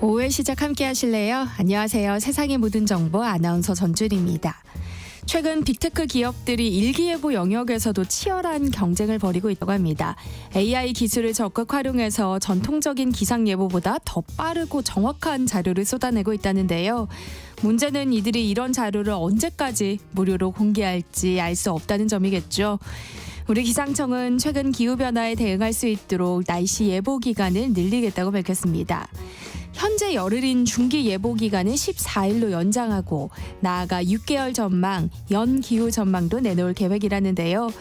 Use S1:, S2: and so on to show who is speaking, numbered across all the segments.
S1: 5회 시작 함께 하실래요? 안녕하세요. 세상의 모든 정보 아나운서 전주리입니다. 최근 빅테크 기업들이 일기예보 영역에서도 치열한 경쟁을 벌이고 있다고 합니다. AI 기술을 적극 활용해서 전통적인 기상 예보보다 더 빠르고 정확한 자료를 쏟아내고 있다는데요. 문제는 이들이 이런 자료를 언제까지 무료로 공개할지 알 수 없다는 점이겠죠. 우리 기상청은 최근 기후변화에 대응할 수 있도록 날씨 예보 기간을 늘리겠다고 밝혔습니다. 현재 열흘인 중기 예보 기간을 14일로 연장하고 나아가 6개월 전망, 연 기후 전망도 내놓을 계획이라는데요.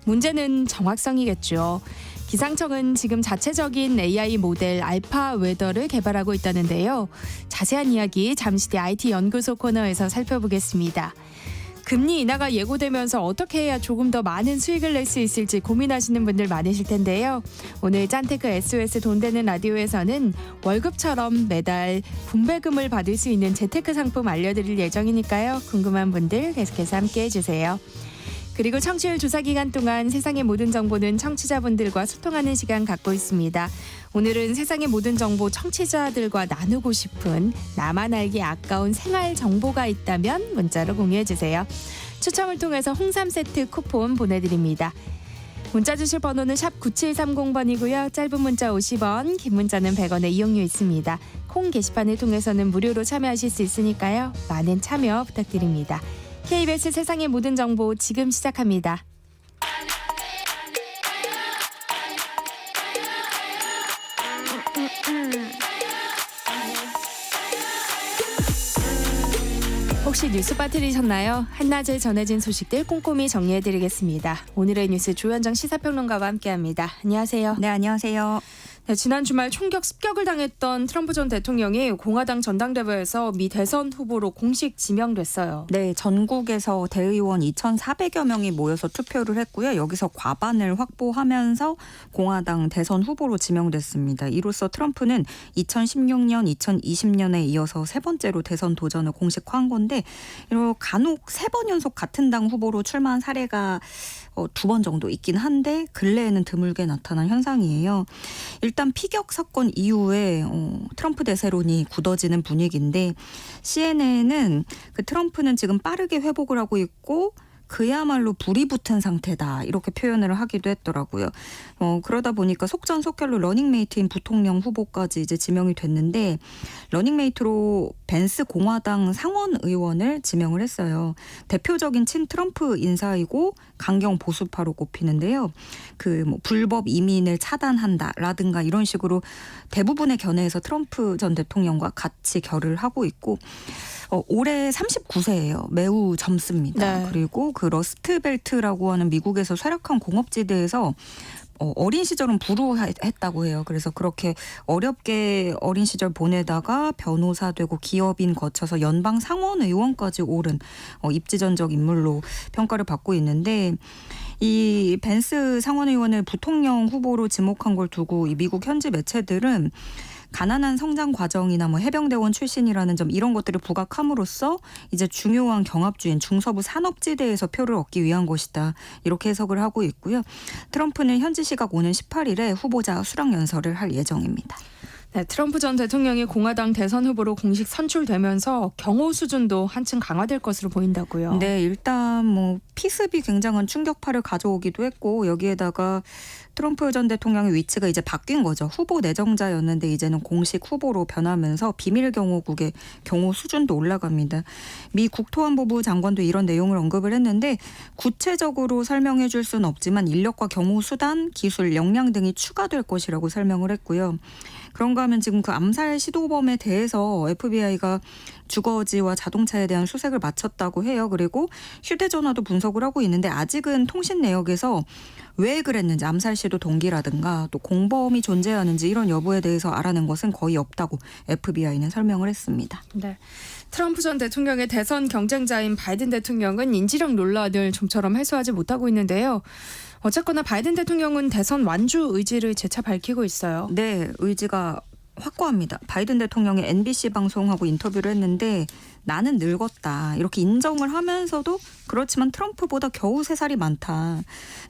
S1: 문제는 정확성이겠죠. 기상청은 지금 자체적인 AI 모델 알파 웨더를 개발하고 있다는데요. 자세한 이야기 잠시 뒤 IT 연구소 코너에서 살펴보겠습니다. 금리 인하가 예고되면서 어떻게 해야 조금 더 많은 수익을 낼 수 있을지 고민하시는 분들 많으실 텐데요. 오늘 짠테크 SOS 돈 되는 라디오에서는 월급처럼 매달 분배금을 받을 수 있는 재테크 상품 알려드릴 예정이니까요. 궁금한 분들 계속해서 함께해 주세요. 그리고 청취율 조사 기간 동안 세상의 모든 정보는 청취자분들과 소통하는 시간 갖고 있습니다. 오늘은 세상의 모든 정보 청취자들과 나누고 싶은 나만 알기 아까운 생활 정보가 있다면 문자로 공유해 주세요. 추첨을 통해서 홍삼 세트 쿠폰 보내드립니다. 문자 주실 번호는 샵 9730번이고요. 짧은 문자 50원, 긴 문자는 100원의 이용료 있습니다. 콩 게시판을 통해서는 무료로 참여하실 수 있으니까요. 많은 참여 부탁드립니다. KBS 세상의 모든 정보 지금 시작합니다. 혹시 뉴스 빠뜨리셨나요? 한낮에 전해진 소식들 꼼꼼히 정리해드리겠습니다. 오늘의 뉴스 조현정 시사평론가와 함께합니다. 안녕하세요.
S2: 네, 안녕하세요.
S1: 네, 지난 주말 총격 습격을 당했던 트럼프 전 대통령이 공화당 전당대회에서 미 대선 후보로 공식 지명됐어요.
S2: 네, 전국에서 대의원 2,400여 명이 모여서 투표를 했고요. 여기서 과반을 확보하면서 공화당 대선 후보로 지명됐습니다. 이로써 트럼프는 2016년, 2020년에 이어서 세 번째로 대선 도전을 공식화한 건데 간혹 3번 연속 같은 당 후보로 출마한 사례가 2번 정도 있긴 한데 근래에는 드물게 나타난 현상이에요. 일단 피격 사건 이후에 트럼프 대세론이 굳어지는 분위기인데 CNN은 트럼프는 지금 빠르게 회복을 하고 있고 그야말로 불이 붙은 상태다 이렇게 표현을 하기도 했더라고요. 그러다 보니까 속전속결로 러닝메이트인 부통령 후보까지 이제 지명이 됐는데 러닝메이트로 벤스 공화당 상원 의원을 지명을 했어요. 대표적인 친 트럼프 인사이고 강경 보수파로 꼽히는데요. 불법 이민을 차단한다라든가 이런 식으로 대부분의 견해에서 트럼프 전 대통령과 같이 결을 하고 있고 올해 39세예요. 매우 젊습니다.
S1: 네.
S2: 그리고 러스트벨트라고 하는 미국에서 쇠락한 공업지대에서 어린 시절은 불우했다고 해요. 그래서 그렇게 어렵게 어린 시절 보내다가 변호사 되고 기업인 거쳐서 연방 상원 의원까지 오른 입지전적 인물로 평가를 받고 있는데 이 벤스 상원 의원을 부통령 후보로 지목한 걸 두고 이 미국 현지 매체들은 가난한 성장 과정이나 해병대원 출신이라는 점 이런 것들을 부각함으로써 이제 중요한 경합주인 중서부 산업지대에서 표를 얻기 위한 것이다. 이렇게 해석을 하고 있고요. 트럼프는 현지 시각 오는 18일에 후보자 수락 연설을 할 예정입니다.
S1: 네, 트럼프 전 대통령이 공화당 대선 후보로 공식 선출되면서 경호 수준도 한층 강화될 것으로 보인다고요.
S2: 네, 일단 피습이 굉장한 충격파를 가져오기도 했고 여기에다가 트럼프 전 대통령의 위치가 이제 바뀐 거죠. 후보 내정자였는데 이제는 공식 후보로 변하면서 비밀 경호국의 경호 수준도 올라갑니다. 미 국토안보부 장관도 이런 내용을 언급을 했는데 구체적으로 설명해 줄 수는 없지만 인력과 경호 수단, 기술, 역량 등이 추가될 것이라고 설명을 했고요. 그런가 하면 지금 암살 시도범에 대해서 FBI가 주거지와 자동차에 대한 수색을 마쳤다고 해요. 그리고 휴대전화도 분석을 하고 있는데 아직은 통신 내역에서 왜 그랬는지 암살 시도 동기라든가 또 공범이 존재하는지 이런 여부에 대해서 알아낸 것은 거의 없다고 FBI는 설명을 했습니다.
S1: 네. 트럼프 전 대통령의 대선 경쟁자인 바이든 대통령은 인지력 논란을 좀처럼 해소하지 못하고 있는데요. 어쨌거나 바이든 대통령은 대선 완주 의지를 재차 밝히고 있어요.
S2: 네, 의지가 확고합니다. 바이든 대통령이 NBC 방송하고 인터뷰를 했는데 나는 늙었다 이렇게 인정을 하면서도 그렇지만 트럼프보다 겨우 3살이 많다.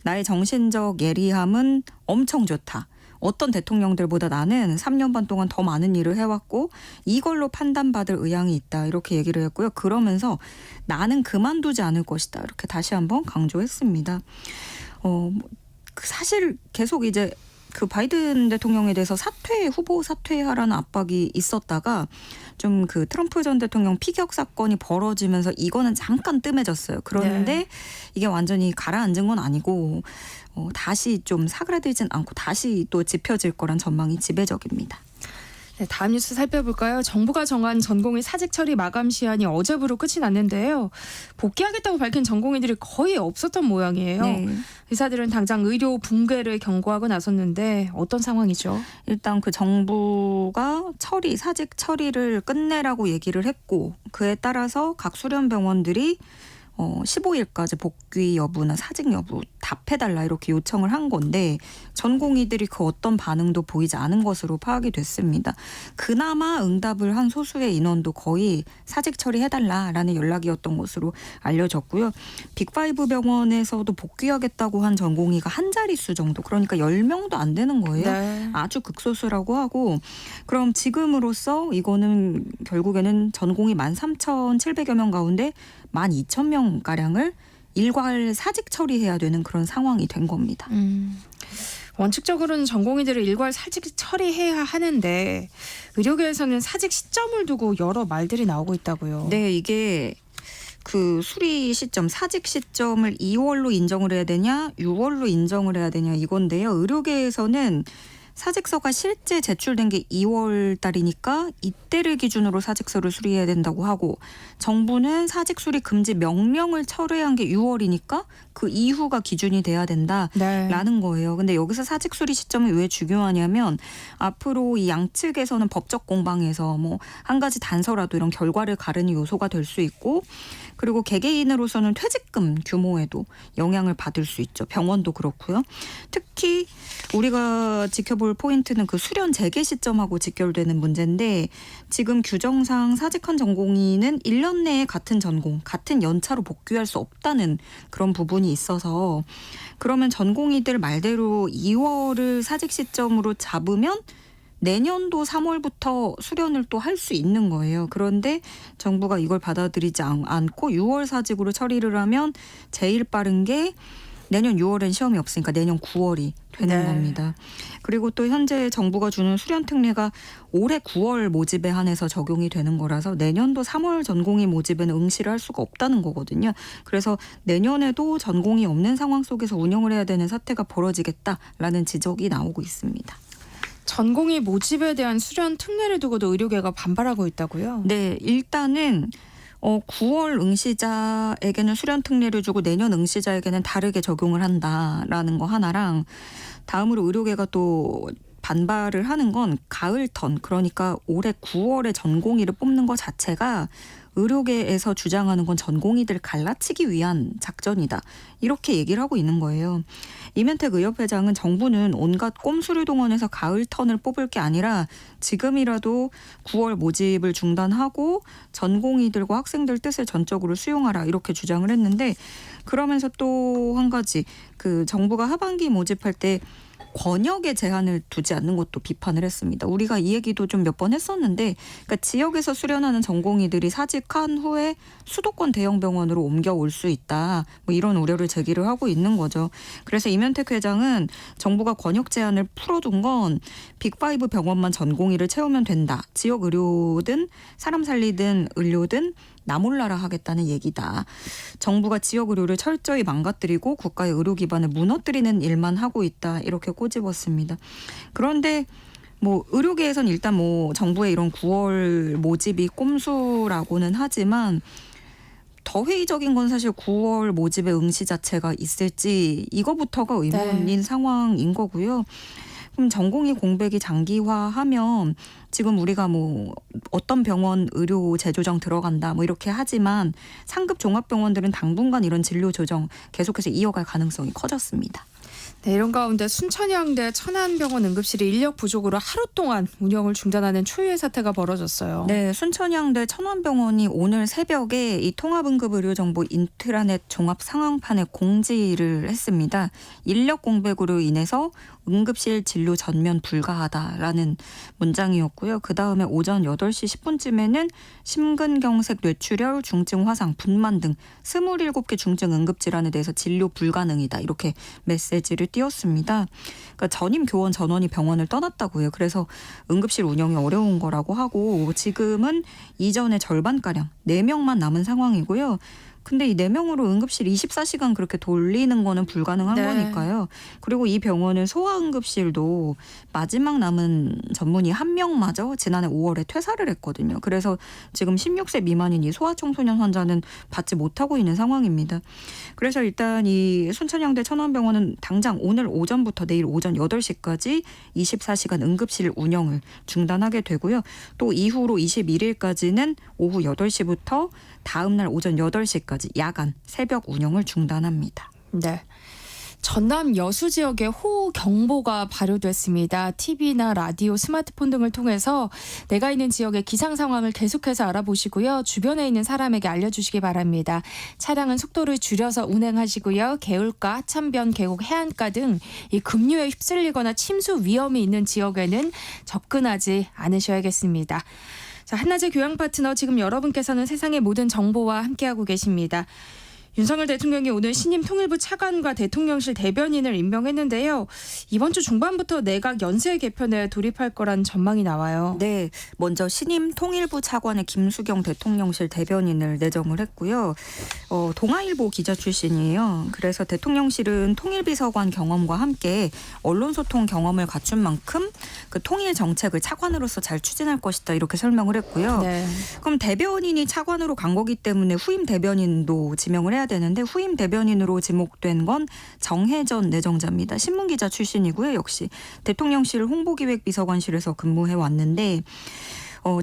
S2: 나의 정신적 예리함은 엄청 좋다. 어떤 대통령들보다 나는 3년 반 동안 더 많은 일을 해왔고 이걸로 판단받을 의향이 있다 이렇게 얘기를 했고요. 그러면서 나는 그만두지 않을 것이다 이렇게 다시 한번 강조했습니다. 사실 계속 이제 그 바이든 대통령에 대해서 후보 사퇴하라는 압박이 있었다가 좀 그 트럼프 전 대통령 피격 사건이 벌어지면서 이거는 잠깐 뜸해졌어요. 그런데
S1: 네.
S2: 이게 완전히 가라앉은 건 아니고 다시 좀 사그라들진 않고 다시 또 짚혀질 거란 전망이 지배적입니다.
S1: 네, 다음 뉴스 살펴볼까요? 정부가 정한 전공의 사직 처리 마감 시한이 어제부로 끝이 났는데요. 복귀하겠다고 밝힌 전공의들이 거의 없었던 모양이에요.
S2: 네.
S1: 의사들은 당장 의료 붕괴를 경고하고 나섰는데 어떤 상황이죠?
S2: 일단 그 정부가 사직 처리를 끝내라고 얘기를 했고 그에 따라서 각 수련병원들이 15일까지 복귀 여부나 사직 여부 답해달라 이렇게 요청을 한 건데 전공의들이 그 어떤 반응도 보이지 않은 것으로 파악이 됐습니다. 그나마 응답을 한 소수의 인원도 거의 사직 처리해달라라는 연락이었던 것으로 알려졌고요. 빅5 병원에서도 복귀하겠다고 한 전공의가 한 자릿수 정도 그러니까 10명도 안 되는 거예요.
S1: 네.
S2: 아주 극소수라고 하고 그럼 지금으로서 이거는 결국에는 전공의 13,700여 명 가운데 12,000명가량을 일괄 사직 처리해야 되는 그런 상황이 된 겁니다.
S1: 원칙적으로는 전공의들을 일괄 사직 처리해야 하는데 의료계에서는 사직 시점을 두고 여러 말들이 나오고 있다고요.
S2: 네, 이게 그 수리 시점, 사직 시점을 2월로 인정을 해야 되냐, 6월로 인정을 해야 되냐 이건데요. 의료계에서는 사직서가 실제 제출된 게 2월 달이니까 이때를 기준으로 사직서를 수리해야 된다고 하고 정부는 사직 수리 금지 명령을 철회한 게 6월이니까 그 이후가 기준이 돼야 된다라는 거예요. 근데 여기서 사직 수리 시점이 왜 중요하냐면 앞으로 이 양측에서는 법적 공방에서 뭐 한 가지 단서라도 이런 결과를 가르는 요소가 될 수 있고 그리고 개개인으로서는 퇴직금 규모에도 영향을 받을 수 있죠. 병원도 그렇고요. 특히 우리가 지켜볼 포인트는 그 수련 재개 시점하고 직결되는 문제인데 지금 규정상 사직한 전공의는 1년 내에 같은 전공, 같은 연차로 복귀할 수 없다는 그런 부분이 있어서 그러면 전공의들 말대로 2월을 사직 시점으로 잡으면 내년도 3월부터 수련을 또 할 수 있는 거예요. 그런데 정부가 이걸 받아들이지 않고 6월 사직으로 처리를 하면 제일 빠른 게 내년 6월엔 시험이 없으니까 내년 9월이 되는 겁니다. 그리고 또 현재 정부가 주는 수련 특례가 올해 9월 모집에 한해서 적용이 되는 거라서 내년도 3월 전공의 모집에는 응시를 할 수가 없다는 거거든요. 그래서 내년에도 전공이 없는 상황 속에서 운영을 해야 되는 사태가 벌어지겠다라는 지적이 나오고 있습니다.
S1: 전공의 모집에 대한 수련 특례를 두고도 의료계가 반발하고 있다고요?
S2: 네, 일단은 9월 응시자에게는 수련 특례를 주고 내년 응시자에게는 다르게 적용을 한다라는 거 하나랑 다음으로 의료계가 또 반발을 하는 건 가을턴 그러니까 올해 9월에 전공의를 뽑는 것 자체가 의료계에서 주장하는 건 전공의들 갈라치기 위한 작전이다. 이렇게 얘기를 하고 있는 거예요. 이면택 의협회장은 정부는 온갖 꼼수를 동원해서 가을턴을 뽑을 게 아니라 지금이라도 9월 모집을 중단하고 전공의들과 학생들 뜻을 전적으로 수용하라 이렇게 주장을 했는데 그러면서 또 한 가지 그 정부가 하반기 모집할 때 권역에 제한을 두지 않는 것도 비판을 했습니다. 우리가 이 얘기도 좀 몇 번 했었는데 그러니까 지역에서 수련하는 전공의들이 사직한 후에 수도권 대형 병원으로 옮겨올 수 있다. 뭐 이런 우려를 제기를 하고 있는 거죠. 그래서 이면택 회장은 정부가 권역 제한을 풀어둔 건 빅5 병원만 전공의를 채우면 된다. 지역 의료든 사람 살리든 의료든 나 몰라라 하겠다는 얘기다. 정부가 지역 의료를 철저히 망가뜨리고 국가의 의료 기반을 무너뜨리는 일만 하고 있다. 이렇게 꼬집었습니다. 그런데 뭐 의료계에서는 일단 뭐 정부의 이런 9월 모집이 꼼수라고는 하지만 더 회의적인 건 사실 9월 모집의 응시 자체가 있을지 이거부터가 의문인 상황인 거고요. 그럼 전공의 공백이 장기화하면 지금 우리가 뭐 어떤 병원 의료 재조정 들어간다 뭐 이렇게 하지만 상급 종합병원들은 당분간 이런 진료 조정 계속해서 이어갈 가능성이 커졌습니다.
S1: 네, 이런 가운데 순천향대 천안병원 응급실이 인력 부족으로 하루 동안 운영을 중단하는 초유의 사태가 벌어졌어요.
S2: 네, 순천향대 천안병원이 오늘 새벽에 이 통합응급의료정보 인트라넷 종합 상황판에 공지를 했습니다. 인력 공백으로 인해서 응급실 진료 전면 불가하다라는 문장이었고요. 그다음에 오전 8시 10분쯤에는 심근경색, 뇌출혈, 중증 화상, 분만 등 27개 중증 응급질환에 대해서 진료 불가능이다. 이렇게 메시지를 띄웠습니다. 그러니까 전임 교원 전원이 병원을 떠났다고요. 그래서 응급실 운영이 어려운 거라고 하고 지금은 이전의 절반가량 4명만 남은 상황이고요. 근데 이 4명으로 응급실 24시간 그렇게 돌리는 거는 불가능한
S1: 네.
S2: 거니까요. 그리고 이 병원은 소아응급실도 마지막 남은 전문의 1명마저 지난해 5월에 퇴사를 했거든요. 그래서 지금 16세 미만인 이 소아청소년 환자는 받지 못하고 있는 상황입니다. 그래서 일단 이 순천향대 천안병원은 당장 오늘 오전부터 내일 오전 8시까지 24시간 응급실 운영을 중단하게 되고요. 또 이후로 21일까지는 오후 8시부터 다음 날 오전 8시까지 야간 새벽 운영을 중단합니다.
S1: 네. 전남 여수 지역에 호우경보가 발효됐습니다. TV나 라디오, 스마트폰 등을 통해서 내가 있는 지역의 기상 상황을 계속해서 알아보시고요. 주변에 있는 사람에게 알려주시기 바랍니다. 차량은 속도를 줄여서 운행하시고요. 개울가, 하천변, 계곡, 해안가 등 이 급류에 휩쓸리거나 침수 위험이 있는 지역에는 접근하지 않으셔야겠습니다. 자, 한낮의 교양 파트너 지금 여러분께서는 세상의 모든 정보와 함께하고 계십니다. 윤석열 대통령이 오늘 신임 통일부 차관과 대통령실 대변인을 임명했는데요. 이번 주 중반부터 내각 연쇄 개편에 돌입할 거란 전망이 나와요.
S2: 네, 먼저 신임 통일부 차관의 김수경 대통령실 대변인을 내정을 했고요. 동아일보 기자 출신이에요. 그래서 대통령실은 통일비서관 경험과 함께 언론소통 경험을 갖춘 만큼 그 통일 정책을 차관으로서 잘 추진할 것이다 이렇게 설명을 했고요.
S1: 네.
S2: 그럼 대변인이 차관으로 간 거기 때문에 후임 대변인도 지명을 해야 되는데 후임 대변인으로 지목된 건 정혜전 내정자입니다. 신문기자 출신이고요. 역시 대통령실 홍보기획비서관실에서 근무해 왔는데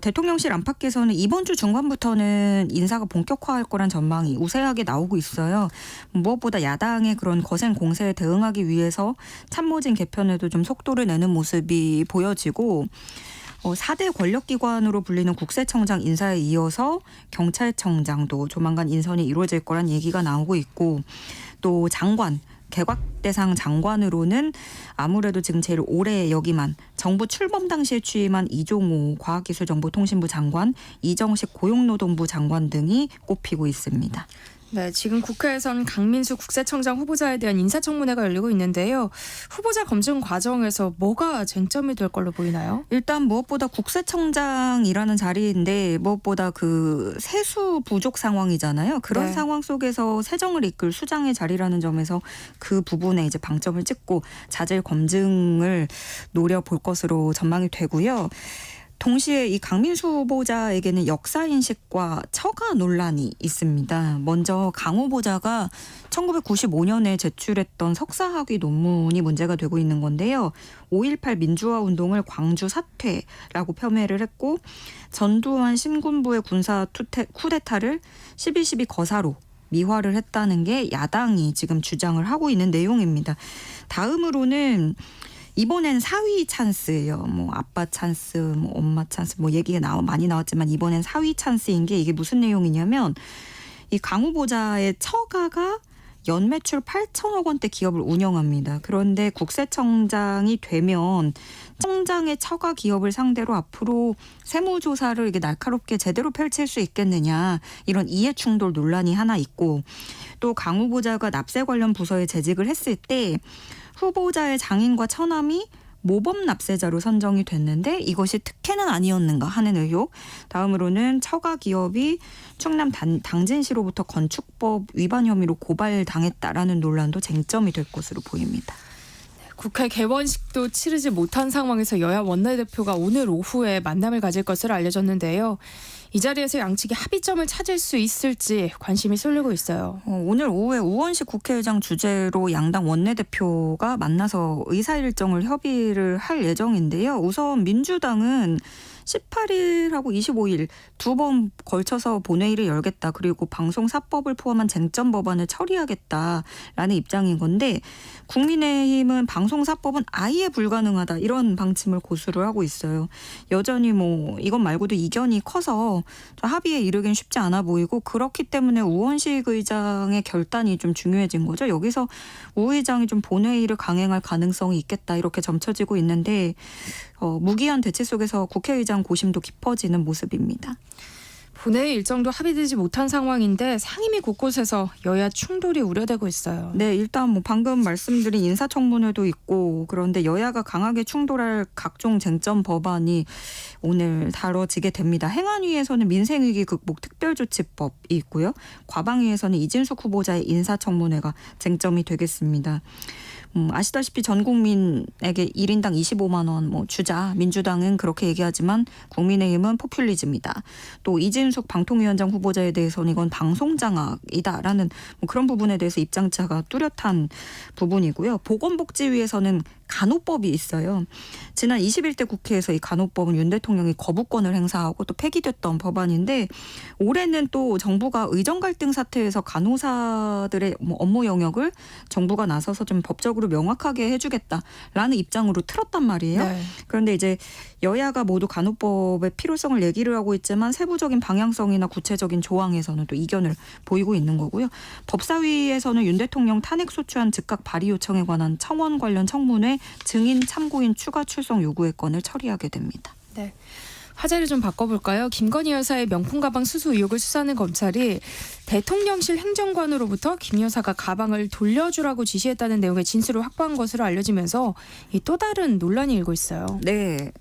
S2: 대통령실 안팎에서는 이번 주 중반부터는 인사가 본격화할 거란 전망이 우세하게 나오고 있어요. 무엇보다 야당의 그런 거센 공세에 대응하기 위해서 참모진 개편에도 좀 속도를 내는 모습이 보여지고 4대 권력기관으로 불리는 국세청장 인사에 이어서 경찰청장도 조만간 인선이 이루어질 거란 얘기가 나오고 있고 또 장관, 개각대상 장관으로는 아무래도 지금 제일 오래 여기만 정부 출범 당시에 취임한 이종호 과학기술정보통신부 장관, 이정식 고용노동부 장관 등이 꼽히고 있습니다.
S1: 네, 지금 국회에선 강민수 국세청장 후보자에 대한 인사청문회가 열리고 있는데요. 후보자 검증 과정에서 뭐가 쟁점이 될 걸로 보이나요?
S2: 일단 무엇보다 국세청장이라는 자리인데 무엇보다 그 세수 부족 상황이잖아요. 그런
S1: 네.
S2: 상황 속에서 세정을 이끌 수장의 자리라는 점에서 그 부분에 이제 방점을 찍고 자질 검증을 노려볼 것으로 전망이 되고요. 동시에 이 강민수 후보자에게는 역사인식과 처가 논란이 있습니다. 먼저 강 후보자가 1995년에 제출했던 석사학위 논문이 문제가 되고 있는 건데요. 5.18 민주화 운동을 광주 사퇴라고 폄훼를 했고 전두환 신군부의 군사 쿠데타를 12.12 거사로 미화를 했다는 게 야당이 지금 주장을 하고 있는 내용입니다. 다음으로는 이번엔 사위 찬스예요. 뭐 아빠 찬스, 뭐 엄마 찬스, 뭐 얘기가 많이 나왔지만 이번엔 사위 찬스인 게 이게 무슨 내용이냐면 이 강 후보자의 처가가 연매출 8천억 원대 기업을 운영합니다. 그런데 국세청장이 되면 청장의 처가 기업을 상대로 앞으로 세무조사를 이게 날카롭게 제대로 펼칠 수 있겠느냐 이런 이해충돌 논란이 하나 있고 또 강 후보자가 납세 관련 부서에 재직을 했을 때 후보자의 장인과 처남이 모범 납세자로 선정이 됐는데 이것이 특혜는 아니었는가 하는 의혹. 다음으로는 처가 기업이 충남 당진시로부터 건축법 위반 혐의로 고발당했다라는 논란도 쟁점이 될 것으로 보입니다.
S1: 국회 개원식도 치르지 못한 상황에서 여야 원내대표가 오늘 오후에 만남을 가질 것으로 알려졌는데요. 이 자리에서 양측이 합의점을 찾을 수 있을지 관심이 쏠리고 있어요.
S2: 오늘 오후에 우원식 국회의장 주재로 양당 원내대표가 만나서 의사일정을 협의를 할 예정인데요. 우선 민주당은 18일하고 25일 두 번 걸쳐서 본회의를 열겠다. 그리고 방송사법을 포함한 쟁점 법안을 처리하겠다라는 입장인 건데 국민의힘은 방송사법은 아예 불가능하다 이런 방침을 고수를 하고 있어요. 여전히 뭐 이것 말고도 이견이 커서 합의에 이르긴 쉽지 않아 보이고 그렇기 때문에 우원식 의장의 결단이 좀 중요해진 거죠. 여기서 우 의장이 좀 본회의를 강행할 가능성이 있겠다 이렇게 점쳐지고 있는데 무기한 대치 속에서 국회의장 고심도 깊어지는 모습입니다.
S1: 본회의 일정도 합의되지 못한 상황인데 상임위 곳곳에서 여야 충돌이 우려되고 있어요.
S2: 네, 일단 뭐 방금 말씀드린 인사청문회도 있고 그런데 여야가 강하게 충돌할 각종 쟁점 법안이 오늘 다뤄지게 됩니다. 행안위에서는 민생위기 극복 특별조치법이 있고요. 과방위에서는 이진숙 후보자의 인사청문회가 쟁점이 되겠습니다. 아시다시피 전 국민에게 1인당 25만 원 뭐 주자. 민주당은 그렇게 얘기하지만 국민의힘은 포퓰리즘이다. 또 이진숙 방통위원장 후보자에 대해서는 이건 방송장악이다라는 뭐 그런 부분에 대해서 입장차가 뚜렷한 부분이고요. 보건복지위에서는 간호법이 있어요. 지난 21대 국회에서 이 간호법은 윤 대통령이 거부권을 행사하고 또 폐기됐던 법안인데 올해는 또 정부가 의정 갈등 사태에서 간호사들의 뭐 업무 영역을 정부가 나서서 좀 법적으로 명확하게 해주겠다라는 입장으로 틀었단 말이에요.
S1: 네.
S2: 그런데 이제 여야가 모두 간호법의 필요성을 얘기를 하고 있지만 세부적인 방향성이나 구체적인 조항에서는 또 이견을 보이고 있는 거고요. 법사위에서는 윤 대통령 탄핵소추안 즉각 발의 요청에 관한 청원 관련 청문회 증인 참고인 추가 출석 요구의 건을 처리하게 됩니다.
S1: 네. 화제를 좀 바꿔볼까요? 김건희 여사의 명품 가방 수수 의혹을 수사하는 검찰이 대통령실 행정관으로부터 김 여사가 가방을 돌려주라고 지시했다는 내용의 진술을 확보한 것으로 알려지면서 이 또 다른 논란이 일고 있어요.
S2: 네,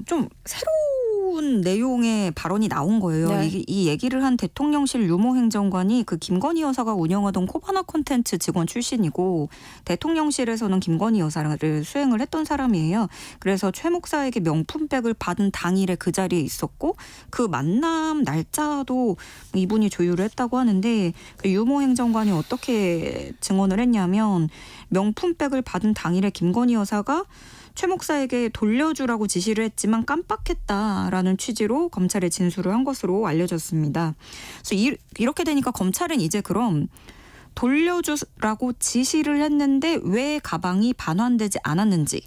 S2: 좀 새로운 내용의 발언이 나온 거예요.
S1: 네.
S2: 이 얘기를 한 대통령실 유모 행정관이 그 김건희 여사가 운영하던 코바나 콘텐츠 직원 출신이고 대통령실에서는 김건희 여사를 수행을 했던 사람이에요. 그래서 최 목사에게 명품백을 받은 당일에 그 자리에 있었고 그 만남 날짜도 이분이 조율을 했다고 하는데 그 유모 행정관이 어떻게 증언을 했냐면 명품백을 받은 당일에 김건희 여사가 최 목사에게 돌려주라고 지시를 했지만 깜빡했다라는 취지로 검찰에 진술을 한 것으로 알려졌습니다. 그래서 이렇게 되니까 검찰은 이제 그럼 돌려주라고 지시를 했는데 왜 가방이 반환되지 않았는지,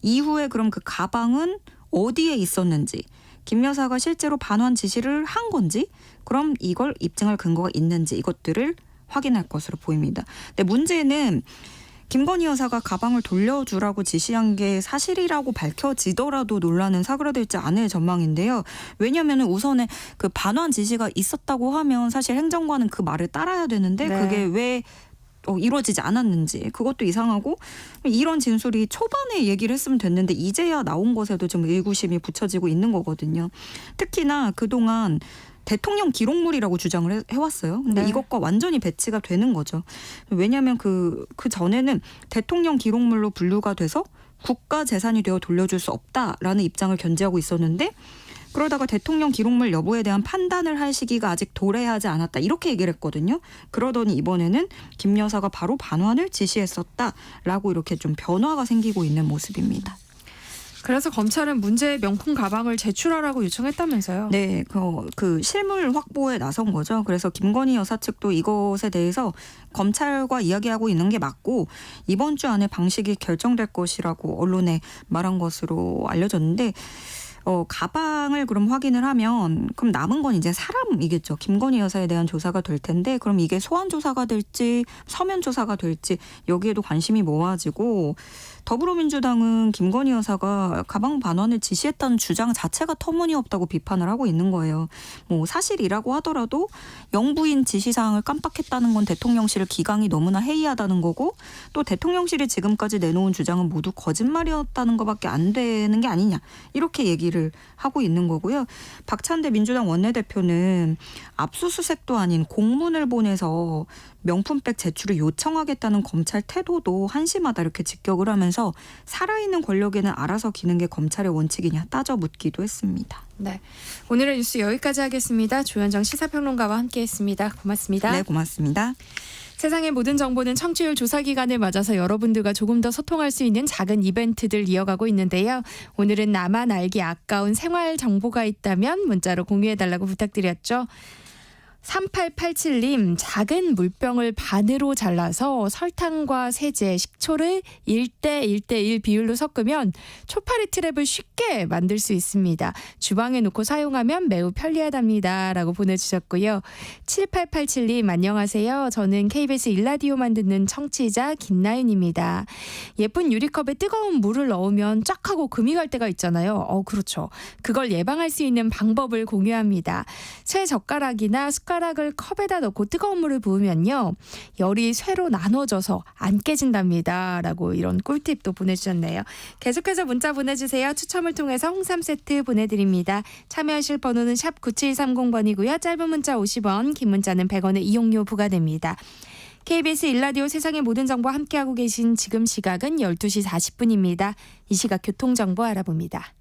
S2: 이후에 그럼 그 가방은 어디에 있었는지, 김 여사가 실제로 반환 지시를 한 건지, 그럼 이걸 입증할 근거가 있는지 이것들을 확인할 것으로 보입니다. 근데 문제는 김건희 여사가 가방을 돌려주라고 지시한 게 사실이라고 밝혀지더라도 논란은 사그라들지 않을 전망인데요. 왜냐하면 우선에 그 반환 지시가 있었다고 하면 사실 행정관은 그 말을 따라야 되는데
S1: 네.
S2: 그게 왜 이루어지지 않았는지 그것도 이상하고 이런 진술이 초반에 얘기를 했으면 됐는데 이제야 나온 것에도 좀 의구심이 붙여지고 있는 거거든요. 특히나 그동안 대통령 기록물이라고 주장을 해왔어요. 근데
S1: 네.
S2: 이것과 완전히 배치가 되는 거죠. 왜냐하면 그 전에는 대통령 기록물로 분류가 돼서 국가 재산이 되어 돌려줄 수 없다라는 입장을 견지하고 있었는데 그러다가 대통령 기록물 여부에 대한 판단을 할 시기가 아직 도래하지 않았다. 이렇게 얘기를 했거든요. 그러더니 이번에는 김 여사가 바로 반환을 지시했었다라고 이렇게 좀 변화가 생기고 있는 모습입니다.
S1: 그래서 검찰은 문제의 명품 가방을 제출하라고 요청했다면서요.
S2: 네, 그 실물 확보에 나선 거죠. 그래서 김건희 여사 측도 이것에 대해서 검찰과 이야기하고 있는 게 맞고 이번 주 안에 방식이 결정될 것이라고 언론에 말한 것으로 알려졌는데 가방을 그럼 확인을 하면 그럼 남은 건 이제 사람이겠죠. 김건희 여사에 대한 조사가 될 텐데 그럼 이게 소환 조사가 될지 서면 조사가 될지 여기에도 관심이 모아지고 더불어민주당은 김건희 여사가 가방 반환을 지시했다는 주장 자체가 터무니없다고 비판을 하고 있는 거예요. 뭐 사실이라고 하더라도 영부인 지시사항을 깜빡했다는 건 대통령실 기강이 너무나 해이하다는 거고 또 대통령실이 지금까지 내놓은 주장은 모두 거짓말이었다는 것밖에 안 되는 게 아니냐 이렇게 얘기를 하고 있는 거고요. 박찬대 민주당 원내대표는 압수수색도 아닌 공문을 보내서 명품백 제출을 요청하겠다는 검찰 태도도 한심하다 이렇게 직격을 하면서 살아있는 권력에는 알아서 기는 게 검찰의 원칙이냐 따져 묻기도 했습니다.
S1: 네, 오늘의 뉴스 여기까지 하겠습니다. 조현정 시사평론가와 함께했습니다. 고맙습니다.
S2: 네, 고맙습니다.
S1: 세상의 모든 정보는 청취율 조사 기간을 맞아서 여러분들과 조금 더 소통할 수 있는 작은 이벤트들 이어가고 있는데요. 오늘은 나만 알기 아까운 생활 정보가 있다면 문자로 공유해달라고 부탁드렸죠. 3887님, 작은 물병을 반으로 잘라서 설탕과 세제, 식초를 1대1대1 비율로 섞으면 초파리 트랩을 쉽게 만들 수 있습니다. 주방에 놓고 사용하면 매우 편리하답니다. 라고 보내주셨고요. 7887님, 안녕하세요. 저는 KBS 일라디오만 듣는 청취자 김나윤입니다. 예쁜 유리컵에 뜨거운 물을 넣으면 쫙 하고 금이 갈 때가 있잖아요. 그렇죠. 그걸 예방할 수 있는 방법을 공유합니다. 쇠 젓가락이나 숟가락을 컵에다 넣고 뜨거운 물을 부으면요, 열이 쇠로 나눠져서 안 깨진답니다. 라고 이런 꿀팁도 보내주셨네요. 계속해서 문자 보내주세요. 추첨을 통해서 홍삼 세트 보내드립니다. 참여하실 번호는 샵 9730번이고요. 짧은 문자 50원, 긴 문자는 100원의 이용료 부과됩니다. KBS 일라디오 세상의 모든 정보 함께하고 계신 지금 시각은 12시 40분입니다. 이 시각 교통정보 알아봅니다.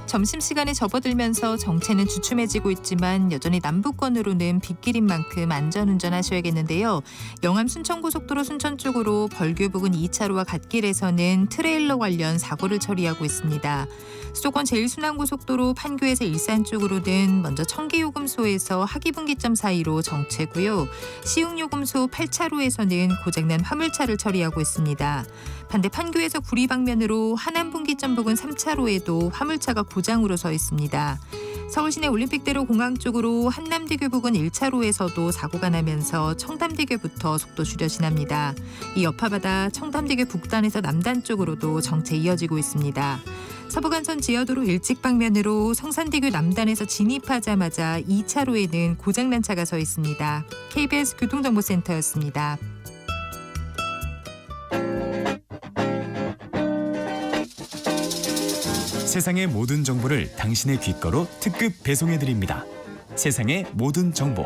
S3: 점심시간에 접어들면서 정체는 주춤해지고 있지만 여전히 남부권으로는 빗길인 만큼 안전운전하셔야겠는데요. 영암 순천고속도로 순천 쪽으로 벌교 부근 2차로와 갓길에서는 트레일러 관련 사고를 처리하고 있습니다. 수도권 제1순환고속도로 판교에서 일산 쪽으로는 먼저 청계요금소에서 하기분기점 사이로 정체고요. 시흥요금소 8차로에서는 고장난 화물차를 처리하고 있습니다. 반대 판교에서 구리 방면으로 하남분기점 부근 3차로에도 화물차가 고장으로 서 있습니다. 서울시내 올림픽대로 공항 쪽으로 한남대교 부근 1차로에서도 사고가 나면서 청담대교부터 속도 줄여 지납니다. 이 여파받아 청담대교 북단에서 남단 쪽으로도 정체 이어지고 있습니다. 서부간선 지하도로 일찍 방면으로 성산대교 남단에서 진입하자마자 2차로에는 고장난 차가 서 있습니다. KBS 교통정보센터였습니다.
S4: 세상의 모든 정보를 당신의 귓가로 특급 배송해드립니다. 세상의 모든 정보.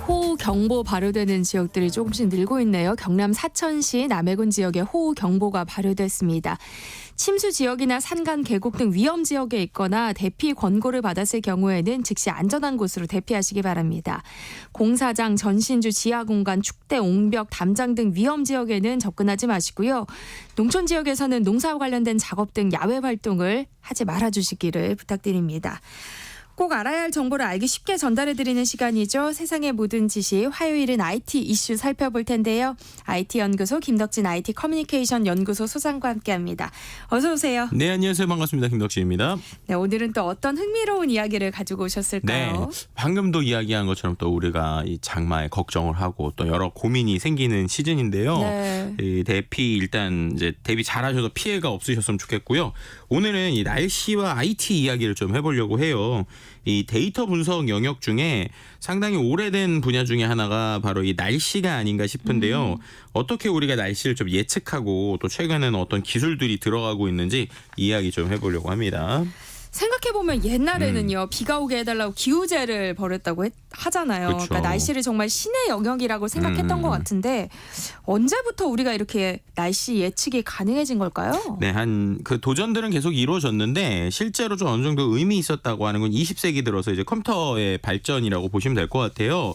S1: 호우 경보 발효되는 지역들이 조금씩 늘고 있네요. 경남 사천시 남해군 지역에 호우 경보가 발효됐습니다. 침수 지역이나 산간 계곡 등 위험 지역에 있거나 대피 권고를 받았을 경우에는 즉시 안전한 곳으로 대피하시기 바랍니다. 공사장, 전신주, 지하공간, 축대, 옹벽, 담장 등 위험 지역에는 접근하지 마시고요. 농촌 지역에서는 농사와 관련된 작업 등 야외 활동을 하지 말아주시기를 부탁드립니다. 꼭 알아야 할 정보를 알기 쉽게 전달해드리는 시간이죠. 세상의 모든 지식, 화요일은 IT 이슈 살펴볼 텐데요. IT연구소 김덕진 IT 커뮤니케이션 연구소 소장과 함께합니다. 어서 오세요.
S5: 네, 안녕하세요. 반갑습니다. 김덕진입니다.
S1: 네, 오늘은 또 어떤 흥미로운 이야기를 가지고 오셨을까요?
S5: 네, 방금도 이야기한 것처럼 또 우리가 이 장마에 걱정을 하고 또 여러 고민이 생기는 시즌인데요.
S1: 네.
S5: 이 대피 일단 이제 대비 잘하셔서 피해가 없으셨으면 좋겠고요. 오늘은 이 날씨와 IT 이야기를 좀 해보려고 해요. 이 데이터 분석 영역 중에 상당히 오래된 분야 중에 하나가 바로 이 날씨가 아닌가 싶은데요. 어떻게 우리가 날씨를 좀 예측하고 또 최근에는 어떤 기술들이 들어가고 있는지 이야기 좀 해보려고 합니다.
S1: 생각해보면 옛날에는요, 비가 오게 해달라고 기우제를 벌였다고 하잖아요.
S5: 그쵸.
S1: 그러니까 날씨를 정말 신의 영역이라고 생각했던 것 같은데 언제부터 우리가 이렇게 날씨 예측이 가능해진 걸까요?
S5: 네, 그 도전들은 계속 이루어졌는데 실제로 좀 어느 정도 의미 있었다고 하는 건 20세기 들어서 이제 컴퓨터의 발전이라고 보시면 될 것 같아요.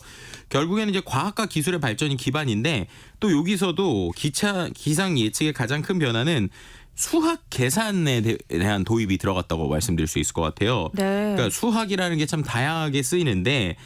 S5: 결국에는 이제 과학과 기술의 발전이 기반인데 또 여기서도 기상 예측의 가장 큰 변화는 수학 계산에 대한 도입이 들어갔다고 말씀드릴 수 있을 것 같아요.
S1: 네.
S5: 그러니까 수학이라는 게 참 다양하게 쓰이는데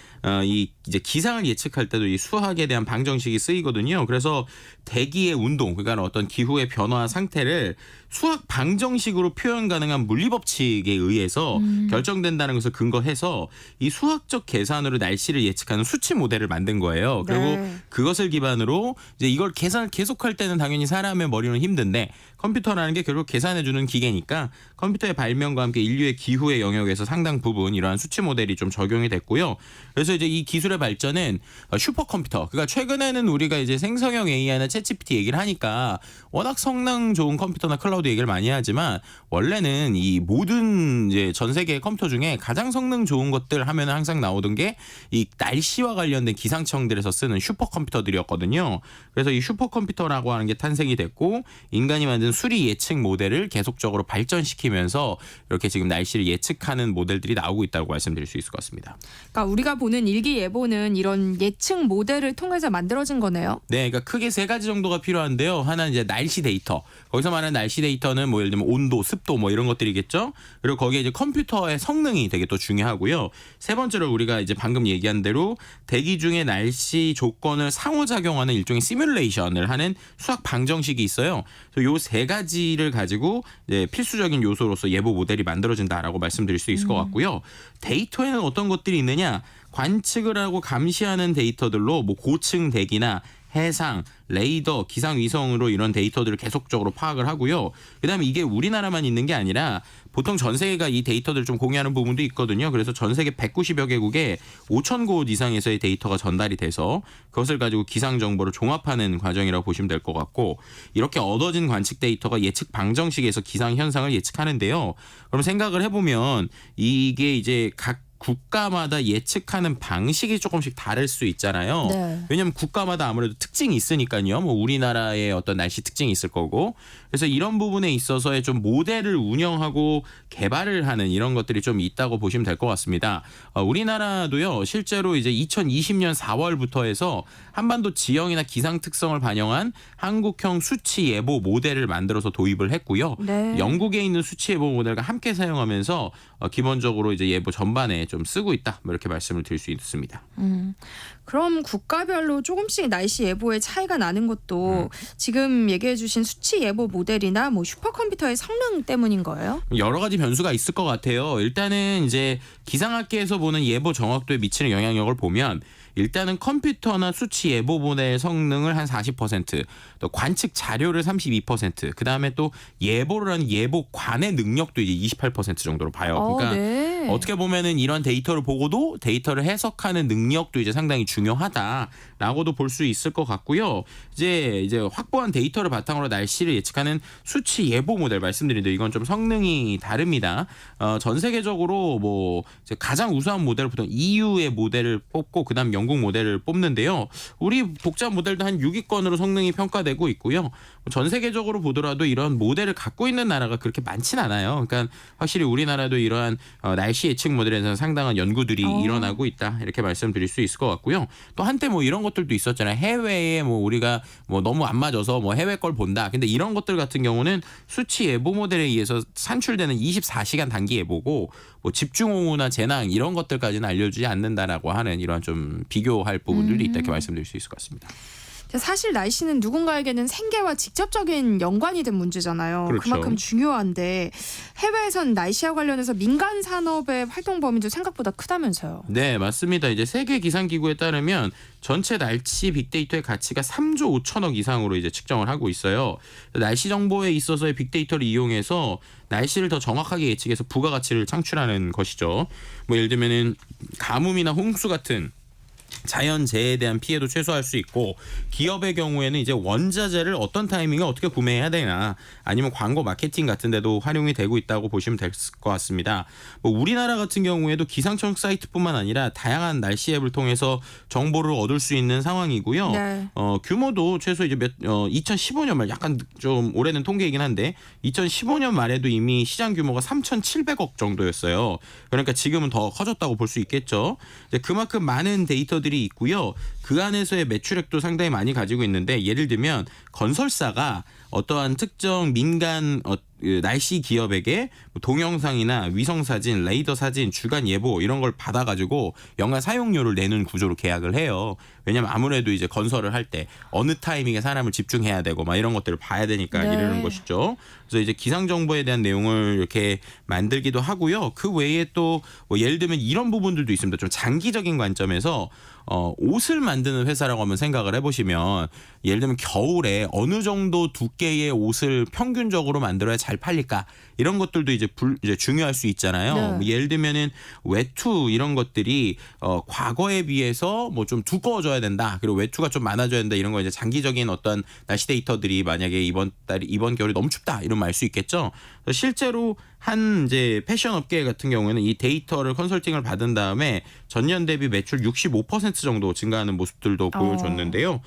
S5: 이 이제 기상을 예측할 때도 이 수학에 대한 방정식이 쓰이거든요. 그래서 대기의 운동, 그러니까 어떤 기후의 변화 상태를 수학 방정식으로 표현 가능한 물리법칙에 의해서 결정된다는 것을 근거해서 이 수학적 계산으로 날씨를 예측하는 수치 모델을 만든 거예요. 그리고
S1: 네.
S5: 그것을 기반으로 이제 이걸 계산을 계속할 때는 당연히 사람의 머리는 힘든데 컴퓨터라는 게 결국 계산해주는 기계니까 컴퓨터의 발명과 함께 인류의 기후의 영역에서 상당 부분 이러한 수치 모델이 좀 적용이 됐고요. 그래서 그래서 이제 이 기술의 발전은 슈퍼컴퓨터. 그러니까 최근에는 우리가 이제 생성형 AI나 챗GPT 얘기를 하니까 워낙 성능 좋은 컴퓨터나 클라우드 얘기를 많이 하지만 원래는 이 모든 이제 전 세계 컴퓨터 중에 가장 성능 좋은 것들 하면 항상 나오던 게 이 날씨와 관련된 기상청들에서 쓰는 슈퍼컴퓨터들이었거든요. 그래서 이 슈퍼컴퓨터라고 하는 게 탄생이 됐고 인간이 만든 수리 예측 모델을 계속적으로 발전시키면서 이렇게 지금 날씨를 예측하는 모델들이 나오고 있다고 말씀드릴 수 있을 것 같습니다.
S1: 그러니까 우리가 보는 일기예보는 이런 예측 모델을 통해서 만들어진 거네요.
S5: 네, 그러니까 크게 세 가지 정도가 필요한데요. 하나는 이제 날씨 데이터. 거기서 말하는 날씨 데이터는 뭐 예를 들면 온도, 습도 뭐 이런 것들이겠죠. 그리고 거기에 이제 컴퓨터의 성능이 되게 또 중요하고요. 세 번째로 우리가 이제 방금 얘기한 대로 대기 중에 날씨 조건을 상호작용하는 일종의 시뮬레이션을 하는 수학 방정식이 있어요. 요 세 가지를 가지고 이제 필수적인 요소로서 예보 모델이 만들어진다라고 말씀드릴 수 있을 것 같고요. 데이터에는 어떤 것들이 있느냐? 관측을 하고 감시하는 데이터들로 뭐 고층 대기나 해상, 레이더, 기상위성으로 이런 데이터들을 계속적으로 파악을 하고요. 그다음에 이게 우리나라만 있는 게 아니라 보통 전 세계가 이 데이터들을 좀 공유하는 부분도 있거든요. 그래서 전 세계 190여 개국에 5,000곳 이상에서의 데이터가 전달이 돼서 그것을 가지고 기상 정보를 종합하는 과정이라고 보시면 될 것 같고 이렇게 얻어진 관측 데이터가 예측 방정식에서 기상 현상을 예측하는데요. 그럼 생각을 해보면 이게 이제 각 국가마다 예측하는 방식이 조금씩 다를 수 있잖아요.
S1: 네.
S5: 왜냐하면 국가마다 아무래도 특징이 있으니까요. 뭐 우리나라의 어떤 날씨 특징이 있을 거고. 그래서 이런 부분에 있어서의 좀 모델을 운영하고 개발을 하는 이런 것들이 좀 있다고 보시면 될 것 같습니다. 우리나라도요. 실제로 이제 2020년 4월부터 해서 한반도 지형이나 기상 특성을 반영한 한국형 수치 예보 모델을 만들어서 도입을 했고요.
S1: 네.
S5: 영국에 있는 수치 예보 모델과 함께 사용하면서 기본적으로 이제 예보 전반에 좀 쓰고 있다. 뭐 이렇게 말씀을 드릴 수 있습니다.
S1: 그럼 국가별로 조금씩 날씨 예보에 차이가 나는 것도 지금 얘기해 주신 수치 예보 모델이나 뭐 슈퍼컴퓨터의 성능 때문인 거예요?
S5: 여러 가지 변수가 있을 것 같아요. 일단은 이제 기상학계에서 보는 예보 정확도에 미치는 영향력을 보면 일단은 컴퓨터나 수치 예보 모델 성능을 한 40%, 또 관측 자료를 32%, 그다음에 또 예보를 하는 예보관의 능력도 이제 28% 정도로 봐요. 그러니까
S1: 네.
S5: 어떻게 보면은 이런 데이터를 보고도 데이터를 해석하는 능력도 이제 상당히 중요하다라고도 볼 수 있을 것 같고요. 이제 확보한 데이터를 바탕으로 날씨를 예측하는 수치 예보 모델 말씀드린데 이건 좀 성능이 다릅니다. 전 세계적으로 뭐 이제 가장 우수한 모델을 보통 EU의 모델을 뽑고 그다음 영국 모델을 뽑는데요. 우리 복잡 모델도 한 6위권으로 성능이 평가되고 있고요. 전 세계적으로 보더라도 이런 모델을 갖고 있는 나라가 그렇게 많진 않아요. 그러니까 확실히 우리나라도 이러한 날씨 예측 모델에서는 상당한 연구들이 일어나고 있다. 이렇게 말씀드릴 수 있을 것 같고요. 또 한때 뭐 이런 것들도 있었잖아요. 해외에 뭐 우리가 뭐 너무 안 맞아서 뭐 해외 걸 본다. 근데 이런 것들 같은 경우는 수치 예보 모델에 의해서 산출되는 24시간 단기 예보고 뭐 집중호우나 재난 이런 것들까지는 알려주지 않는다라고 하는 이런 좀 비교할 부분들이 있다 이렇게 말씀드릴 수 있을 것 같습니다.
S1: 사실 날씨는 누군가에게는 생계와 직접적인 연관이 된 문제잖아요.
S5: 그렇죠.
S1: 그만큼 중요한데 해외에선 날씨와 관련해서 민간 산업의 활동 범위도 생각보다 크다면서요.
S5: 네, 맞습니다. 이제 세계 기상기구에 따르면 전체 날씨 빅데이터의 가치가 3조 5천억 이상으로 이제 측정을 하고 있어요. 날씨 정보에 있어서의 빅데이터를 이용해서 날씨를 더 정확하게 예측해서 부가가치를 창출하는 것이죠. 뭐 예를 들면은 가뭄이나 홍수 같은 자연재해에 대한 피해도 최소화할 수 있고 기업의 경우에는 이제 원자재를 어떤 타이밍에 어떻게 구매해야 되나 아니면 광고 마케팅 같은 데도 활용이 되고 있다고 보시면 될 것 같습니다. 뭐 우리나라 같은 경우에도 기상청 사이트뿐만 아니라 다양한 날씨 앱을 통해서 정보를 얻을 수 있는 상황이고요.
S1: 네.
S5: 규모도 최소 이제 2015년 말 약간 좀 오래된 통계이긴 한데 2015년 말에도 이미 시장 규모가 3,700억 정도였어요. 그러니까 지금은 더 커졌다고 볼 수 있겠죠. 이제 그만큼 많은 데이터들이 있고요. 그 안에서의 매출액도 상당히 많이 가지고 있는데 예를 들면 건설사가 어떠한 특정 민간 날씨 기업에게 동영상이나 위성사진, 레이더 사진, 주간 예보 이런 걸 받아가지고 연간 사용료를 내는 구조로 계약을 해요. 왜냐하면 아무래도 이제 건설을 할 때 어느 타이밍에 사람을 집중해야 되고 막 이런 것들을 봐야 되니까
S1: 네.
S5: 이러는 것이죠. 그래서 이제 기상 정보에 대한 내용을 이렇게 만들기도 하고요. 그 외에 또 뭐 예를 들면 이런 부분들도 있습니다. 좀 장기적인 관점에서 옷을 만드는 회사라고 한번 생각을 해보시면 예를 들면 겨울에 어느 정도 두께의 옷을 평균적으로 만들어야 잘 잘 팔릴까 이런 것들도 이제 중요할 수 있잖아요.
S1: 네.
S5: 뭐 예를 들면은 외투 이런 것들이 과거에 비해서 뭐 좀 두꺼워져야 된다. 그리고 외투가 좀 많아져야 된다. 이런 거 이제 장기적인 어떤 날씨 데이터들이 만약에 이번 겨울이 너무 춥다 이러면 알 수 있겠죠. 실제로 한 이제 패션 업계 같은 경우에는 이 데이터를 컨설팅을 받은 다음에 전년 대비 매출 65% 정도 증가하는 모습들도 보여줬는데요.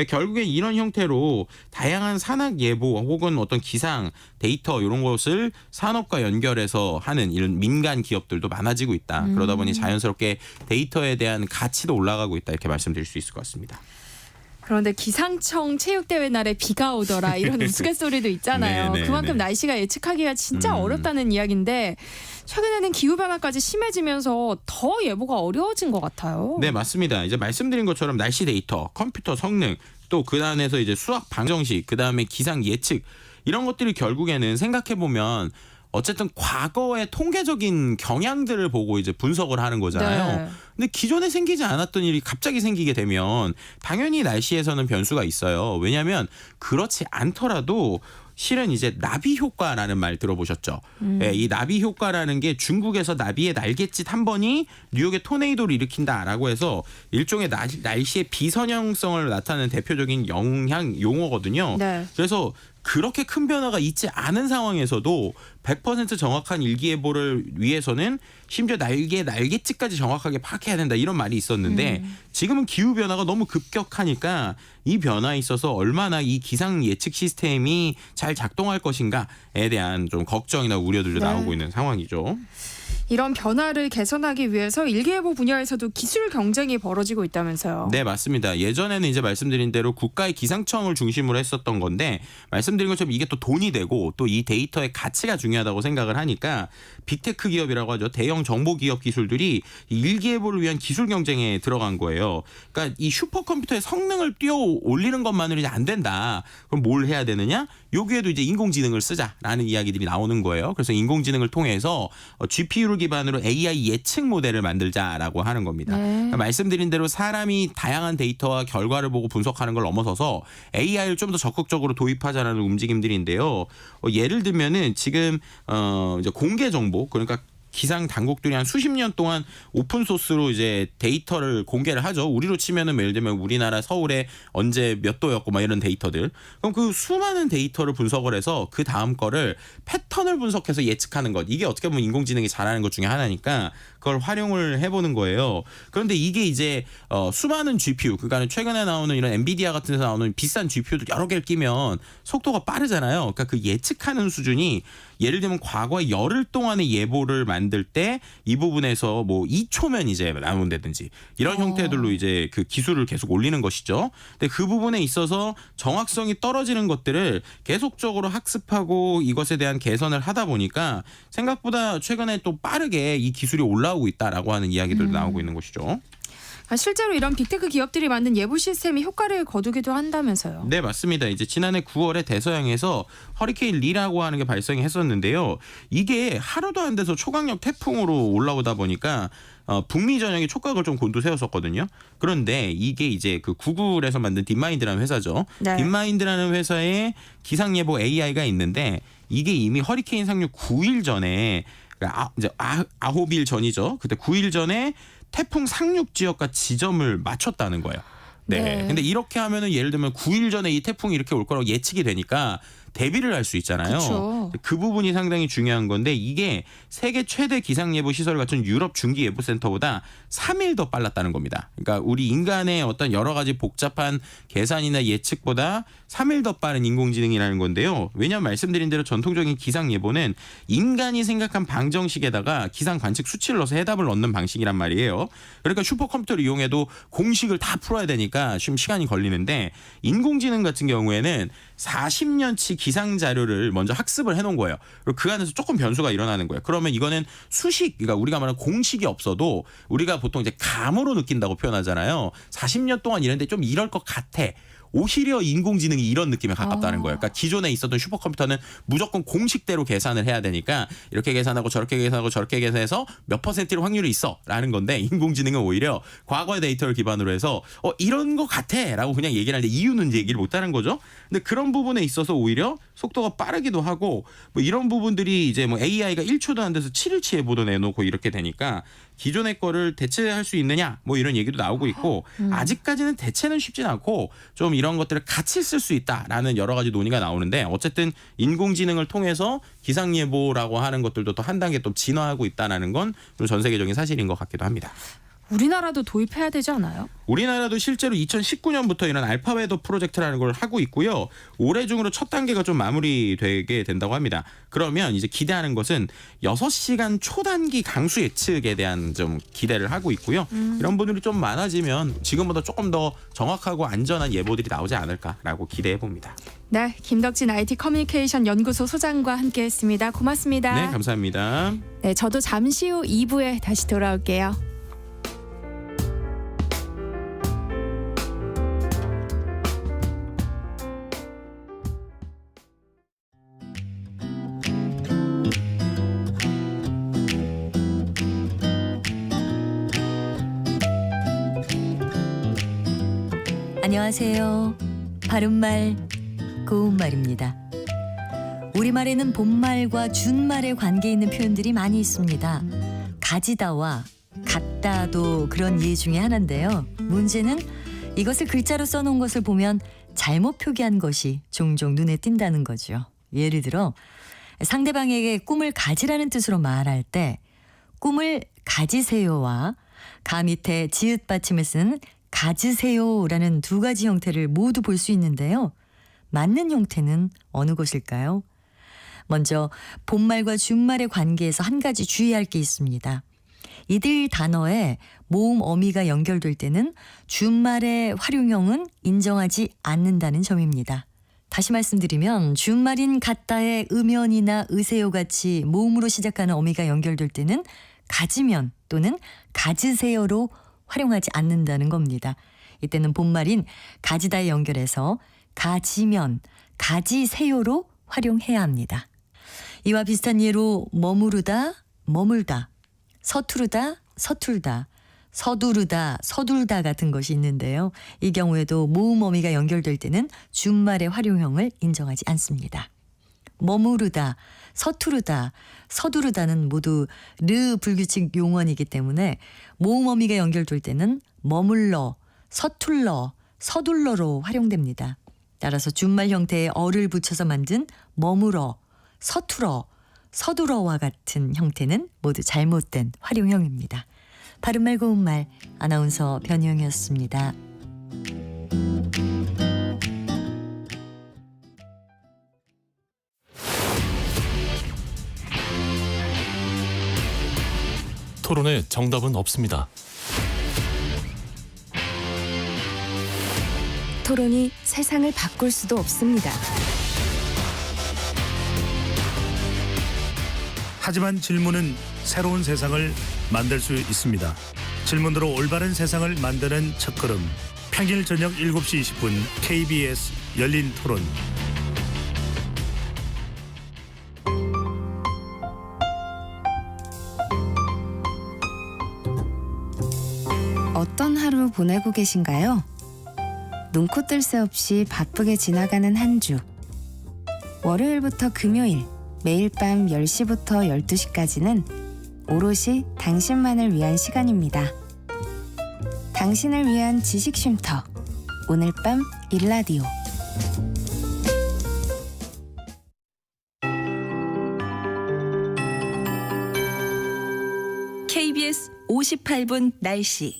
S5: 결국엔 이런 형태로 다양한 산학 예보 혹은 어떤 기상 데이터 이런 것을 산업과 연결해서 하는 이런 민간 기업들도 많아지고 있다. 그러다 보니 자연스럽게 데이터에 대한 가치도 올라가고 있다. 이렇게 말씀드릴 수 있을 것 같습니다.
S1: 그런데 기상청 체육대회 날에 비가 오더라 이런 우스갯소리도 있잖아요.
S5: 네, 네,
S1: 그만큼
S5: 네.
S1: 날씨가 예측하기가 진짜 어렵다는 이야기인데 최근에는 기후변화까지 심해지면서 더 예보가 어려워진 것 같아요.
S5: 네, 맞습니다. 이제 말씀드린 것처럼 날씨 데이터, 컴퓨터 성능, 또 그 안에서 이제 수학 방정식, 그 다음에 기상 예측 이런 것들이 결국에는 생각해 보면 어쨌든 과거의 통계적인 경향들을 보고 이제 분석을 하는 거잖아요.
S1: 네.
S5: 근데 기존에 생기지 않았던 일이 갑자기 생기게 되면 당연히 날씨에서는 변수가 있어요. 왜냐하면 그렇지 않더라도 실은 이제 나비 효과라는 말 들어보셨죠? 예, 이 나비 효과라는 게 중국에서 나비의 날갯짓 한 번이 뉴욕의 토네이도를 일으킨다라고 해서 일종의 날씨의 비선형성을 나타내는 대표적인 영향 용어거든요.
S1: 네.
S5: 그래서 그렇게 큰 변화가 있지 않은 상황에서도 100% 정확한 일기예보를 위해서는 심지어 날갯짓까지 정확하게 파악해야 된다 이런 말이 있었는데 지금은 기후변화가 너무 급격하니까 이 변화에 있어서 얼마나 이 기상 예측 시스템이 잘 작동할 것인가에 대한 좀 걱정이나 우려들도
S1: 네.
S5: 나오고 있는 상황이죠.
S1: 이런 변화를 개선하기 위해서 일기예보 분야에서도 기술 경쟁이 벌어지고 있다면서요.
S5: 네, 맞습니다. 예전에는 이제 말씀드린 대로 국가의 기상청을 중심으로 했었던 건데 말씀드린 것처럼 이게 또 돈이 되고 또 이 데이터의 가치가 중요하다고 생각을 하니까 빅테크 기업이라고 하죠. 대형 정보 기업 기술들이 이 일기예보를 위한 기술 경쟁에 들어간 거예요. 그러니까 이 슈퍼컴퓨터의 성능을 뛰어 올리는 것만으로 이제 안 된다. 그럼 뭘 해야 되느냐? 여기에도 이제 인공지능을 쓰자라는 이야기들이 나오는 거예요. 그래서 인공지능을 통해서 GPU를 기반으로 AI 예측 모델을 만들자라고 하는 겁니다.
S1: 네.
S5: 그러니까 말씀드린 대로 사람이 다양한 데이터와 결과를 보고 분석하는 걸 넘어서서 AI를 좀 더 적극적으로 도입하자라는 움직임들인데요. 예를 들면은 지금 이제 공개 정보 그러니까 기상 당국들이 한 수십 년 동안 오픈 소스로 이제 데이터를 공개를 하죠. 우리로 치면은 예를 들면 우리나라 서울에 언제 몇 도였고 막 이런 데이터들. 그럼 그 수많은 데이터를 분석을 해서 그 다음 거를 패턴을 분석해서 예측하는 것. 이게 어떻게 보면 인공지능이 잘하는 것 중에 하나니까 그걸 활용을 해보는 거예요. 그런데 이게 이제 수많은 GPU, 그러니까 최근에 나오는 이런 엔비디아 같은 데서 나오는 비싼 GPU도 여러 개를 끼면 속도가 빠르잖아요. 그러니까 그 예측하는 수준이 예를 들면 과거에 열흘 동안의 예보를 만들 때 이 부분에서 뭐 2초면 이제 나온다든지 이런 형태들로 이제 그 기술을 계속 올리는 것이죠. 근데 그 부분에 있어서 정확성이 떨어지는 것들을 계속적으로 학습하고 이것에 대한 개선을 하다 보니까 생각보다 최근에 또 빠르게 이 기술이 올라오고 있다라고 하는 이야기들도 나오고 있는 것이죠.
S1: 실제로 이런 빅테크 기업들이 만든 예보 시스템이 효과를 거두기도 한다면서요.
S5: 네, 맞습니다. 이제 지난해 9월에 대서양에서 허리케인 리라고 하는 게 발생이 했었는데요. 이게 하루도 안 돼서 초강력 태풍으로 올라오다 보니까 북미 전역에 촉각을 좀 곤두세웠었거든요. 그런데 이게 이제 그 구글에서 만든 딥마인드라는 회사죠.
S1: 네.
S5: 딥마인드라는 회사에 기상 예보 AI가 있는데 이게 이미 허리케인 상륙 9일 전에 이제 9일 전이죠. 그때 9일 전에 태풍 상륙 지역과 지점을 맞췄다는 거예요. 네.
S1: 네.
S5: 근데 이렇게 하면은 예를 들면 9일 전에 이 태풍이 이렇게 올 거라고 예측이 되니까 대비를 할 수 있잖아요.
S1: 그쵸.
S5: 그 부분이 상당히 중요한 건데 이게 세계 최대 기상예보 시설을 갖춘 유럽 중기예보센터보다 3일 더 빨랐다는 겁니다. 그러니까 우리 인간의 어떤 여러 가지 복잡한 계산이나 예측보다 3일 더 빠른 인공지능이라는 건데요. 왜냐하면 말씀드린 대로 전통적인 기상예보는 인간이 생각한 방정식에다가 기상 관측 수치를 넣어서 해답을 넣는 방식이란 말이에요. 그러니까 슈퍼컴퓨터를 이용해도 공식을 다 풀어야 되니까 좀 시간이 걸리는데 인공지능 같은 경우에는 40년치 기상 자료를 먼저 학습을 해놓은 거예요. 그리고 그 안에서 조금 변수가 일어나는 거예요. 그러면 이거는 수식, 그러니까 우리가 말하는 공식이 없어도 우리가 보통 이제 감으로 느낀다고 표현하잖아요. 40년 동안 이랬는데 좀 이럴 것 같아. 오히려 인공지능이 이런 느낌에 가깝다는 거예요. 그러니까 기존에 있었던 슈퍼컴퓨터는 무조건 공식대로 계산을 해야 되니까 이렇게 계산하고 저렇게 계산하고 저렇게 계산해서 몇 퍼센트의 확률이 있어라는 건데 인공지능은 오히려 과거의 데이터를 기반으로 해서 이런 거 같아라고 그냥 얘기를 하는데 이유는 얘기를 못하는 거죠. 근데 그런 부분에 있어서 오히려 속도가 빠르기도 하고 뭐 이런 부분들이 이제 뭐 AI가 1초도 안 돼서 7일치에 보도 내놓고 이렇게 되니까 기존의 거를 대체할 수 있느냐 뭐 이런 얘기도 나오고 있고 아직까지는 대체는 쉽진 않고 좀 이런 것들을 같이 쓸 수 있다라는 여러 가지 논의가 나오는데 어쨌든 인공지능을 통해서 기상예보라고 하는 것들도 또 한 단계 또 진화하고 있다는 건 전 세계적인 사실인 것 같기도 합니다.
S1: 우리나라도 도입해야 되지 않아요?
S5: 우리나라도 실제로 2019년부터 이런 알파웨더 프로젝트라는 걸 하고 있고요. 올해 중으로 첫 단계가 좀 마무리되게 된다고 합니다. 그러면 이제 기대하는 것은 6시간 초단기 강수 예측에 대한 좀 기대를 하고 있고요. 이런 분들이 좀 많아지면 지금보다 조금 더 정확하고 안전한 예보들이 나오지 않을까라고 기대해 봅니다.
S1: 네, 김덕진 IT 커뮤니케이션 연구소 소장과 함께했습니다. 고맙습니다.
S5: 네, 감사합니다.
S1: 네, 저도 잠시 후 2부에 다시 돌아올게요.
S6: 안녕하세요. 바른말, 고운말입니다. 우리말에는 본말과 준말의 관계 있는 표현들이 많이 있습니다. 가지다와 같다도 그런 예 중에 하나인데요. 문제는 이것을 글자로 써놓은 것을 보면 잘못 표기한 것이 종종 눈에 띈다는 거죠. 예를 들어 상대방에게 꿈을 가지라는 뜻으로 말할 때 꿈을 가지세요와 가 밑에 지읒 받침을 쓰는 가지세요라는 두 가지 형태를 모두 볼 수 있는데요. 맞는 형태는 어느 것일까요? 먼저 본말과 준말의 관계에서 한 가지 주의할 게 있습니다. 이들 단어에 모음 어미가 연결될 때는 준말의 활용형은 인정하지 않는다는 점입니다. 다시 말씀드리면 준말인 같다의 음연이나 으세요 같이 모음으로 시작하는 어미가 연결될 때는 가지면 또는 가지세요로 활용하지 않는다는 겁니다. 이때는 본말인 가지다에 연결해서 가지면, 가지세요로 활용해야 합니다. 이와 비슷한 예로 머무르다, 머물다, 서투르다, 서툴다, 서두르다, 서둘다 같은 것이 있는데요. 이 경우에도 모음 어미가 연결될 때는 준말의 활용형을 인정하지 않습니다. 머무르다, 서투르다, 서두르다는 모두 르 불규칙 용언이기 때문에 모음 어미가 연결될 때는 머물러, 서툴러, 서둘러로 활용됩니다. 따라서 준말 형태의 어를 붙여서 만든 머물어, 서툴어, 서두러와 같은 형태는 모두 잘못된 활용형입니다. 바른말 고운말 아나운서 변희영이었습니다.
S7: 토론에 정답은 없습니다.
S8: 토론이 세상을 바꿀 수도 없습니다.
S9: 하지만 질문은 새로운 세상을 만들 수 있습니다. 질문으로 올바른 세상을 만드는 첫걸음. 평일 저녁 7시 20분 KBS 열린 토론.
S8: 어떤 하루 보내고 계신가요? 눈코 뜰 새 없이 바쁘게 지나가는 한 주. 월요일부터 금요일, 매일 밤 10시부터 12시까지는 오롯이 당신만을 위한 시간입니다. 당신을 위한 지식 쉼터. 오늘 밤 일라디오.
S10: KBS 58분 날씨.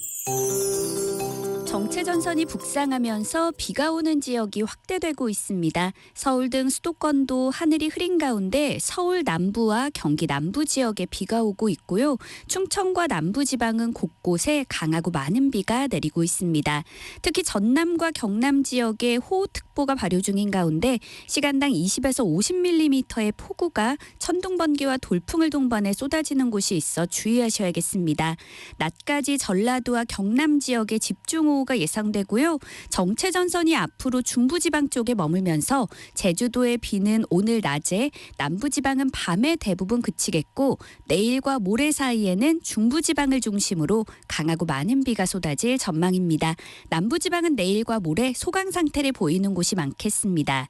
S10: 정체전선이 북상하면서 비가 오는 지역이 확대되고 있습니다. 서울 등 수도권도 하늘이 흐린 가운데 서울 남부와 경기 남부 지역에 비가 오고 있고요. 충청과 남부지방은 곳곳에 강하고 많은 비가 내리고 있습니다. 특히 전남과 경남 지역에 호우특보가 발효 중인 가운데 시간당 20에서 50mm의 폭우가 천둥번개와 돌풍을 동반해 쏟아지는 곳이 있어 주의하셔야겠습니다. 낮까지 전라도와 경남 지역에 집중호우 사고가 예상되고요. 정체 전선이 앞으로 중부지방 쪽에 머물면서 제주도의 비는 오늘 낮에, 남부지방은 밤에 대부분 그치겠고 내일과 모레 사이에는 중부지방을 중심으로 강하고 많은 비가 쏟아질 전망입니다. 남부지방은 내일과 모레 소강 상태를 보이는 곳이 많겠습니다.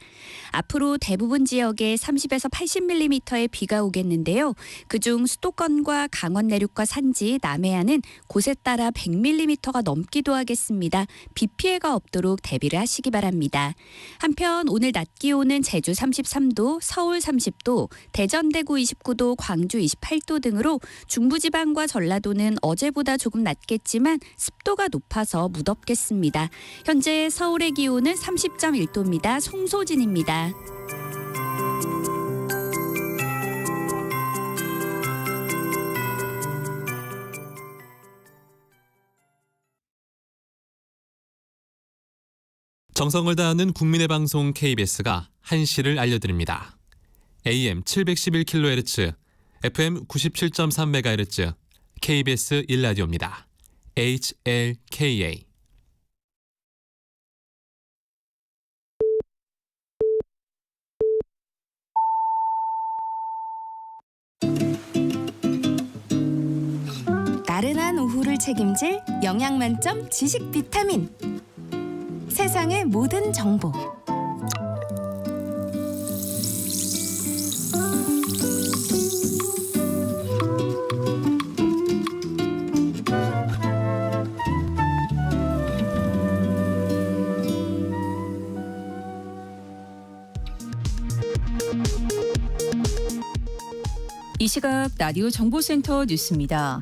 S10: 앞으로 대부분 지역에 30에서 80mm의 비가 오겠는데요. 그중 수도권과 강원 내륙과 산지, 남해안은 곳에 따라 100mm가 넘기도 하겠습니다. 비 피해가 없도록 대비를 하시기 바랍니다. 한편 오늘 낮 기온은 제주 33도, 서울 30도, 대전 대구 29도, 광주 28도 등으로 중부지방과 전라도는 어제보다 조금 낮겠지만 습도가 높아서 무덥겠습니다. 현재 서울의 기온은 30.1도입니다. 송소진입니다.
S7: 정성을 다하는 국민의 방송 KBS가 한시를 알려드립니다. AM 711kHz, FM 97.3MHz, KBS 1라디오입니다. HLKA.
S8: 나른한 오후를 책임질 영양 만점 지식 비타민. 세상의 모든 정보.
S11: 이 시각 라디오 정보센터 뉴스입니다.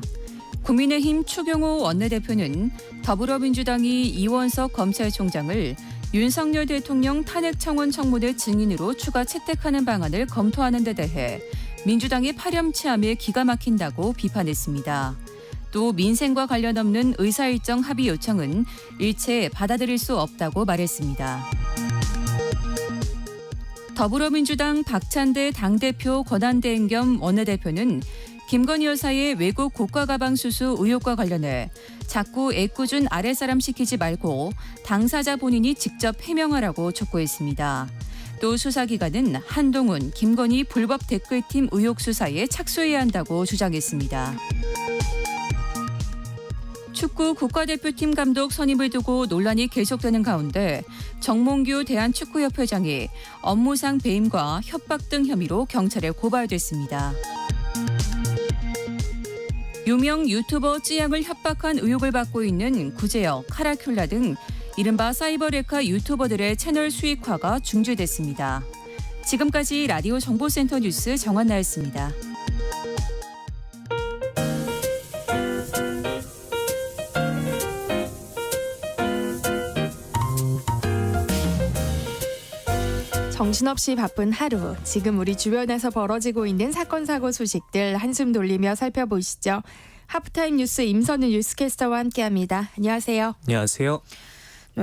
S11: 국민의힘 추경호 원내대표는 더불어민주당이 이원석 검찰총장을 윤석열 대통령 탄핵 청원 청문회 증인으로 추가 채택하는 방안을 검토하는 데 대해 민주당의 파렴치함에 기가 막힌다고 비판했습니다. 또 민생과 관련 없는 의사일정 합의 요청은 일체 받아들일 수 없다고 말했습니다. 더불어민주당 박찬대 당대표 권한대행 겸 원내대표는 김건희 여사의 외국 고가 가방 수수 의혹과 관련해 자꾸 애꿎은 아랫사람 시키지 말고 당사자 본인이 직접 해명하라고 촉구했습니다. 또 수사기관은 한동훈, 김건희 불법 댓글팀 의혹 수사에 착수해야 한다고 주장했습니다. 축구 국가대표팀 감독 선임을 두고 논란이 계속되는 가운데 정몽규 대한축구협회장이 업무상 배임과 협박 등 혐의로 경찰에 고발됐습니다. 유명 유튜버 찌양을 협박한 의혹을 받고 있는 구제역, 카라큘라 등 이른바 사이버 레카 유튜버들의 채널 수익화가 중지됐습니다. 지금까지 라디오 정보센터 뉴스 정한나였습니다.
S1: 정신없이 바쁜 하루, 지금 우리 주변에서 벌어지고 있는 사건 사고 소식들 한숨 돌리며 살펴보시죠. 하프타임 뉴스 임선우 뉴스캐스터와 함께합니다. 안녕하세요.
S12: 안녕하세요.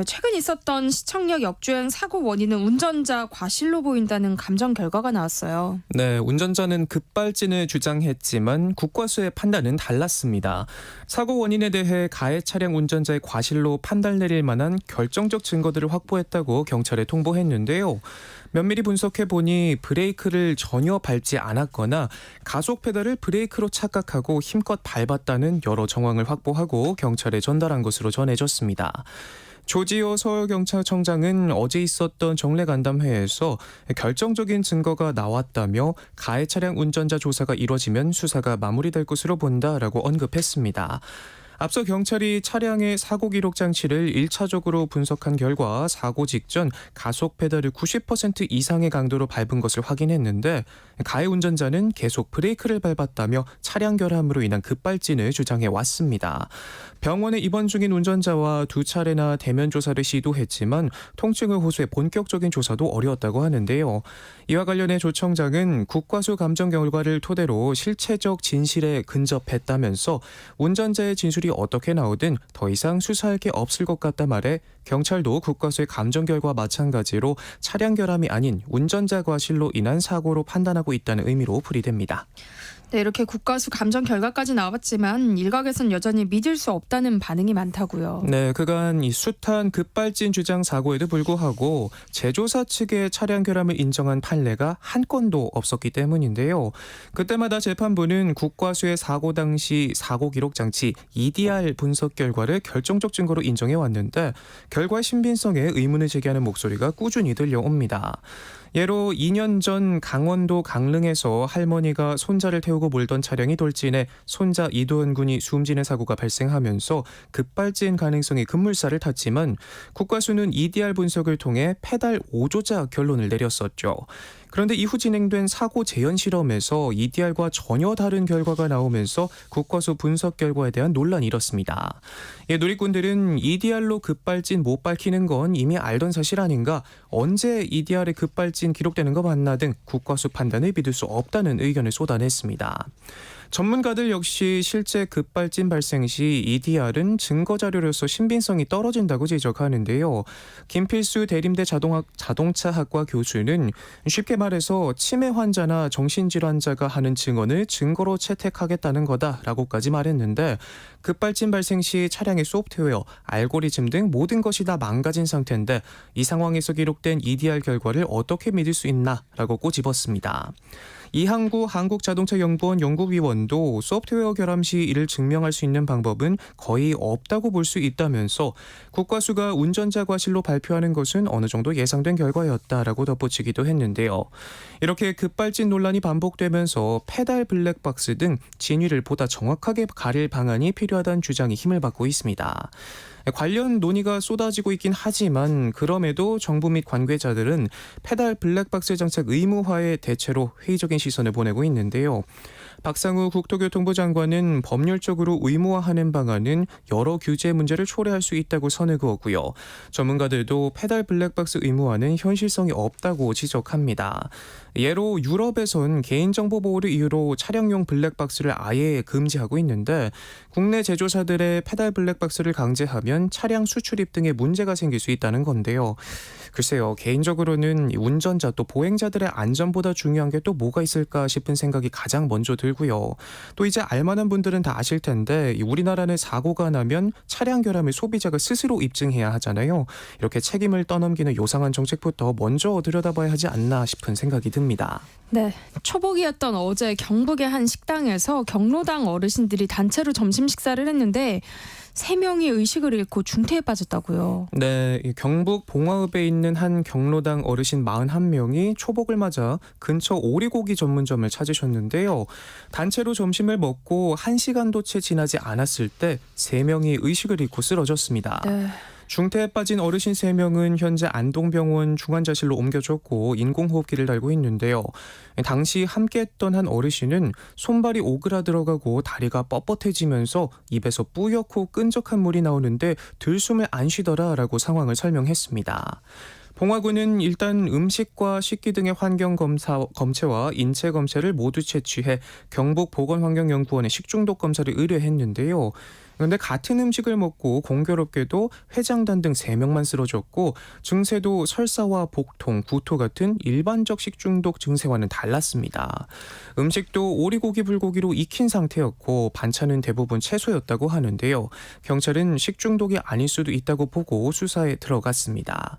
S1: 최근 있었던 시청역 역주행 사고 원인은 운전자 과실로 보인다는 감정 결과가 나왔어요.
S12: 네, 운전자는 급발진을 주장했지만 국과수의 판단은 달랐습니다. 사고 원인에 대해 가해 차량 운전자의 과실로 판단 내릴 만한 결정적 증거들을 확보했다고 경찰에 통보했는데요. 면밀히 분석해보니 브레이크를 전혀 밟지 않았거나 가속 페달을 브레이크로 착각하고 힘껏 밟았다는 여러 정황을 확보하고 경찰에 전달한 것으로 전해졌습니다. 조지호 서울경찰청장은 어제 있었던 정례간담회에서 결정적인 증거가 나왔다며 가해 차량 운전자 조사가 이뤄지면 수사가 마무리될 것으로 본다라고 언급했습니다. 앞서 경찰이 차량의 사고 기록 장치를 1차적으로 분석한 결과 사고 직전 가속 페달을 90% 이상의 강도로 밟은 것을 확인했는데 가해 운전자는 계속 브레이크를 밟았다며 차량 결함으로 인한 급발진을 주장해 왔습니다. 병원에 입원 중인 운전자와 두 차례나 대면 조사를 시도했지만 통증을 호소해 본격적인 조사도 어려웠다고 하는데요. 이와 관련해 조 청장은 국과수 감정 결과를 토대로 실체적 진실에 근접했다면서 운전자의 진술이 어떻게 나오든 더 이상 수사할 게 없을 것 같다 말해 경찰도 국과수의 감정 결과와 마찬가지로 차량 결함이 아닌 운전자 과실로 인한 사고로 판단하고 있다는 의미로 풀이됩니다.
S1: 네, 이렇게 국가수 감정 결과까지 나왔지만 일각에선 여전히 믿을 수 없다는 반응이 많다고요.
S12: 네, 그간 이 숱한 급발진 주장 사고에도 불구하고 제조사 측의 차량 결함을 인정한 판례가 한 건도 없었기 때문인데요. 그때마다 재판부는 국과수의 사고 당시 사고 기록 장치 EDR 분석 결과를 결정적 증거로 인정해 왔는데 결과의 신빙성에 의문을 제기하는 목소리가 꾸준히 들려옵니다. 예로 2년 전 강원도 강릉에서 할머니가 손자를 태우고 몰던 차량이 돌진해 손자 이도현 군이 숨지는 사고가 발생하면서 급발진 가능성이 급물살을 탔지만 국과수는 EDR 분석을 통해 페달 5조작 결론을 내렸었죠. 그런데 이후 진행된 사고 재현 실험에서 EDR과 전혀 다른 결과가 나오면서 국과수 분석 결과에 대한 논란이 일었습니다. 누리꾼들은 EDR로 급발진 못 밝히는 건 이미 알던 사실 아닌가, 언제 EDR의 급발진 기록되는 거 맞나 등 국과수 판단을 믿을 수 없다는 의견을 쏟아냈습니다. 전문가들 역시 실제 급발진 발생 시 EDR은 증거자료로서 신빙성이 떨어진다고 지적하는데요. 김필수 대림대 자동차학과 교수는 쉽게 말해서 치매 환자나 정신질환자가 하는 증언을 증거로 채택하겠다는 거다라고까지 말했는데 급발진 발생 시 차량의 소프트웨어, 알고리즘 등 모든 것이 다 망가진 상태인데 이 상황에서 기록된 EDR 결과를 어떻게 믿을 수 있나라고 꼬집었습니다. 이항구 한국자동차연구원 연구위원도 소프트웨어 결함 시 이를 증명할 수 있는 방법은 거의 없다고 볼 수 있다면서 국과수가 운전자 과실로 발표하는 것은 어느 정도 예상된 결과였다라고 덧붙이기도 했는데요. 이렇게 급발진 논란이 반복되면서 페달 블랙박스 등 진위를 보다 정확하게 가릴 방안이 필요하다는 주장이 힘을 받고 있습니다. 관련 논의가 쏟아지고 있긴 하지만 그럼에도 정부 및 관계자들은 페달 블랙박스 정책 의무화에 대체로 회의적인 시선을 보내고 있는데요. 박상우 국토교통부 장관은 법률적으로 의무화하는 방안은 여러 규제 문제를 초래할 수 있다고 선을 그었고요. 전문가들도 페달 블랙박스 의무화는 현실성이 없다고 지적합니다. 예로 유럽에선 개인정보 보호를 이유로 차량용 블랙박스를 아예 금지하고 있는데 국내 제조사들의 페달 블랙박스를 강제하면 차량 수출입 등의 문제가 생길 수 있다는 건데요. 글쎄요, 개인적으로는 운전자 또 보행자들의 안전보다 중요한 게 또 뭐가 있을까 싶은 생각이 가장 먼저 들고요. 또 이제 알만한 분들은 다 아실 텐데 우리나라는 사고가 나면 차량 결함을 소비자가 스스로 입증해야 하잖아요. 이렇게 책임을 떠넘기는 요상한 정책부터 먼저 들여다봐야 하지 않나 싶은 생각이 듭니다.
S1: 네, 초복이었던 어제 경북의 한 식당에서 경로당 어르신들이 단체로 점심 식사를 했는데 3명이 의식을 잃고 중태에 빠졌다고요.
S12: 네, 경북 봉화읍에 있는 한 경로당 어르신 41명이 초복을 맞아 근처 오리고기 전문점을 찾으셨는데요. 단체로 점심을 먹고 1시간도 채 지나지 않았을 때 3명이 의식을 잃고 쓰러졌습니다.
S1: 네.
S12: 중태에 빠진 어르신 3명은 현재 안동병원 중환자실로 옮겨졌고 인공호흡기를 달고 있는데요. 당시 함께했던 한 어르신은 손발이 오그라들어가고 다리가 뻣뻣해지면서 입에서 뿌옇고 끈적한 물이 나오는데 들숨을 안 쉬더라라고 상황을 설명했습니다. 봉화구는 일단 음식과 식기 등의 환경 검체와 인체 검체를 모두 채취해 경북보건환경연구원에 식중독 검사를 의뢰했는데요. 그런데 같은 음식을 먹고 공교롭게도 회장단 등 3명만 쓰러졌고 증세도 설사와 복통, 구토 같은 일반적 식중독 증세와는 달랐습니다. 음식도 오리고기, 불고기로 익힌 상태였고 반찬은 대부분 채소였다고 하는데요. 경찰은 식중독이 아닐 수도 있다고 보고 수사에 들어갔습니다.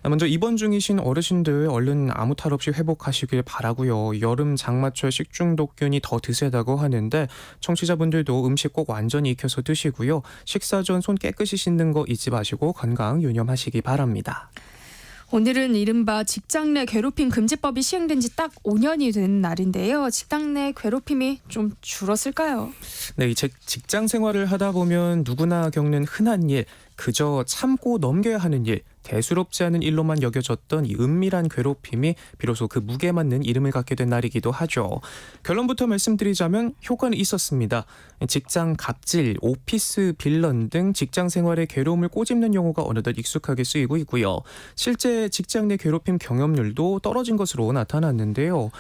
S12: 먼저 입원 중이신 어르신들 얼른 아무 탈 없이 회복하시길 바라고요. 여름 장마철 식중독균이 더 드세다고 하는데 청취자분들도 음식 꼭 완전히 익혀서 드시고요. 식사 전 손 깨끗이 씻는 거 잊지 마시고 건강 유념하시기 바랍니다.
S1: 오늘은 이른바 직장 내 괴롭힘 금지법이 시행된 지 딱 5년이 된 날인데요. 직장 내 괴롭힘이 좀 줄었을까요?
S12: 네, 이 직장 생활을 하다 보면 누구나 겪는 흔한 일, 그저 참고 넘겨야 하는 일, 대수롭지 않은 일로만 여겨졌던 이 은밀한 괴롭힘이 비로소 그 무게 맞는 이름을 갖게 된 날이기도 하죠. 결론부터 말씀드리자면 효과는 있었습니다. 직장 갑질, 오피스 빌런 등 직장 생활의 괴로움을 꼬집는 용어가 어느덧 익숙하게 쓰이고 있고요. 실제 직장 내 괴롭힘 경험률도 떨어진 것으로 나타났는데요.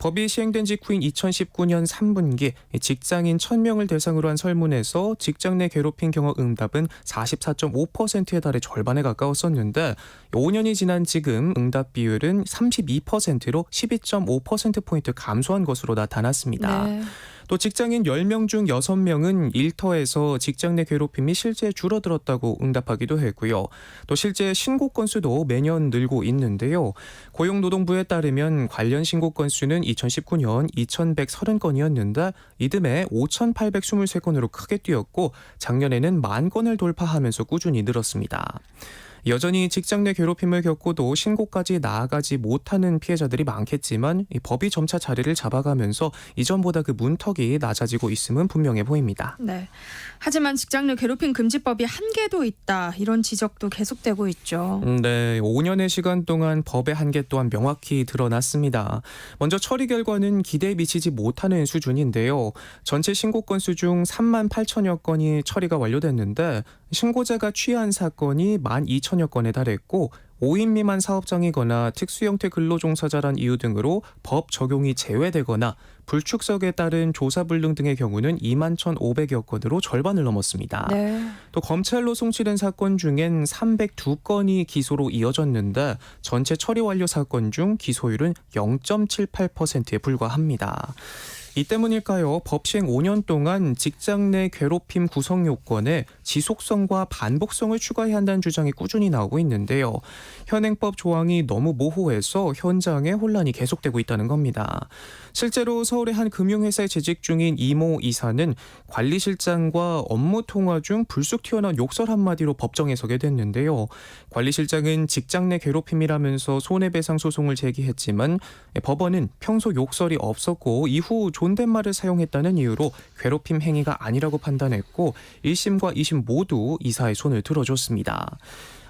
S12: 법이 시행된 직후인 2019년 3분기 직장인 1000명을 대상으로 한 설문에서 직장 내 괴롭힘 경험 응답은 44.5%에 달해 절반에 가까웠었는데 5년이 지난 지금 응답 비율은 32%로 12.5%포인트 감소한 것으로 나타났습니다.
S1: 네.
S12: 또 직장인 10명 중 6명은 일터에서 직장 내 괴롭힘이 실제 줄어들었다고 응답하기도 했고요. 또 실제 신고 건수도 매년 늘고 있는데요. 고용노동부에 따르면 관련 신고 건수는 2019년 2130건이었는데 이듬해 5823건으로 크게 뛰었고 작년에는 10,000건을 돌파하면서 꾸준히 늘었습니다. 여전히 직장 내 괴롭힘을 겪고도 신고까지 나아가지 못하는 피해자들이 많겠지만 이 법이 점차 자리를 잡아가면서 이전보다 그 문턱이 낮아지고 있음은 분명해 보입니다.
S1: 네. 하지만 직장 내 괴롭힘 금지법이 한계도 있다. 이런 지적도 계속되고 있죠.
S12: 네, 5년의 시간 동안 법의 한계 또한 명확히 드러났습니다. 먼저 처리 결과는 기대에 미치지 못하는 수준인데요. 전체 신고 건수 중 38,000여 건이 처리가 완료됐는데 신고자가 취한 사건이 12,000여 건에 달했고 5인 미만 사업장이거나 특수형태 근로종사자란 이유 등으로 법 적용이 제외되거나 불축석에 따른 조사불능 등의 경우는 21,500여 건으로 절반을 넘었습니다.
S1: 네.
S12: 또 검찰로 송치된 사건 중엔 302건이 기소로 이어졌는데 전체 처리 완료 사건 중 기소율은 0.78%에 불과합니다. 이 때문일까요? 법 시행 5년 동안 직장 내 괴롭힘 구성 요건에 지속성과 반복성을 추가해야 한다는 주장이 꾸준히 나오고 있는데요. 현행법 조항이 너무 모호해서 현장에 혼란이 계속되고 있다는 겁니다. 실제로 서울의 한 금융회사에 재직 중인 이모 이사는 관리실장과 업무 통화 중 불쑥 튀어나온 욕설 한마디로 법정에 서게 됐는데요. 관리실장은 직장 내 괴롭힘이라면서 손해배상 소송을 제기했지만 법원은 평소 욕설이 없었고 이후 존댓말을 사용했다는 이유로 괴롭힘 행위가 아니라고 판단했고 1심과 2심 모두 이사의 손을 들어줬습니다.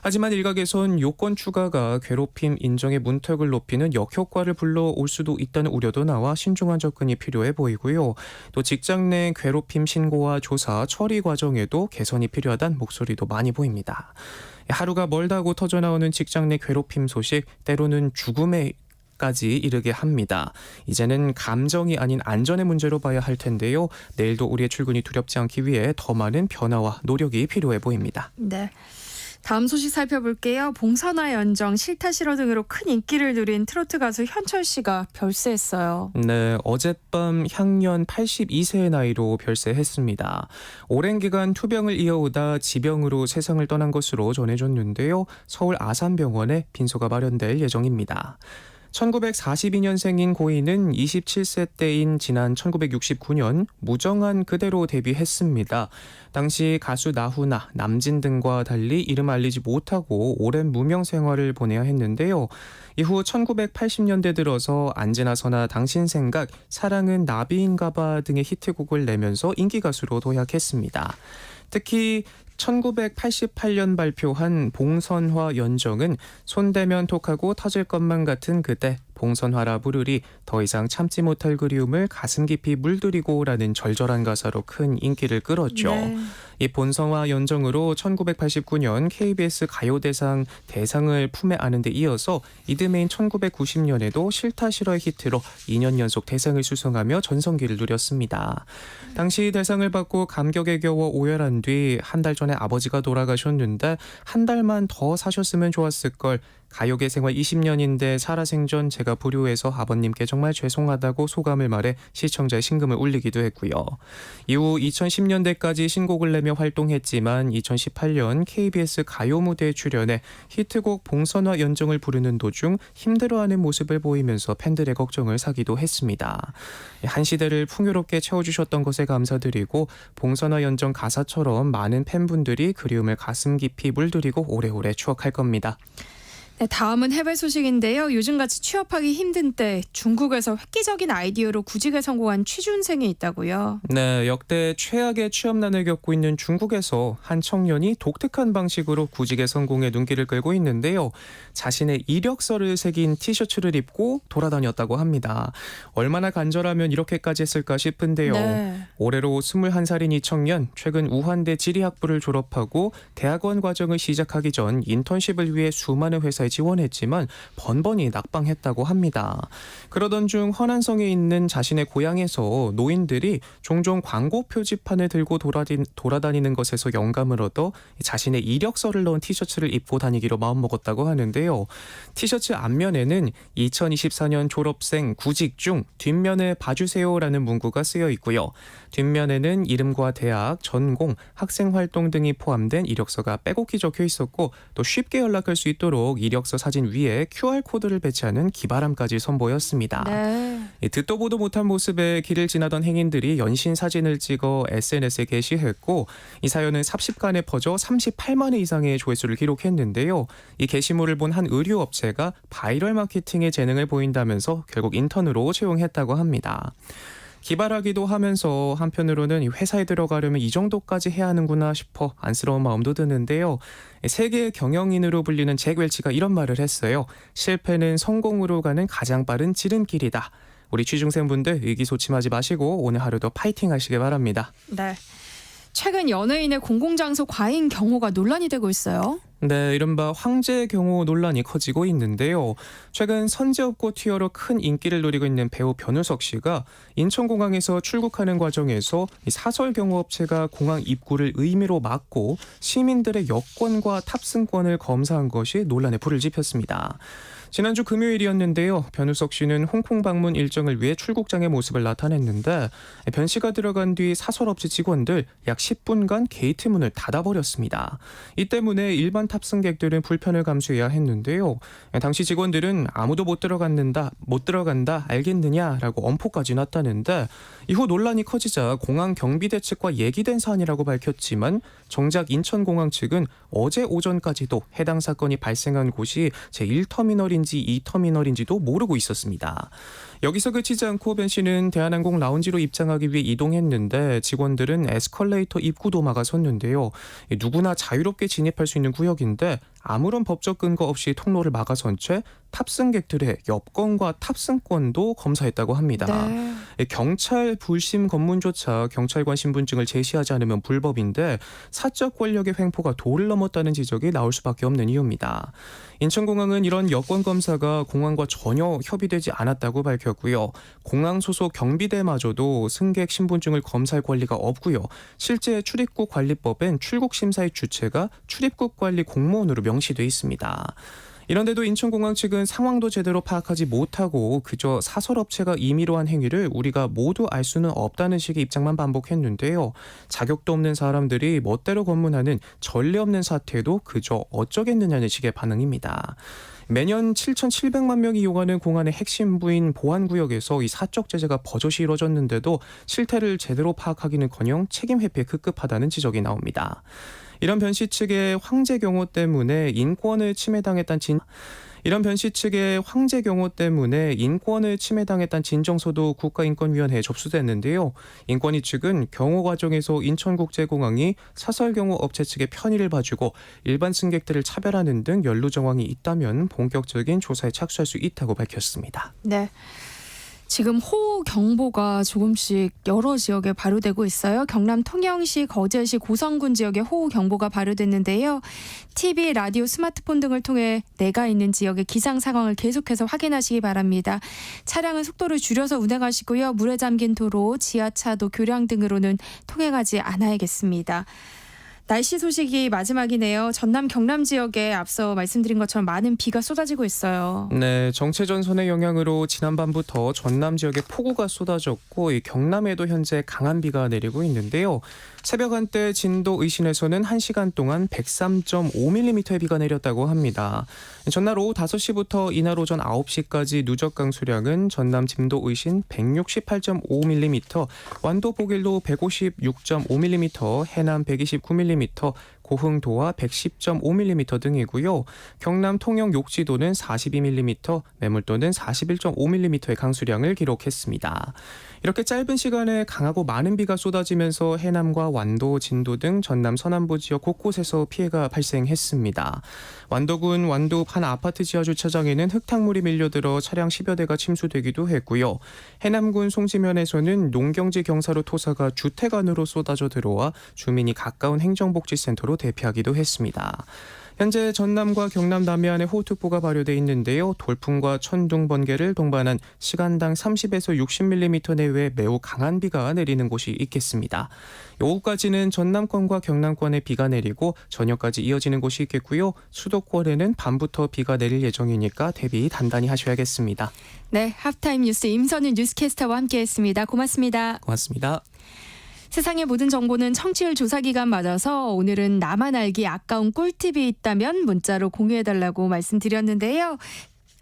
S12: 하지만 일각에선 요건 추가가 괴롭힘 인정의 문턱을 높이는 역효과를 불러올 수도 있다는 우려도 나와 신중한 접근이 필요해 보이고요. 또 직장 내 괴롭힘 신고와 조사, 처리 과정에도 개선이 필요하다는 목소리도 많이 보입니다. 하루가 멀다고 터져나오는 직장 내 괴롭힘 소식, 때로는 죽음에 까지 이르게 합니다. 이제는 감정이 아닌 안전의 문제로 봐야 할 텐데요. 내일도 우리의 출근이 두렵지 않기 위해 더 많은 변화와 노력이 필요해 보입니다.
S1: 네. 다음 소식 살펴볼게요. 봉선화 연정, 실타 실어 등으로 큰 인기를 누린 트로트 가수 현철 씨가 별세했어요.
S12: 네, 어젯밤 향년 82세의 나이로 별세했습니다. 오랜 기간 투병을 이어오다 지병으로 세상을 떠난 것으로 전해졌는데요. 서울 아산병원에 빈소가 마련될 예정입니다. 1942년생인 고인은 27세 때인 지난 1969년 무정한 그대로 데뷔했습니다. 당시 가수 나훈아, 남진 등과 달리 이름 알리지 못하고 오랜 무명 생활을 보내야 했는데요. 이후 1980년대 들어서 안지나 서나 당신 생각, 사랑은 나비인가봐 등의 히트곡을 내면서 인기 가수로 도약했습니다. 특히 1988년 발표한 봉선화 연정은 손대면 톡하고 터질 것만 같은 그대, 봉선화라 부르리, 더 이상 참지 못할 그리움을 가슴 깊이 물들이고라는 절절한 가사로 큰 인기를 끌었죠.
S1: 네.
S12: 이 본성화 연정으로 1989년 KBS 가요대상 대상을 품에 안은 데 이어서 이듬해인 1990년에도 실타 실어의 히트로 2년 연속 대상을 수상하며 전성기를 누렸습니다. 당시 대상을 받고 감격에 겨워 오열한 뒤 한 달 전에 아버지가 돌아가셨는데 한 달만 더 사셨으면 좋았을 걸, 가요계 생활 20년인데 살아생전 제가 불효해서 아버님께 정말 죄송하다고 소감을 말해 시청자의 심금을 울리기도 했고요. 이후 2010년대까지 신곡을 내며 활동했지만 2018년 KBS 가요 무대에 출연해 히트곡 봉선화 연정을 부르는 도중 힘들어하는 모습을 보이면서 팬들의 걱정을 사기도 했습니다. 한 시대를 풍요롭게 채워주셨던 것에 감사드리고 봉선화 연정 가사처럼 많은 팬분들이 그리움을 가슴 깊이 물들이고 오래오래 추억할 겁니다.
S1: 네, 다음은 해외 소식인데요. 요즘같이 취업하기 힘든 때 중국에서 획기적인 아이디어로 구직에 성공한 취준생이 있다고요.
S12: 네, 역대 최악의 취업난을 겪고 있는 중국에서 한 청년이 독특한 방식으로 구직에 성공해 눈길을 끌고 있는데요. 자신의 이력서를 새긴 티셔츠를 입고 돌아다녔다고 합니다. 얼마나 간절하면 이렇게까지 했을까 싶은데요.
S1: 네.
S12: 올해로 21살인 이 청년, 최근 우한대 지리학부를 졸업하고 대학원 과정을 시작하기 전 인턴십을 위해 수많은 회사에 지원했지만 번번이 낙방했다고 합니다. 그러던 중 허난성에 있는 자신의 고향에서 노인들이 종종 광고 표지판을 들고 돌아다니는 것에서 영감을 얻어 자신의 이력서를 넣은 티셔츠를 입고 다니기로 마음먹었다고 하는데요. 티셔츠 앞면에는 2024년 졸업생 구직 중 뒷면에 봐주세요라는 문구가 쓰여 있고요. 뒷면에는 이름과 대학, 전공, 학생활동 등이 포함된 이력서가 빼곡히 적혀 있었고 또 쉽게 연락할 수 있도록 이력서 사진 위에 QR코드를 배치하는 기발함까지 선보였습니다.
S1: 네.
S12: 듣도 보도 못한 모습에 길을 지나던 행인들이 연신 사진을 찍어 SNS에 게시했고 이 사연은 삽시간에 퍼져 38만 회 이상의 조회수를 기록했는데요. 이 게시물을 본 한 의류업체가 바이럴 마케팅의 재능을 보인다면서 결국 인턴으로 채용했다고 합니다. 기발하기도 하면서 한편으로는 회사에 들어가려면 이 정도까지 해야 하는구나 싶어 안쓰러운 마음도 드는데요. 세계 경영인으로 불리는 잭 웰치가 이런 말을 했어요. 실패는 성공으로 가는 가장 빠른 지름길이다. 우리 취중생분들 의기소침하지 마시고 오늘 하루도 파이팅 하시길 바랍니다.
S1: 네. 최근 연예인의 공공장소 과잉 경호가 논란이 되고 있어요.
S12: 네, 이른바 황제 경호 논란이 커지고 있는데요. 최근 선제업고 투여로 큰 인기를 누리고 있는 배우 변우석 씨가 인천공항에서 출국하는 과정에서 이 사설 경호업체가 공항 입구를 의미로 막고 시민들의 여권과 탑승권을 검사한 것이 논란에 불을 지폈습니다. 지난주 금요일이었는데요. 변우석 씨는 홍콩 방문 일정을 위해 출국장의 모습을 나타냈는데 변 씨가 들어간 뒤 사설업체 직원들 약 10분간 게이트 문을 닫아버렸습니다. 이 때문에 일반 탑승객들은 불편을 감수해야 했는데요. 당시 직원들은 아무도 못 들어간다 알겠느냐라고 엄포까지 놨다는데 이후 논란이 커지자 공항 경비대 측과 얘기된 사안이라고 밝혔지만 정작 인천공항 측은 어제 오전까지도 해당 사건이 발생한 곳이 제1터미널인지 2터미널인지도 모르고 있었습니다. 여기서 그치지 않고 변 씨는 대한항공 라운지로 입장하기 위해 이동했는데 직원들은 에스컬레이터 입구도 막아섰는데요. 누구나 자유롭게 진입할 수 있는 구역인데 아무런 법적 근거 없이 통로를 막아선 채 탑승객들의 여권과 탑승권도 검사했다고 합니다.
S1: 네.
S12: 경찰 불심 검문조차 경찰관 신분증을 제시하지 않으면 불법인데 사적 권력의 횡포가 도를 넘었다는 지적이 나올 수밖에 없는 이유입니다. 인천공항은 이런 여권 검사가 공항과 전혀 협의되지 않았다고 밝혔고요. 공항 소속 경비대마저도 승객 신분증을 검사할 권리가 없고요. 실제 출입국 관리법엔 출국 심사의 주체가 출입국 관리 공무원으로 명시돼 있습니다. 이런데도 인천공항 측은 상황도 제대로 파악하지 못하고 그저 사설업체가 임의로 한 행위를 우리가 모두 알 수는 없다는 식의 입장만 반복했는데요. 자격도 없는 사람들이 멋대로 검문하는 전례 없는 사태도 그저 어쩌겠느냐는 식의 반응입니다. 매년 7,700만 명이 이용하는 공항의 핵심 부인 보안구역에서 이 사적 제재가 버젓이 이뤄졌는데도 실태를 제대로 파악하기는커녕 책임 회피에 급급하다는 지적이 나옵니다. 이런 변 씨 측의 황제 경호 때문에 인권을 침해당했다는 진정서도 국가인권위원회에 접수됐는데요. 인권위 측은 경호 과정에서 인천국제공항이 사설 경호 업체 측의 편의를 봐주고 일반 승객들을 차별하는 등 연루 정황이 있다면 본격적인 조사에 착수할 수 있다고 밝혔습니다.
S1: 네. 지금 호우 경보가 조금씩 여러 지역에 발효되고 있어요. 경남 통영시, 거제시, 고성군 지역에 호우 경보가 발효됐는데요. TV, 라디오, 스마트폰 등을 통해 내가 있는 지역의 기상 상황을 계속해서 확인하시기 바랍니다. 차량은 속도를 줄여서 운행하시고요. 물에 잠긴 도로, 지하차도, 교량 등으로는 통행하지 않아야겠습니다. 날씨 소식이 마지막이네요. 전남 경남 지역에 앞서 말씀드린 것처럼 많은 비가 쏟아지고 있어요.
S12: 네, 정체전선의 영향으로 지난밤부터 전남 지역에 폭우가 쏟아졌고 이 경남에도 현재 강한 비가 내리고 있는데요. 새벽 한때 진도 의신에서는 1시간 동안 103.5mm의 비가 내렸다고 합니다. 전날 오후 5시부터 이날 오전 9시까지 누적 강수량은 전남 진도 의신 168.5mm, 완도 보길도 156.5mm, 해남 129mm, 고흥도와 110.5mm 등이고요. 경남 통영 욕지도는 42mm, 매물도는 41.5mm의 강수량을 기록했습니다. 이렇게 짧은 시간에 강하고 많은 비가 쏟아지면서 해남과 완도, 진도 등 전남 서남부 지역 곳곳에서 피해가 발생했습니다. 완도군 완도읍 한 아파트 지하 주차장에는 흙탕물이 밀려들어 차량 10여 대가 침수되기도 했고요. 해남군 송지면에서는 농경지 경사로 토사가 주택 안으로 쏟아져 들어와 주민이 가까운 행정복지센터로 대피하기도 했습니다. 현재 전남과 경남 남해안에 호우특보가 발효돼 있는데요. 돌풍과 천둥, 번개를 동반한 시간당 30에서 60mm 내외의 매우 강한 비가 내리는 곳이 있겠습니다. 오후까지는 전남권과 경남권에 비가 내리고 저녁까지 이어지는 곳이 있겠고요. 수도권에는 밤부터 비가 내릴 예정이니까 대비 단단히 하셔야겠습니다.
S1: 네, 하프타임 뉴스 임선은 뉴스캐스터와 함께했습니다. 고맙습니다.
S12: 고맙습니다.
S1: 세상의 모든 정보는 청취율 조사 기간 맞아서 오늘은 나만 알기 아까운 꿀팁이 있다면 문자로 공유해달라고 말씀드렸는데요.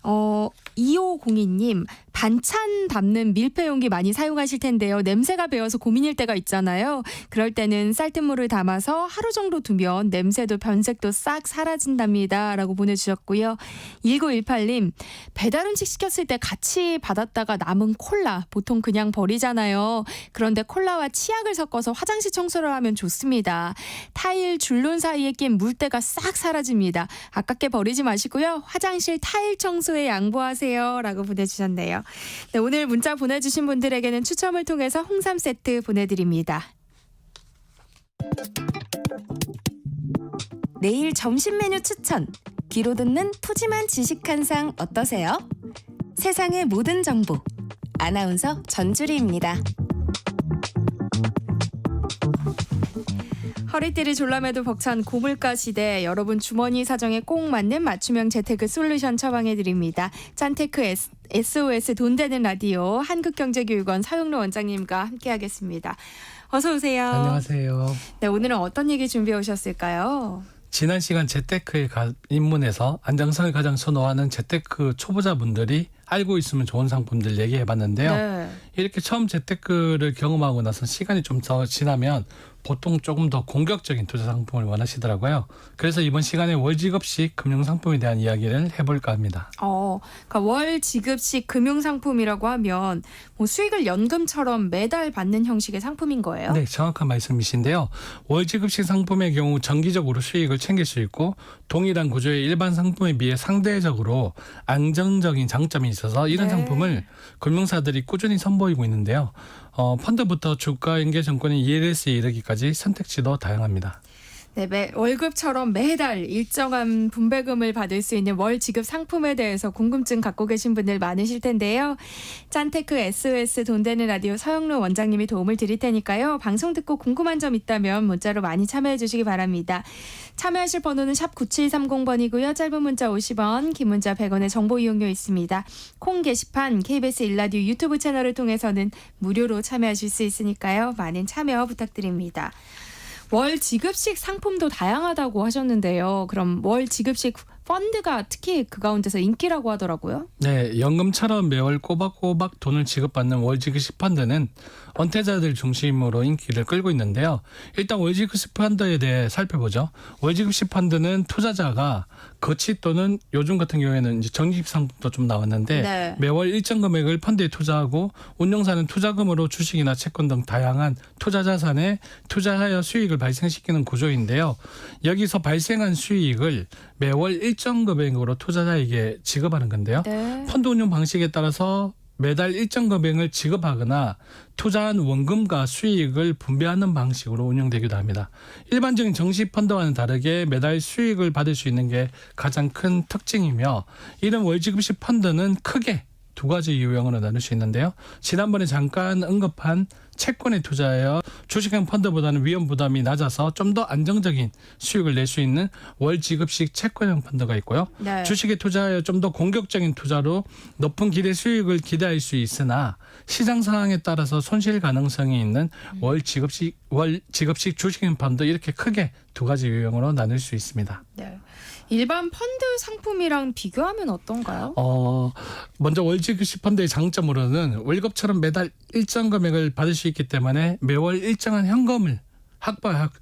S1: 2502님, 반찬 담는 밀폐 용기 많이 사용하실 텐데요. 냄새가 배어서 고민일 때가 있잖아요. 그럴 때는 쌀뜨물을 담아서 하루 정도 두면 냄새도 변색도 싹 사라진답니다. 라고 보내주셨고요. 1918님, 배달 음식 시켰을 때 같이 받았다가 남은 콜라 보통 그냥 버리잖아요. 그런데 콜라와 치약을 섞어서 화장실 청소를 하면 좋습니다. 타일 줄눈 사이에 낀 물때가 싹 사라집니다. 아깝게 버리지 마시고요. 화장실 타일 청소에 양보하세요. 라고 보내주셨네요. 네, 오늘 문자 보내주신 분들에게는 추첨을 통해서 홍삼 세트 보내드립니다.
S8: 내일 점심 메뉴 추천. 귀로 듣는 푸짐한 지식 한 상 어떠세요? 세상의 모든 정보. 아나운서 전주리입니다.
S1: 허리띠를 졸라매도 벅찬 고물가 시대, 여러분 주머니 사정에 꼭 맞는 맞춤형 재테크 솔루션 처방해드립니다. 짠테크 SOS 돈 되는 라디오 한국경제교육원 서영로 원장님과 함께하겠습니다. 어서 오세요.
S13: 안녕하세요.
S1: 네, 오늘은 어떤 얘기 준비해 오셨을까요?
S13: 지난 시간 재테크에 입문해서 안정성을 가장 선호하는 재테크 초보자분들이 알고 있으면 좋은 상품들 얘기해봤는데요.
S1: 네.
S13: 이렇게 처음 재테크를 경험하고 나서 시간이 좀 더 지나면 보통 조금 더 공격적인 투자 상품을 원하시더라고요. 그래서 이번 시간에 월 지급식 금융 상품에 대한 이야기를 해볼까 합니다.
S1: 그러니까 월 지급식 금융 상품이라고 하면 뭐 수익을 연금처럼 매달 받는 형식의 상품인 거예요?
S13: 네, 정확한 말씀이신데요. 월 지급식 상품의 경우 정기적으로 수익을 챙길 수 있고 동일한 구조의 일반 상품에 비해 상대적으로 안정적인 장점이 있어서 이런 상품을 금융사들이 꾸준히 선보이고 있는데요. 펀드부터 주가 연계 정권인 ELS에 이르기까지 선택지도 다양합니다.
S1: 네, 월급처럼 매달 일정한 분배금을 받을 수 있는 월 지급 상품에 대해서 궁금증 갖고 계신 분들 많으실 텐데요. 짠테크 SOS 돈 되는 라디오 서영로 원장님이 도움을 드릴 테니까요. 방송 듣고 궁금한 점 있다면 문자로 많이 참여해 주시기 바랍니다. 참여하실 번호는 샵 9730번이고요. 짧은 문자 50원, 긴 문자 100원의 정보 이용료 있습니다. 콩 게시판 KBS 일라디오 유튜브 채널을 통해서는 무료로 참여하실 수 있으니까요. 많은 참여 부탁드립니다. 월 지급식 상품도 다양하다고 하셨는데요. 그럼 월 지급식 펀드가 특히 그 가운데서 인기라고 하더라고요.
S13: 네, 연금처럼 매월 꼬박꼬박 돈을 지급받는 월 지급식 펀드는 은퇴자들 중심으로 인기를 끌고 있는데요. 일단 월 지급식 펀드에 대해 살펴보죠. 월 지급식 펀드는 투자자가 거치 또는 요즘 같은 경우에는 이제 적립 상품도 좀 나왔는데 매월 일정 금액을 펀드에 투자하고 운용사는 투자금으로 주식이나 채권 등 다양한 투자 자산에 투자하여 수익을 발생시키는 구조인데요. 여기서 발생한 수익을 매월 일정 금액으로 투자자에게 지급하는 건데요. 펀드 운용 방식에 따라서 매달 일정 금액을 지급하거나 투자한 원금과 수익을 분배하는 방식으로 운영되기도 합니다. 일반적인 정시 펀드와는 다르게 매달 수익을 받을 수 있는 게 가장 큰 특징이며 이런 월지급식 펀드는 크게 두 가지 유형으로 나눌 수 있는데요. 지난번에 잠깐 언급한 채권에 투자하여 주식형 펀드보다는 위험 부담이 낮아서 좀 더 안정적인 수익을 낼 수 있는 월 지급식 채권형 펀드가 있고요. 주식에 투자하여 좀 더 공격적인 투자로 높은 기대 수익을 기대할 수 있으나 시장 상황에 따라서 손실 가능성이 있는 월 지급식 주식형 펀드 이렇게 크게 두 가지 유형으로 나눌 수 있습니다.
S1: 네. 일반 펀드 상품이랑 비교하면 어떤가요?
S13: 먼저 월지급식 펀드의 장점으로는 월급처럼 매달 일정 금액을 받을 수 있기 때문에 매월 일정한 현금을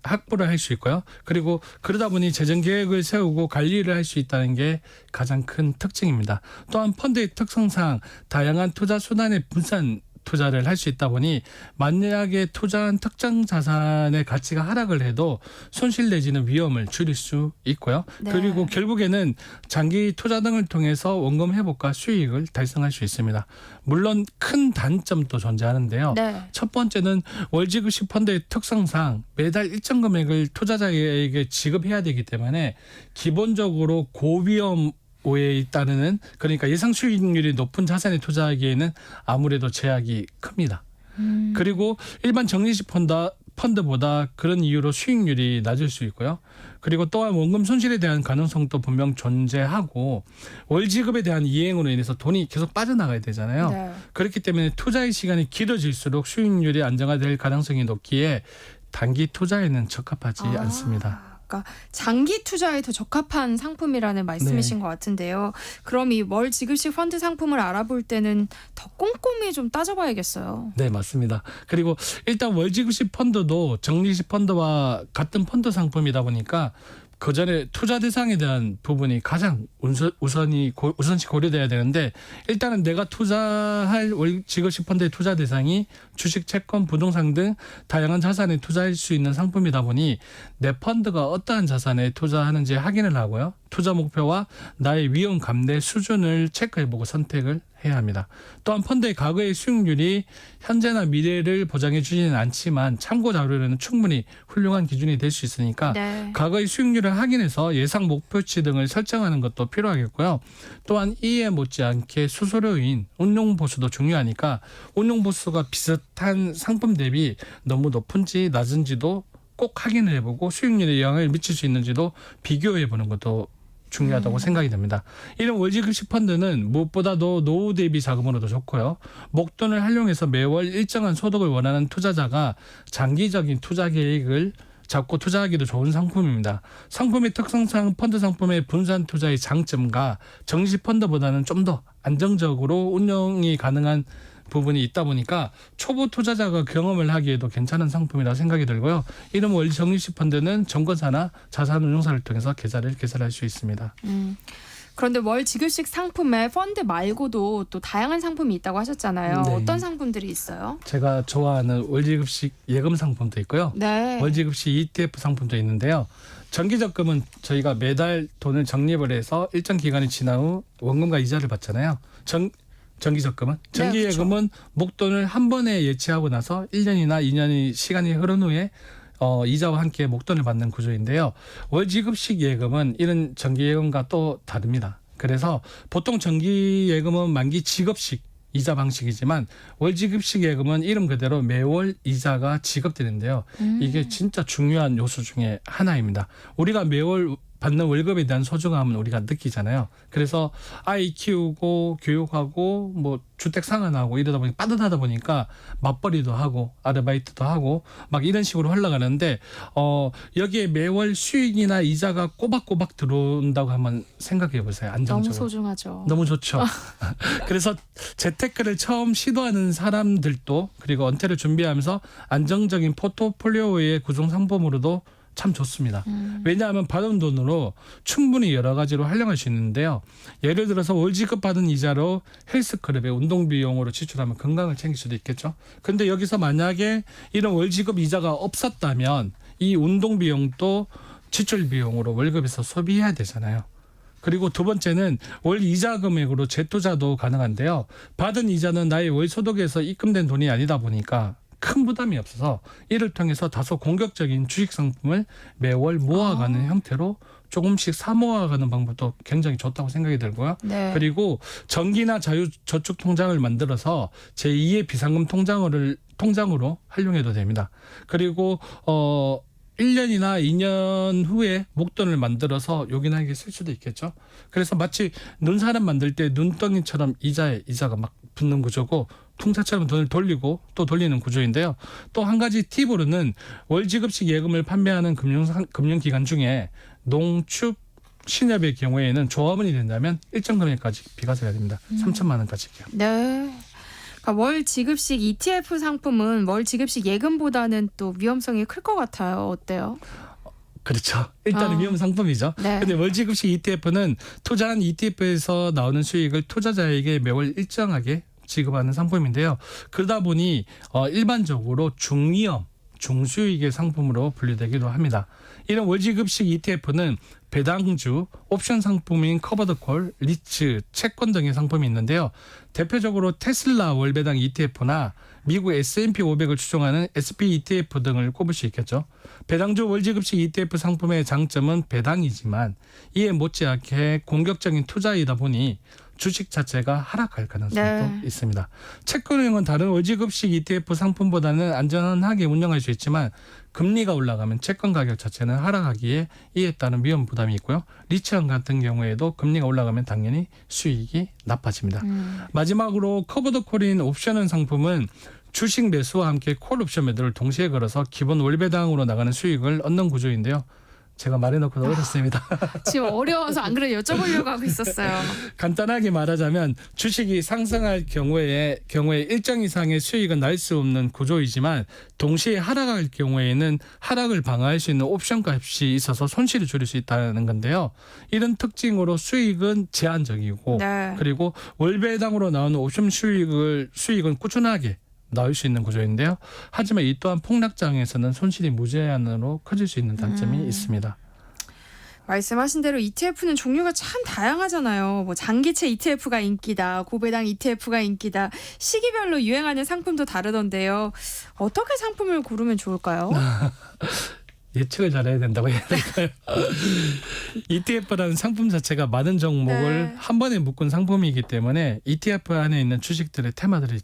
S13: 확보를 할 수 있고요. 그리고 그러다 보니 재정 계획을 세우고 관리를 할 수 있다는 게 가장 큰 특징입니다. 또한 펀드의 특성상 다양한 투자 수단의 분산 투자를 할 수 있다 보니 만약에 투자한 특정 자산의 가치가 하락을 해도 손실 내지는 위험을 줄일 수 있고요.
S1: 네.
S13: 그리고 결국에는 장기 투자 등을 통해서 원금 회복과 수익을 달성할 수 있습니다. 물론 큰 단점도 존재하는데요.
S1: 네.
S13: 첫 번째는 월지급식 펀드의 특성상 매달 일정 금액을 투자자에게 지급해야 되기 때문에 기본적으로 고위험 오해에 따르는, 그러니까 예상 수익률이 높은 자산에 투자하기에는 아무래도 제약이 큽니다. 그리고 일반 정리식 펀드보다 그런 이유로 수익률이 낮을 수 있고요. 그리고 또한 원금 손실에 대한 가능성도 분명 존재하고 월지급에 대한 이행으로 인해서 돈이 계속 빠져나가야 되잖아요.
S1: 네.
S13: 그렇기 때문에 투자의 시간이 길어질수록 수익률이 안정화될 가능성이 높기에 단기 투자에는 적합하지 않습니다.
S1: 그러니까 장기 투자에 더 적합한 상품이라는 말씀이신 것 같은데요. 그럼 이 월 지급식 펀드 상품을 알아볼 때는 더 꼼꼼히 좀 따져봐야겠어요.
S13: 네, 맞습니다. 그리고 일단 월지급식 펀드도 정리식 펀드와 같은 펀드 상품이다 보니까 그 전에 투자 대상에 대한 부분이 가장 우선시 고려돼야 되는데, 일단은 내가 투자할 월지급식 펀드의 투자 대상이 주식, 채권, 부동산 등 다양한 자산에 투자할 수 있는 상품이다 보니 내 펀드가 어떠한 자산에 투자하는지 확인을 하고요. 투자 목표와 나의 위험 감내 수준을 체크해보고 선택을 해야 합니다. 또한 펀드의 과거의 수익률이 현재나 미래를 보장해 주지는 않지만 참고 자료로는 충분히 훌륭한 기준이 될 수 있으니까
S1: 네.
S13: 과거의 수익률을 확인해서 예상 목표치 등을 설정하는 것도 필요하겠고요. 또한 이에 못지않게 수수료인 운용보수도 중요하니까 운용보수가 비슷한 상품 대비 너무 높은지 낮은지도 꼭 확인을 해보고 수익률에 영향을 미칠 수 있는지도 비교해보는 것도 중요하다고 생각이 됩니다. 이런 월지급식 펀드는 무엇보다도 노후 대비 자금으로도 좋고요. 목돈을 활용해서 매월 일정한 소득을 원하는 투자자가 장기적인 투자 계획을 잡고 투자하기도 좋은 상품입니다. 상품의 특성상 펀드 상품의 분산 투자의 장점과 정식 펀드보다는 좀 더 안정적으로 운영이 가능한 부분이 있다 보니까 초보 투자자가 경험을 하기에도 괜찮은 상품이라 생각이 들고요. 이런 월 정리식 펀드는 정권사나 자산운용사를 통해서 계좌를 개설할 수 있습니다.
S1: 그런데 월 지급식 상품에 펀드 말고도 또 다양한 상품이 있다고 하셨잖아요.
S13: 네.
S1: 어떤 상품들이 있어요?
S13: 제가 좋아하는 월지급식 예금 상품도 있고요.
S1: 네.
S13: 월지급식 ETF 상품도 있는데요. 정기적금은 저희가 매달 돈을 적립을 해서 일정 기간이 지난 후 원금과 이자를 받잖아요. 정기적금은? 정기예금은 목돈을 한 번에 예치하고 나서 1년이나 2년의 시간이 흐른 후에 이자와 함께 목돈을 받는 구조인데요. 월지급식 예금은 이런 정기예금과 또 다릅니다. 그래서 보통 정기예금은 만기 지급식 이자 방식이지만 월지급식 예금은 이름 그대로 매월 이자가 지급되는데요. 이게 진짜 중요한 요소 중에 하나입니다. 우리가 매월 받는 월급에 대한 소중함은 우리가 느끼잖아요. 그래서 아이 키우고 교육하고 뭐 주택 상환하고 이러다 보니 빠듯하다 보니까 맞벌이도 하고 아르바이트도 하고 막 이런 식으로 흘러가는데 여기에 매월 수익이나 이자가 꼬박꼬박 들어온다고 한번 생각해 보세요. 안정적으로.
S1: 너무 소중하죠.
S13: 너무 좋죠. 그래서 재테크를 처음 시도하는 사람들도 그리고 은퇴를 준비하면서 안정적인 포트폴리오의 구성 상품으로도 참 좋습니다. 왜냐하면 받은 돈으로 충분히 여러 가지로 활용할 수 있는데요. 예를 들어서 월지급 받은 이자로 헬스클럽에 운동 비용으로 지출하면 건강을 챙길 수도 있겠죠. 그런데 여기서 만약에 이런 월지급 이자가 없었다면 이 운동 비용도 지출 비용으로 월급에서 소비해야 되잖아요. 그리고 두 번째는 월 이자 금액으로 재투자도 가능한데요. 받은 이자는 나의 월 소득에서 입금된 돈이 아니다 보니까 큰 부담이 없어서 이를 통해서 다소 공격적인 주식 상품을 매월 모아가는 형태로 조금씩 사모아가는 방법도 굉장히 좋다고 생각이 들고요.
S1: 네.
S13: 그리고 정기나 자유저축 통장을 만들어서 제2의 비상금 통장으로 활용해도 됩니다. 그리고 1년이나 2년 후에 목돈을 만들어서 요긴하게 쓸 수도 있겠죠. 그래서 마치 눈사람 만들 때 눈덩이처럼 이자가 막 붙는 구조고 통짜처럼 돈을 돌리고 또 돌리는 구조인데요. 또 한 가지 팁으로는 월지급식 예금을 판매하는 금융기관 중에 농축 신협의 경우에는 조합원이 된다면 일정 금액까지 비과세가 됩니다. 3천만 원까지요.
S1: 네. 그러니까 월 지급식 ETF 상품은 월 지급식 예금보다는 또 위험성이 클 것 같아요. 어때요?
S13: 그렇죠. 일단은 위험 상품이죠.
S1: 네.
S13: 근데 월지급식 ETF는 투자한 ETF에서 나오는 수익을 투자자에게 매월 일정하게 지급하는 상품인데요. 그러다 보니 일반적으로 중위험, 중수익의 상품으로 분류되기도 합니다. 이런 월지급식 ETF는 배당주, 옵션 상품인 커버드콜, 리츠, 채권 등의 상품이 있는데요. 대표적으로 테슬라 월배당 ETF나 미국 S&P 500을 추종하는 SP ETF 등을 꼽을 수 있겠죠. 배당주 월지급식 ETF 상품의 장점은 배당이지만 이에 못지않게 공격적인 투자이다 보니 주식 자체가 하락할 가능성도 있습니다. 채권은행은 다른 월지급식 ETF 상품보다는 안전하게 운영할 수 있지만 금리가 올라가면 채권 가격 자체는 하락하기에 이에 따른 위험 부담이 있고요. 리츠형 같은 경우에도 금리가 올라가면 당연히 수익이 나빠집니다. 마지막으로 커버드콜인 옵션은 상품은 주식 매수와 함께 콜 옵션 매도를 동시에 걸어서 기본 월배당으로 나가는 수익을 얻는 구조인데요. 제가 말해놓고 어렵습니다.
S1: 지금 어려워서 안 그래 여쭤보려고 하고 있었어요.
S13: 간단하게 말하자면 주식이 상승할 경우에 일정 이상의 수익은 날 수 없는 구조이지만 동시에 하락할 경우에는 하락을 방어할 수 있는 옵션 값이 있어서 손실을 줄일 수 있다는 건데요. 이런 특징으로 수익은 제한적이고 그리고 월배당으로 나오는 옵션 수익은 꾸준하게 나올 수 있는 구조인데요. 하지만 이 또한 폭락장에서는 손실이 무제한으로 커질 수 있는 단점이 있습니다.
S1: 말씀하신 대로 ETF는 종류가 참 다양하잖아요. 뭐 장기채 ETF가 인기다, 고배당 ETF가 인기다, 시기별로 유행하는 상품도 다르던데요. 어떻게 상품을 고르면 좋을까요?
S13: 예측을 잘해야 된다고 해야 될까요? ETF라는 상품 자체가 많은 종목을 한 번에 묶은 상품이기 때문에 ETF 안에 있는 주식들의 테마들이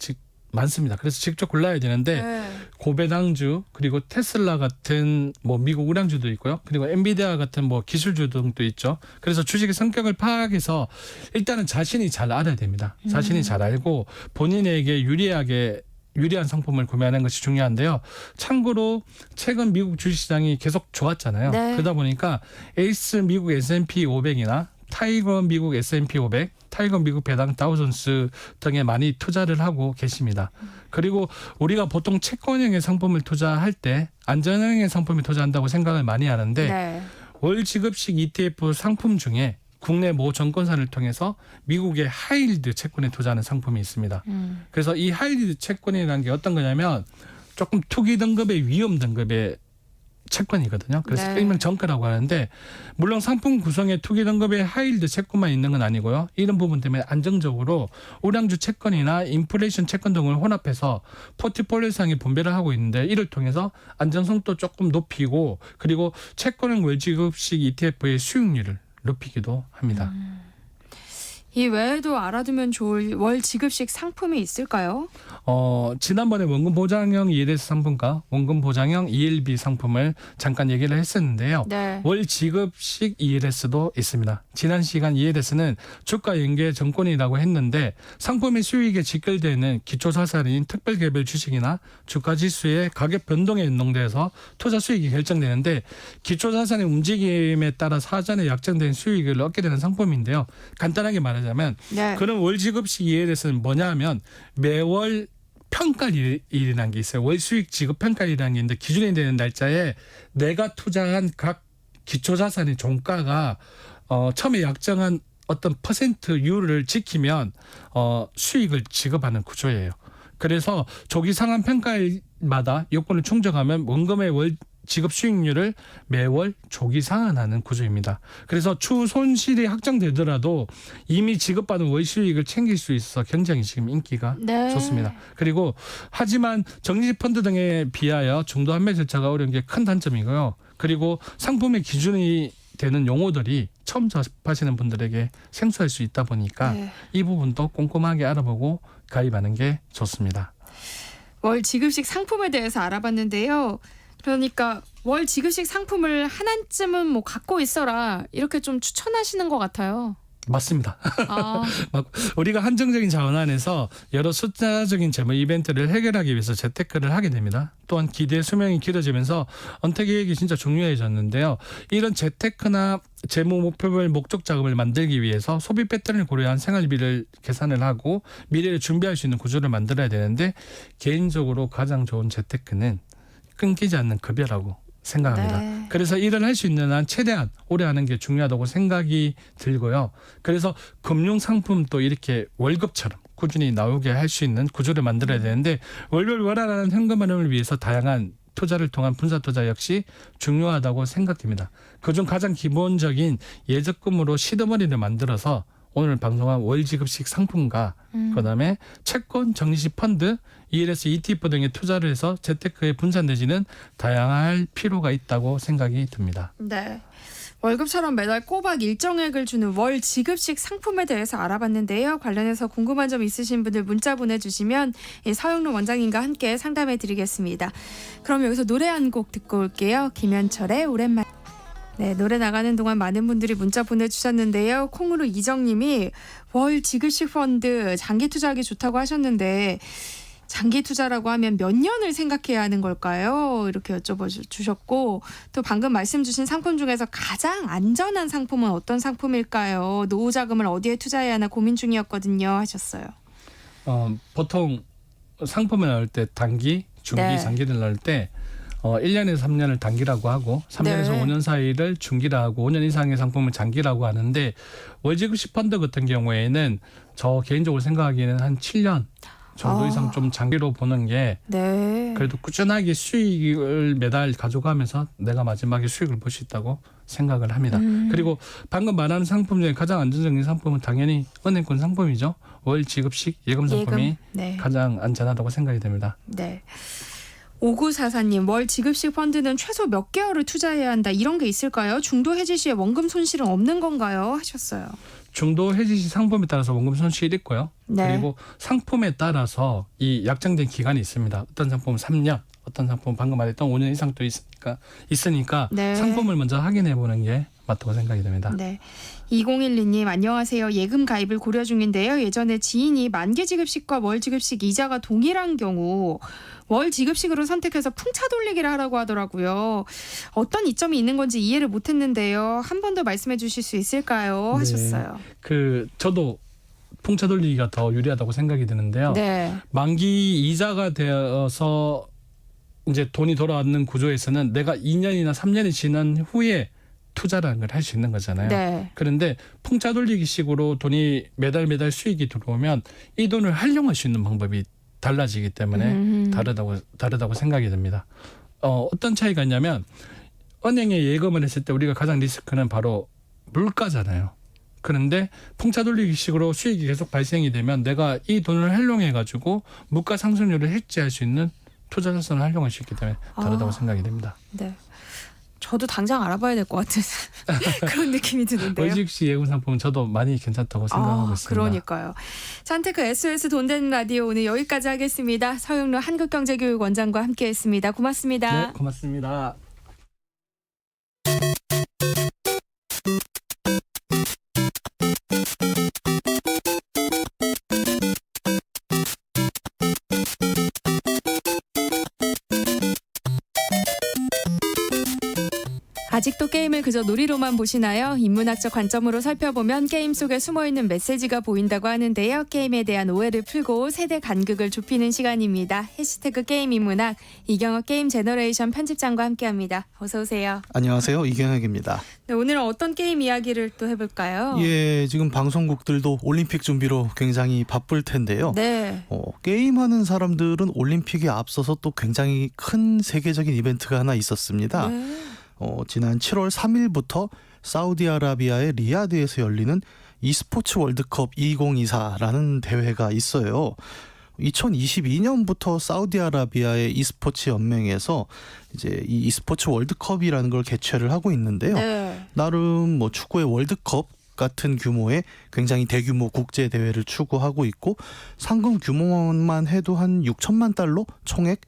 S13: 많습니다. 그래서 직접 골라야 되는데 고배당주 그리고 테슬라 같은 뭐 미국 우량주도 있고요. 그리고 엔비디아 같은 뭐 기술주 등도 있죠. 그래서 주식의 성격을 파악해서 일단은 자신이 잘 알아야 됩니다. 자신이 잘 알고 본인에게 유리한 상품을 구매하는 것이 중요한데요. 참고로 최근 미국 주식시장이 계속 좋았잖아요. 그러다 보니까 에이스 미국 S&P 500이나 타이거 미국 S&P 500, 타이거 미국 배당 다우존스 등에 많이 투자를 하고 계십니다. 그리고 우리가 보통 채권형의 상품을 투자할 때 안전형의 상품에 투자한다고 생각을 많이 하는데 월지급식 ETF 상품 중에 국내 모 정권사를 통해서 미국의 하이힐드 채권에 투자하는 상품이 있습니다. 그래서 이 하이힐드 채권이라는 게 어떤 거냐면 조금 투기 등급의 위험 등급의 채권이거든요. 그래서 일명 정가라고 하는데 물론 상품 구성에 투기 등급의 하이힐드 채권만 있는 건 아니고요. 이런 부분 때문에 안정적으로 우량주 채권이나 인플레이션 채권 등을 혼합해서 포트폴리오상에 분배를 하고 있는데 이를 통해서 안정성도 조금 높이고 그리고 채권형 월지급식 ETF의 수익률을 높이기도 합니다.
S1: 이 외에도 알아두면 좋을 월 지급식 상품이 있을까요?
S13: 지난번에 원금 보장형 ELS 상품과 원금 보장형 ELB 상품을 잠깐 얘기를 했었는데요. 월 지급식 ELS도 있습니다. 지난 시간 ELS는 주가 연계 정권이라고 했는데 상품의 수익에 직결되는 기초자산인 특별개별 주식이나 주가지수의 가격 변동에 연동돼서 투자 수익이 결정되는데 기초자산의 움직임에 따라 사전에 약정된 수익을 얻게 되는 상품인데요. 간단하게 말하자면 그런 월지급식 ELS는 뭐냐면 매월 평가일이라는 게 있어요. 월 수익 지급 평가일이라는 게 있는데 기준이 되는 날짜에 내가 투자한 각 기초자산의 종가가 처음에 약정한 어떤 퍼센트율을 지키면 수익을 지급하는 구조예요. 그래서 조기 상환 평가일마다 요건을 충족하면 원금의 월 지급 수익률을 매월 조기 상환하는 구조입니다. 그래서 추후 손실이 확정되더라도 이미 지급받은 월 수익을 챙길 수 있어서 굉장히 지금 인기가 좋습니다. 그리고 하지만 정기펀드 등에 비하여 중도 환매 절차가 어려운 게 큰 단점이고요. 그리고 상품의 기준이 되는 용어들이 처음 접하시는 분들에게 생소할 수 있다 보니까 이 부분도 꼼꼼하게 알아보고 가입하는 게 좋습니다.
S1: 월 지급식 상품에 대해서 알아봤는데요. 그러니까 월 지급식 상품을 하나쯤은 뭐 갖고 있어라 이렇게 좀 추천하시는 것 같아요.
S13: 맞습니다. 우리가 한정적인 자원 안에서 여러 숫자적인 재무 이벤트를 해결하기 위해서 재테크를 하게 됩니다. 또한 기대 수명이 길어지면서 은퇴 계획이 진짜 중요해졌는데요. 이런 재테크나 재무 목표별 목적 자금을 만들기 위해서 소비 패턴을 고려한 생활비를 계산을 하고 미래를 준비할 수 있는 구조를 만들어야 되는데 개인적으로 가장 좋은 재테크는 끊기지 않는 급여라고 생각합니다. 그래서 일을 할 수 있는 한 최대한 오래 하는 게 중요하다고 생각이 들고요. 그래서 금융상품도 이렇게 월급처럼 꾸준히 나오게 할 수 있는 구조를 만들어야 되는데 월별월하라는 현금 활용을 위해서 다양한 투자를 통한 분사 투자 역시 중요하다고 생각됩니다. 그중 가장 기본적인 예적금으로 시드머니를 만들어서 오늘 방송한 월지급식 상품과 그다음에 채권, 정리식 펀드, ELS, ETF 등에 투자를 해서 재테크의 분산 내지는 다양할 필요가 있다고 생각이 듭니다.
S1: 네. 월급처럼 매달 꼬박 일정액을 주는 월 지급식 상품에 대해서 알아봤는데요. 관련해서 궁금한 점 있으신 분들 문자 보내주시면 서영록 원장님과 함께 상담해 드리겠습니다. 그럼 여기서 노래 한 곡 듣고 올게요. 김현철의 오랜만. 네, 노래 나가는 동안 많은 분들이 문자 보내주셨는데요. 콩으로 이정님이 월 지급식 펀드 장기 투자하기 좋다고 하셨는데 장기 투자라고 하면 몇 년을 생각해야 하는 걸까요? 이렇게 여쭤봐 주셨고 또 방금 말씀 주신 상품 중에서 가장 안전한 상품은 어떤 상품일까요? 노후 자금을 어디에 투자해야 하나 고민 중이었거든요 하셨어요.
S13: 보통 상품을 넣을 때 단기, 중기,
S1: 네.
S13: 장기를 넣을 때 1년에서 3년을 단기라고 하고 3년에서
S1: 네.
S13: 5년 사이를 중기라 하고 5년 이상의 상품을 장기라고 하는데 월지급식 펀드 같은 경우에는 저 개인적으로 생각하기에는 한 7년 정도 이상 좀 장기로 보는 게
S1: 네.
S13: 그래도 꾸준하게 수익을 매달 가져가면서 내가 마지막에 수익을 볼 수 있다고 생각을 합니다. 그리고 방금 말하는 상품 중에 가장 안전적인 상품은 당연히 은행권 상품이죠. 월 지급식 예금 상품이
S1: 네.
S13: 가장 안전하다고 생각이 됩니다.
S1: 네. 5944님, 월 지급식 펀드는 최소 몇 개월을 투자해야 한다. 이런 게 있을까요? 중도 해지 시에 원금 손실은 없는 건가요? 하셨어요.
S13: 중도 해지 시 상품에 따라서 원금 손실이 있고요.
S1: 네.
S13: 그리고 상품에 따라서 이 약정된 기간이 있습니다. 어떤 상품은 3년, 어떤 상품은 방금 말했던 5년 이상도 있으니까
S1: 네.
S13: 상품을 먼저 확인해 보는 게 맞다고 생각이 됩니다.
S1: 네. 2012님 안녕하세요. 예금 가입을 고려 중인데요. 예전에 지인이 만기 지급식과 월 지급식 이자가 동일한 경우 월 지급식으로 선택해서 풍차 돌리기를 하라고 하더라고요. 어떤 이점이 있는 건지 이해를 못했는데요. 한 번 더 말씀해 주실 수 있을까요? 하셨어요.
S13: 저도 풍차 돌리기가 더 유리하다고 생각이 드는데요.
S1: 네.
S13: 만기 이자가 되어서 이제 돈이 돌아왔는 구조에서는 내가 2년이나 3년이 지난 후에 투자라는 걸 할 수 있는 거잖아요.
S1: 네.
S13: 그런데 풍차 돌리기 식으로 돈이 매달 수익이 들어오면 이 돈을 활용할 수 있는 방법이 달라지기 때문에 다르다고 생각이 됩니다. 어떤 차이가 있냐면 은행에 예금을 했을 때 우리가 가장 리스크는 바로 물가잖아요. 그런데 풍차 돌리기 식으로 수익이 계속 발생이 되면 내가 이 돈을 활용해 가지고 물가 상승률을 해지할 수 있는 투자 자산을 활용할 수 있기 때문에 다르다고 생각이 됩니다.
S1: 네. 저도 당장 알아봐야 될 것 같은 그런 느낌이 드는데요.
S13: 월지급식 예금 상품은 저도 많이 괜찮다고 생각하고 있습니다.
S1: 그러니까요. 찬테크 SOS 돈 되는 라디오 오늘 여기까지 하겠습니다. 서영록 한국경제교육원장과 함께했습니다. 고맙습니다.
S13: 네, 고맙습니다.
S1: 아직도 게임을 그저 놀이로만 보시나요? 인문학적 관점으로 살펴보면 게임 속에 숨어있는 메시지가 보인다고 하는데요. 게임에 대한 오해를 풀고 세대 간극을 좁히는 시간입니다. 해시태그 게임 인문학 이경혁 게임 제너레이션 편집장과 함께합니다. 어서 오세요.
S14: 안녕하세요. 이경혁입니다.
S1: 네, 오늘은 어떤 게임 이야기를 또 해볼까요?
S14: 예, 지금 방송국들도 올림픽 준비로 굉장히 바쁠 텐데요.
S1: 네.
S14: 게임하는 사람들은 올림픽에 앞서서 또 굉장히 큰 세계적인 이벤트가 하나 있었습니다.
S1: 네.
S14: 지난 7월 3일부터 사우디아라비아의 리야드에서 열리는 e스포츠 월드컵 2024라는 대회가 있어요. 2022년부터 사우디아라비아의 e스포츠 연맹에서 이제 이 e스포츠 월드컵이라는 걸 개최를 하고 있는데요.
S1: 네.
S14: 나름 뭐 축구의 월드컵 같은 규모의 굉장히 대규모 국제 대회를 추구하고 있고 상금 규모만 해도 한 6천만 달러 총액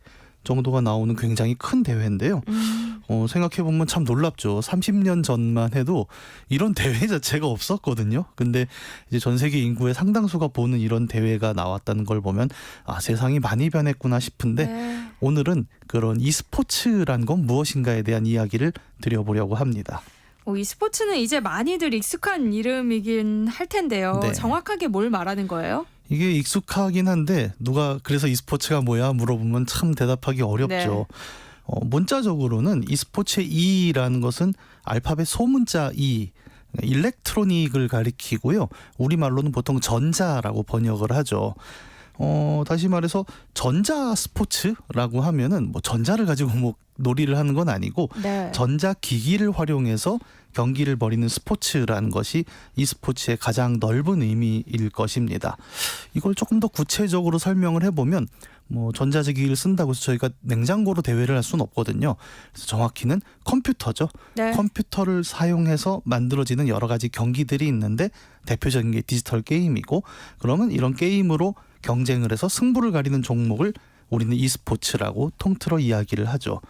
S14: 정도가 나오는 굉장히 큰 대회인데요. 생각해보면 참 놀랍죠. 30년 전만 해도 이런 대회 자체가 없었거든요. 근데 이제 전 세계 인구의 상당수가 보는 이런 대회가 나왔다는 걸 보면 세상이 많이 변했구나 싶은데
S1: 네.
S14: 오늘은 그런 e스포츠란 건 무엇인가에 대한 이야기를 드려보려고 합니다.
S1: e스포츠는 이제 많이들 익숙한 이름이긴 할 텐데요.
S14: 네.
S1: 정확하게 뭘 말하는 거예요?
S14: 이게 익숙하긴 한데 누가 그래서 e스포츠가 뭐야 물어보면 참 대답하기 어렵죠. 문자적으로는 e스포츠의 E라는 것은 알파벳 소문자 E, 일렉트로닉을 가리키고요. 우리말로는 보통 전자라고 번역을 하죠. 다시 말해서 전자 스포츠라고 하면은 뭐 전자를 가지고 뭐 놀이를 하는 건 아니고
S1: 네.
S14: 전자 기기를 활용해서 경기를 벌이는 스포츠라는 것이 e스포츠의 가장 넓은 의미일 것입니다. 이걸 조금 더 구체적으로 설명을 해보면 뭐 전자기기를 쓴다고 해서 저희가 냉장고로 대회를 할 수는 없거든요. 그래서 정확히는 컴퓨터죠.
S1: 네.
S14: 컴퓨터를 사용해서 만들어지는 여러 가지 경기들이 있는데 대표적인 게 디지털 게임이고, 그러면 이런 게임으로 경쟁을 해서 승부를 가리는 종목을 우리는 e스포츠라고 통틀어 이야기를 하죠.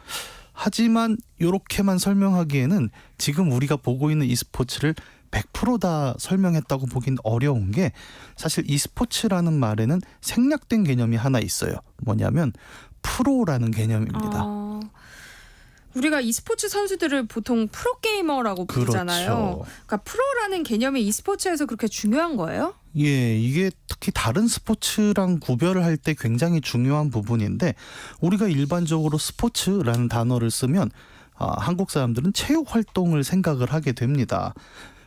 S14: 하지만 이렇게만 설명하기에는 지금 우리가 보고 있는 e스포츠를 100% 다 설명했다고 보긴 어려운 게, 사실 e스포츠라는 말에는 생략된 개념이 하나 있어요. 뭐냐면 프로라는 개념입니다.
S1: 우리가 e스포츠 선수들을 보통 프로게이머라고 부르잖아요.
S14: 그렇죠.
S1: 그러니까 프로라는 개념이 e스포츠에서 그렇게 중요한 거예요?
S14: 예, 이게 특히 다른 스포츠랑 구별을 할 때 굉장히 중요한 부분인데, 우리가 일반적으로 스포츠라는 단어를 쓰면 한국 사람들은 체육 활동을 생각을 하게 됩니다.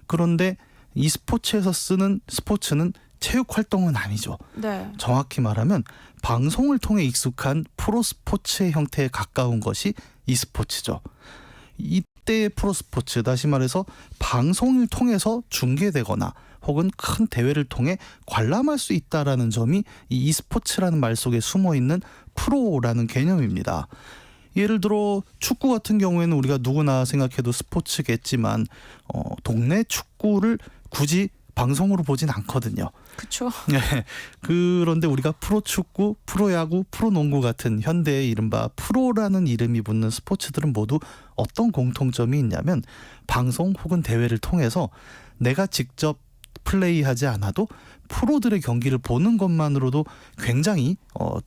S14: 그런데 e스포츠에서 쓰는 스포츠는 체육 활동은 아니죠.
S1: 네.
S14: 정확히 말하면 방송을 통해 익숙한 프로스포츠의 형태에 가까운 것이 e스포츠죠. 이때의 프로스포츠, 다시 말해서 방송을 통해서 중계되거나 혹은 큰 대회를 통해 관람할 수 있다라는 점이 이 e스포츠라는 말 속에 숨어있는 프로라는 개념입니다. 예를 들어 축구 같은 경우에는 우리가 누구나 생각해도 스포츠겠지만 동네 축구를 굳이 방송으로 보진 않거든요.
S1: 그렇죠.
S14: 네. 그런데 우리가 프로축구, 프로야구, 프로농구 같은 현대의 이른바 프로라는 이름이 붙는 스포츠들은 모두 어떤 공통점이 있냐면, 방송 혹은 대회를 통해서 내가 직접 플레이하지 않아도 프로들의 경기를 보는 것만으로도 굉장히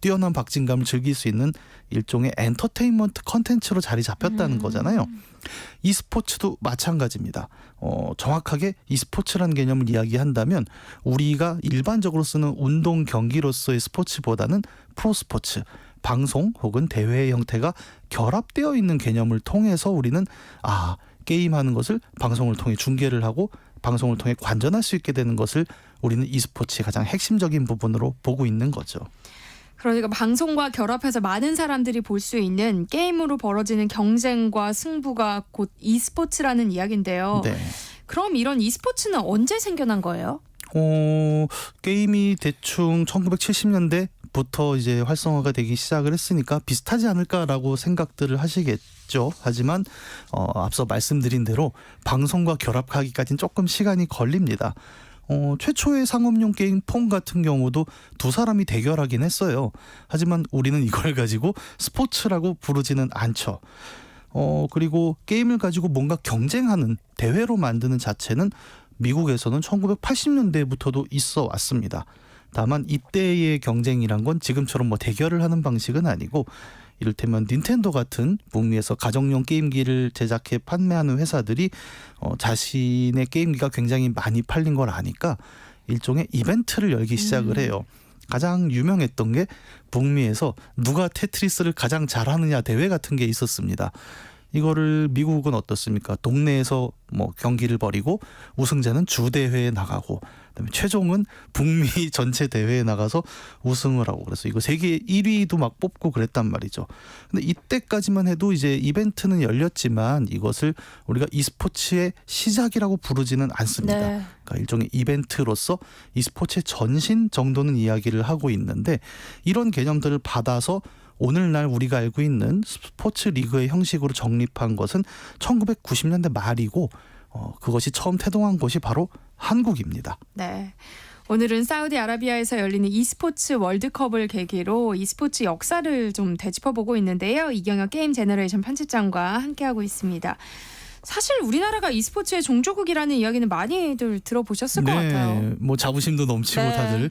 S14: 뛰어난 박진감을 즐길 수 있는 일종의 엔터테인먼트 컨텐츠로 자리 잡혔다는 거잖아요. e스포츠도 마찬가지입니다. 정확하게 e스포츠라는 개념을 이야기한다면 우리가 일반적으로 쓰는 운동 경기로서의 스포츠보다는 프로스포츠, 방송 혹은 대회의 형태가 결합되어 있는 개념을 통해서 우리는 게임하는 것을 방송을 통해 중계를 하고 방송을 통해 관전할 수 있게 되는 것을 우리는 e스포츠의 가장 핵심적인 부분으로 보고 있는 거죠.
S1: 그러니까 방송과 결합해서 많은 사람들이 볼 수 있는 게임으로 벌어지는 경쟁과 승부가 곧 e스포츠라는 이야기인데요.
S14: 네.
S1: 그럼 이런 e스포츠는 언제 생겨난 거예요?
S14: 게임이 대충 1970년대부터 이제 활성화가 되기 시작을 했으니까 비슷하지 않을까라고 생각들을 하시겠죠. 하지만 앞서 말씀드린 대로 방송과 결합하기까지는 조금 시간이 걸립니다. 최초의 상업용 게임 폰 같은 경우도 두 사람이 대결하긴 했어요. 하지만 우리는 이걸 가지고 스포츠라고 부르지는 않죠. 그리고 게임을 가지고 뭔가 경쟁하는 대회로 만드는 자체는 미국에서는 1980년대부터도 있어 왔습니다. 다만 이때의 경쟁이란 건 지금처럼 뭐 대결을 하는 방식은 아니고, 이를테면 닌텐도 같은 북미에서 가정용 게임기를 제작해 판매하는 회사들이 자신의 게임기가 굉장히 많이 팔린 걸 아니까 일종의 이벤트를 열기 시작을 해요. 가장 유명했던 게 북미에서 누가 테트리스를 가장 잘하느냐 대회 같은 게 있었습니다. 이거를 미국은 어떻습니까? 동네에서 뭐 경기를 벌이고 우승자는 주 대회에 나가고, 그다음에 최종은 북미 전체 대회에 나가서 우승을 하고, 그래서 이거 세계 1위도 막 뽑고 그랬단 말이죠. 근데 이때까지만 해도 이제 이벤트는 열렸지만 이것을 우리가 e스포츠의 시작이라고 부르지는 않습니다.
S1: 네.
S14: 그러니까 일종의 이벤트로서 e스포츠의 전신 정도는 이야기를 하고 있는데, 이런 개념들을 받아서 오늘날 우리가 알고 있는 스포츠 리그의 형식으로 정립한 것은 1990년대 말이고, 그것이 처음 태동한 곳이 바로 한국입니다.
S1: 네. 오늘은 사우디아라비아에서 열리는 e스포츠 월드컵을 계기로 e스포츠 역사를 좀 되짚어보고 있는데요. 이경혁 게임 제너레이션 편집장과 함께하고 있습니다. 사실 우리나라가 e스포츠의 종조국이라는 이야기는 많이들 들어보셨을 것 같아요.
S14: 뭐 자부심도 넘치고
S1: 네.
S14: 다들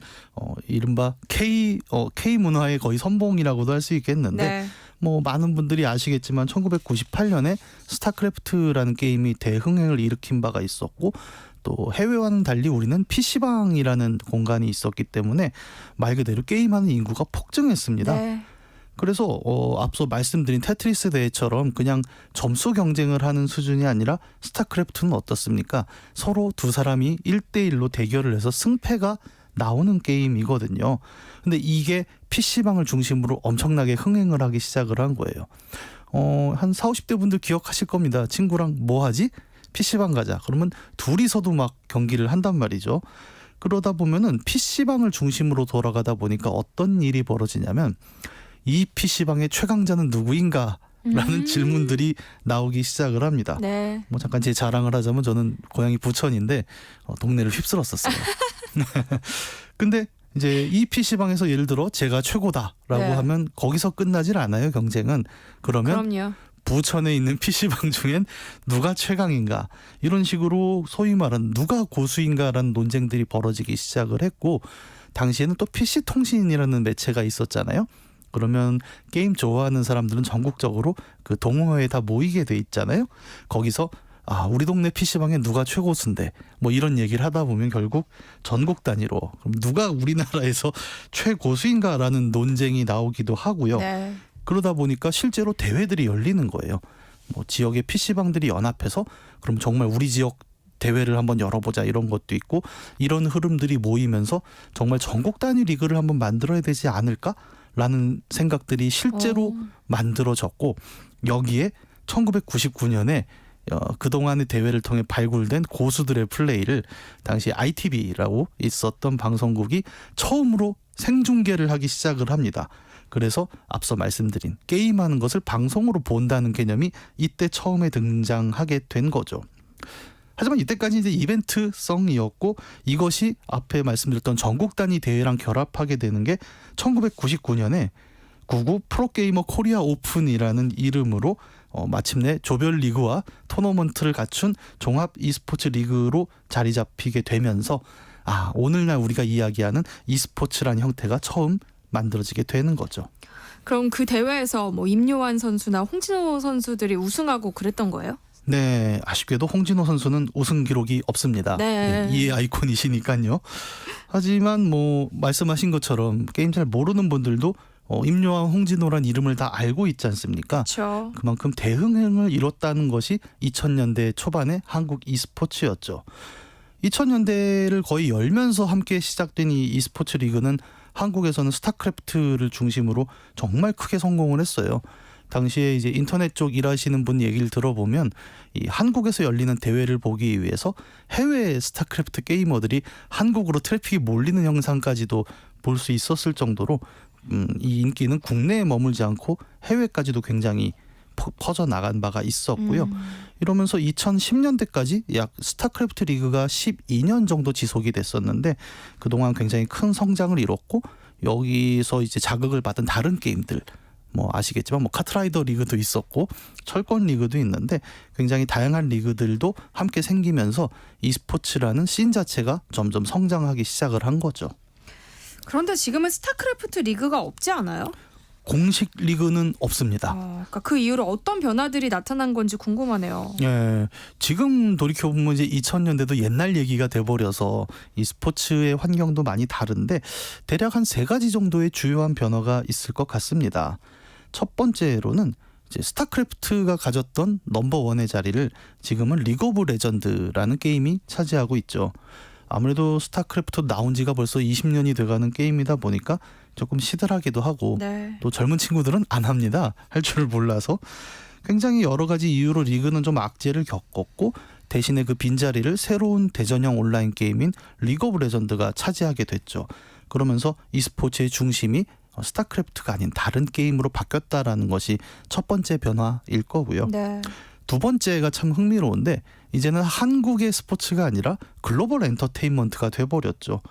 S14: 이른바 K 문화의 거의 선봉이라고도 할 수 있겠는데,
S1: 네.
S14: 뭐 많은 분들이 아시겠지만 1998년에 스타크래프트라는 게임이 대흥행을 일으킨 바가 있었고, 또 해외와는 달리 우리는 PC방이라는 공간이 있었기 때문에 말 그대로 게임하는 인구가 폭증했습니다.
S1: 네.
S14: 그래서 앞서 말씀드린 테트리스 대회처럼 그냥 점수 경쟁을 하는 수준이 아니라 스타크래프트는 어떻습니까? 서로 두 사람이 1대1로 대결을 해서 승패가 나오는 게임이거든요. 근데 이게 PC방을 중심으로 엄청나게 흥행을 하기 시작을 한 거예요. 한 40, 50대 분들 기억하실 겁니다. 친구랑 뭐 하지? PC방 가자. 그러면 둘이서도 막 경기를 한단 말이죠. 그러다 보면은 PC방을 중심으로 돌아가다 보니까 어떤 일이 벌어지냐면 이 PC방의 최강자는 누구인가? 라는 질문들이 나오기 시작을 합니다.
S1: 네.
S14: 뭐 잠깐 제 자랑을 하자면 저는 고향이 부천인데 동네를 휩쓸었었어요. 근데 이제 이 PC방에서 예를 들어 제가 최고다라고
S1: 네.
S14: 하면 거기서 끝나질 않아요, 경쟁은. 그러면
S1: 그럼요.
S14: 부천에 있는 PC방 중엔 누가 최강인가 이런 식으로 소위 말하는 누가 고수인가라는 논쟁들이 벌어지기 시작을 했고 당시에는 또 PC통신이라는 매체가 있었잖아요. 그러면 게임 좋아하는 사람들은 전국적으로 그 동호회에 다 모이게 돼 있잖아요. 거기서 우리 동네 PC방에 누가 최고수인데 뭐 이런 얘기를 하다 보면 결국 전국 단위로 그럼 누가 우리나라에서 최고수인가라는 논쟁이 나오기도 하고요.
S1: 네.
S14: 그러다 보니까 실제로 대회들이 열리는 거예요. 뭐 지역의 PC방들이 연합해서 그럼 정말 우리 지역 대회를 한번 열어보자 이런 것도 있고 이런 흐름들이 모이면서 정말 전국 단위 리그를 한번 만들어야 되지 않을까라는 생각들이 실제로 만들어졌고 여기에 1999년에 그동안의 대회를 통해 발굴된 고수들의 플레이를 당시 ITV라고 있었던 방송국이 처음으로 생중계를 하기 시작을 합니다. 그래서 앞서 말씀드린 게임하는 것을 방송으로 본다는 개념이 이때 처음에 등장하게 된 거죠. 하지만 이때까지 이제 이벤트성이었고 이것이 앞에 말씀드렸던 전국 단위 대회랑 결합하게 되는 게 1999년에 99 프로게이머 코리아 오픈이라는 이름으로 마침내 조별 리그와 토너먼트를 갖춘 종합 e스포츠 리그로 자리 잡히게 되면서 오늘날 우리가 이야기하는 e스포츠라는 형태가 처음 만들어지게 되는 거죠.
S1: 그럼 그 대회에서 뭐 임요환 선수나 홍진호 선수들이 우승하고 그랬던 거예요?
S14: 네, 아쉽게도 홍진호 선수는 우승 기록이 없습니다.
S1: 네.
S14: 이의 아이콘이시니까요. 하지만 뭐 말씀하신 것처럼 게임 잘 모르는 분들도 임요환, 홍진호란 이름을 다 알고 있지 않습니까?
S1: 그렇죠.
S14: 그만큼 대흥행을 이뤘다는 것이 2000년대 초반의 한국 e스포츠였죠. 2000년대를 거의 열면서 함께 시작된 이 e스포츠 리그는 한국에서는 스타크래프트를 중심으로 정말 크게 성공을 했어요. 당시에 이제 인터넷 쪽 일하시는 분 얘기를 들어보면 이 한국에서 열리는 대회를 보기 위해서 해외 스타크래프트 게이머들이 한국으로 트래픽이 몰리는 현상까지도 볼 수 있었을 정도로 이 인기는 국내에 머물지 않고 해외까지도 굉장히 퍼져나간 바가 있었고요. 이러면서 2010년대까지 약 스타크래프트 리그가 12년 정도 지속이 됐었는데 그동안 굉장히 큰 성장을 이뤘고 여기서 이제 자극을 받은 다른 게임들 뭐 아시겠지만 뭐 카트라이더 리그도 있었고 철권 리그도 있는데 굉장히 다양한 리그들도 함께 생기면서 e스포츠라는 씬 자체가 점점 성장하기 시작을 한 거죠.
S1: 그런데 지금은 스타크래프트 리그가 없지 않아요?
S14: 공식 리그는 없습니다.
S1: 그러니까 그 이후로 어떤 변화들이 나타난 건지 궁금하네요.
S14: 예, 지금 돌이켜보면 이제 2000년대도 옛날 얘기가 돼버려서 이 스포츠의 환경도 많이 다른데 대략 한 3가지 정도의 주요한 변화가 있을 것 같습니다. 첫 번째로는 이제 스타크래프트가 가졌던 넘버원의 자리를 지금은 리그 오브 레전드라는 게임이 차지하고 있죠. 아무래도 스타크래프트 나온 지가 벌써 20년이 돼가는 게임이다 보니까 조금 시들하기도 하고
S1: 네.
S14: 또 젊은 친구들은 안 합니다. 할 줄을 몰라서. 굉장히 여러 가지 이유로 리그는 좀 악재를 겪었고 대신에 그 빈자리를 새로운 대전형 온라인 게임인 리그 오브 레전드가 차지하게 됐죠. 그러면서 e스포츠의 중심이 스타크래프트가 아닌 다른 게임으로 바뀌었다라는 것이 첫 번째 변화일 거고요.
S1: 네.
S14: 두 번째가 참 흥미로운데 이제는 한국의 스포츠가 아니라 글로벌 엔터테인먼트가 돼버렸죠.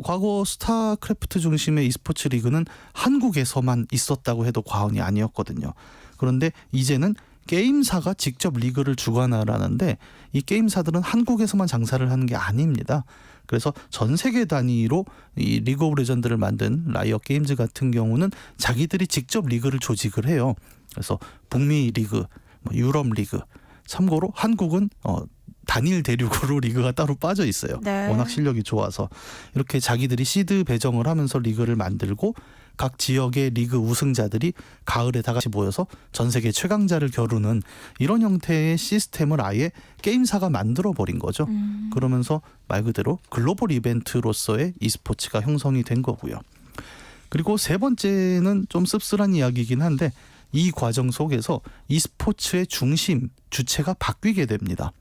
S14: 과거 스타크래프트 중심의 e스포츠 리그는 한국에서만 있었다고 해도 과언이 아니었거든요. 그런데 이제는 게임사가 직접 리그를 주관하라는데 이 게임사들은 한국에서만 장사를 하는 게 아닙니다. 그래서 전 세계 단위로 이 리그 오브 레전드를 만든 라이엇 게임즈 같은 경우는 자기들이 직접 리그를 조직을 해요. 그래서 북미 리그, 유럽 리그. 참고로 한국은 단일 대륙으로 리그가 따로 빠져 있어요.
S1: 네.
S14: 워낙 실력이 좋아서 이렇게 자기들이 시드 배정을 하면서 리그를 만들고 각 지역의 리그 우승자들이 가을에 다 같이 모여서 전 세계 최강자를 겨루는 이런 형태의 시스템을 아예 게임사가 만들어버린 거죠. 그러면서 말 그대로 글로벌 이벤트로서의 e스포츠가 형성이 된 거고요. 그리고 세 번째는 좀 씁쓸한 이야기이긴 한데 이 과정 속에서 e스포츠의 중심, 주체가 바뀌게 됩니다.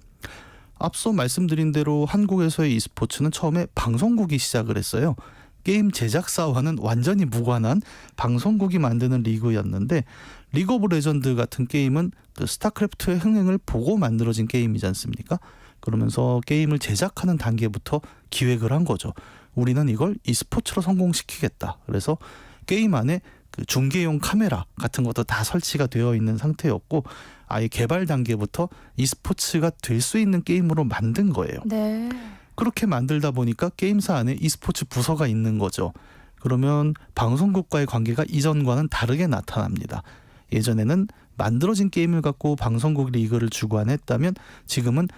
S14: 앞서 말씀드린 대로 한국에서의 e스포츠는 처음에 방송국이 시작을 했어요. 게임 제작사와는 완전히 무관한 방송국이 만드는 리그였는데 리그 오브 레전드 같은 게임은 그 스타크래프트의 흥행을 보고 만들어진 게임이지 않습니까? 그러면서 게임을 제작하는 단계부터 기획을 한 거죠. 우리는 이걸 e스포츠로 성공시키겠다. 그래서 게임 안에 그 중계용 카메라 같은 것도 다 설치가 되어 있는 상태였고 아예 개발 단계부터 e스포츠가 될 수 있는 게임으로 만든 거예요.
S1: 네.
S14: 그렇게 만들다 보니까 게임사 안에 e스포츠 부서가 있는 거죠. 그러면 방송국과의 관계가 이전과는 다르게 나타납니다. 예전에는 만들어진 게임을 갖고 방송국 리그를 주관했다면 지금은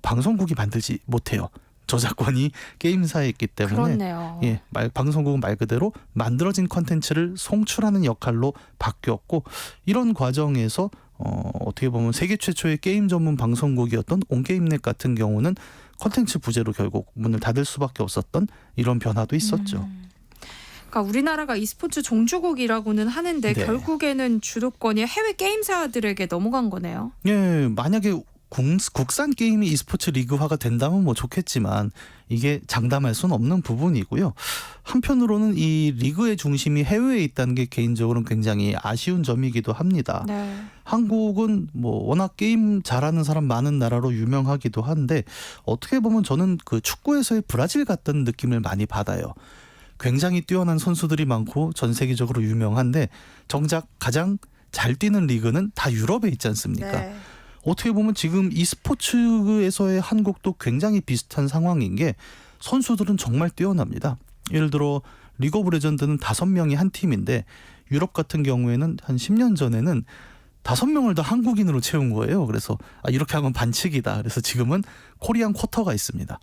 S14: 방송국이 만들지 못해요. 저작권이 게임사에 있기 때문에
S1: 그렇네요.
S14: 예, 방송국은 말 그대로 만들어진 콘텐츠를 송출하는 역할로 바뀌었고 이런 과정에서 어떻게 보면 세계 최초의 게임 전문 방송국이었던 온게임넷 같은 경우는 콘텐츠 부재로 결국 문을 닫을 수밖에 없었던 이런 변화도 있었죠.
S1: 그러니까 우리나라가 e스포츠 종주국이라고는 하는데
S14: 네.
S1: 결국에는 주도권이 해외 게임사들에게 넘어간 거네요.
S14: 예, 만약에 국산 게임이 e스포츠 리그화가 된다면 뭐 좋겠지만 이게 장담할 수는 없는 부분이고요. 한편으로는 이 리그의 중심이 해외에 있다는 게 개인적으로는 굉장히 아쉬운 점이기도 합니다.
S1: 네.
S14: 한국은 뭐 워낙 게임 잘하는 사람 많은 나라로 유명하기도 한데 어떻게 보면 저는 그 축구에서의 브라질 같다는 느낌을 많이 받아요. 굉장히 뛰어난 선수들이 많고 전 세계적으로 유명한데 정작 가장 잘 뛰는 리그는 다 유럽에 있지 않습니까?
S1: 네.
S14: 어떻게 보면 지금 e스포츠에서의 한국도 굉장히 비슷한 상황인 게 선수들은 정말 뛰어납니다. 예를 들어 리그 오브 레전드는 5명이 한 팀인데 유럽 같은 경우에는 한 10년 전에는 5명을 다 한국인으로 채운 거예요. 그래서 이렇게 하면 반칙이다. 그래서 지금은 코리안 쿼터가 있습니다.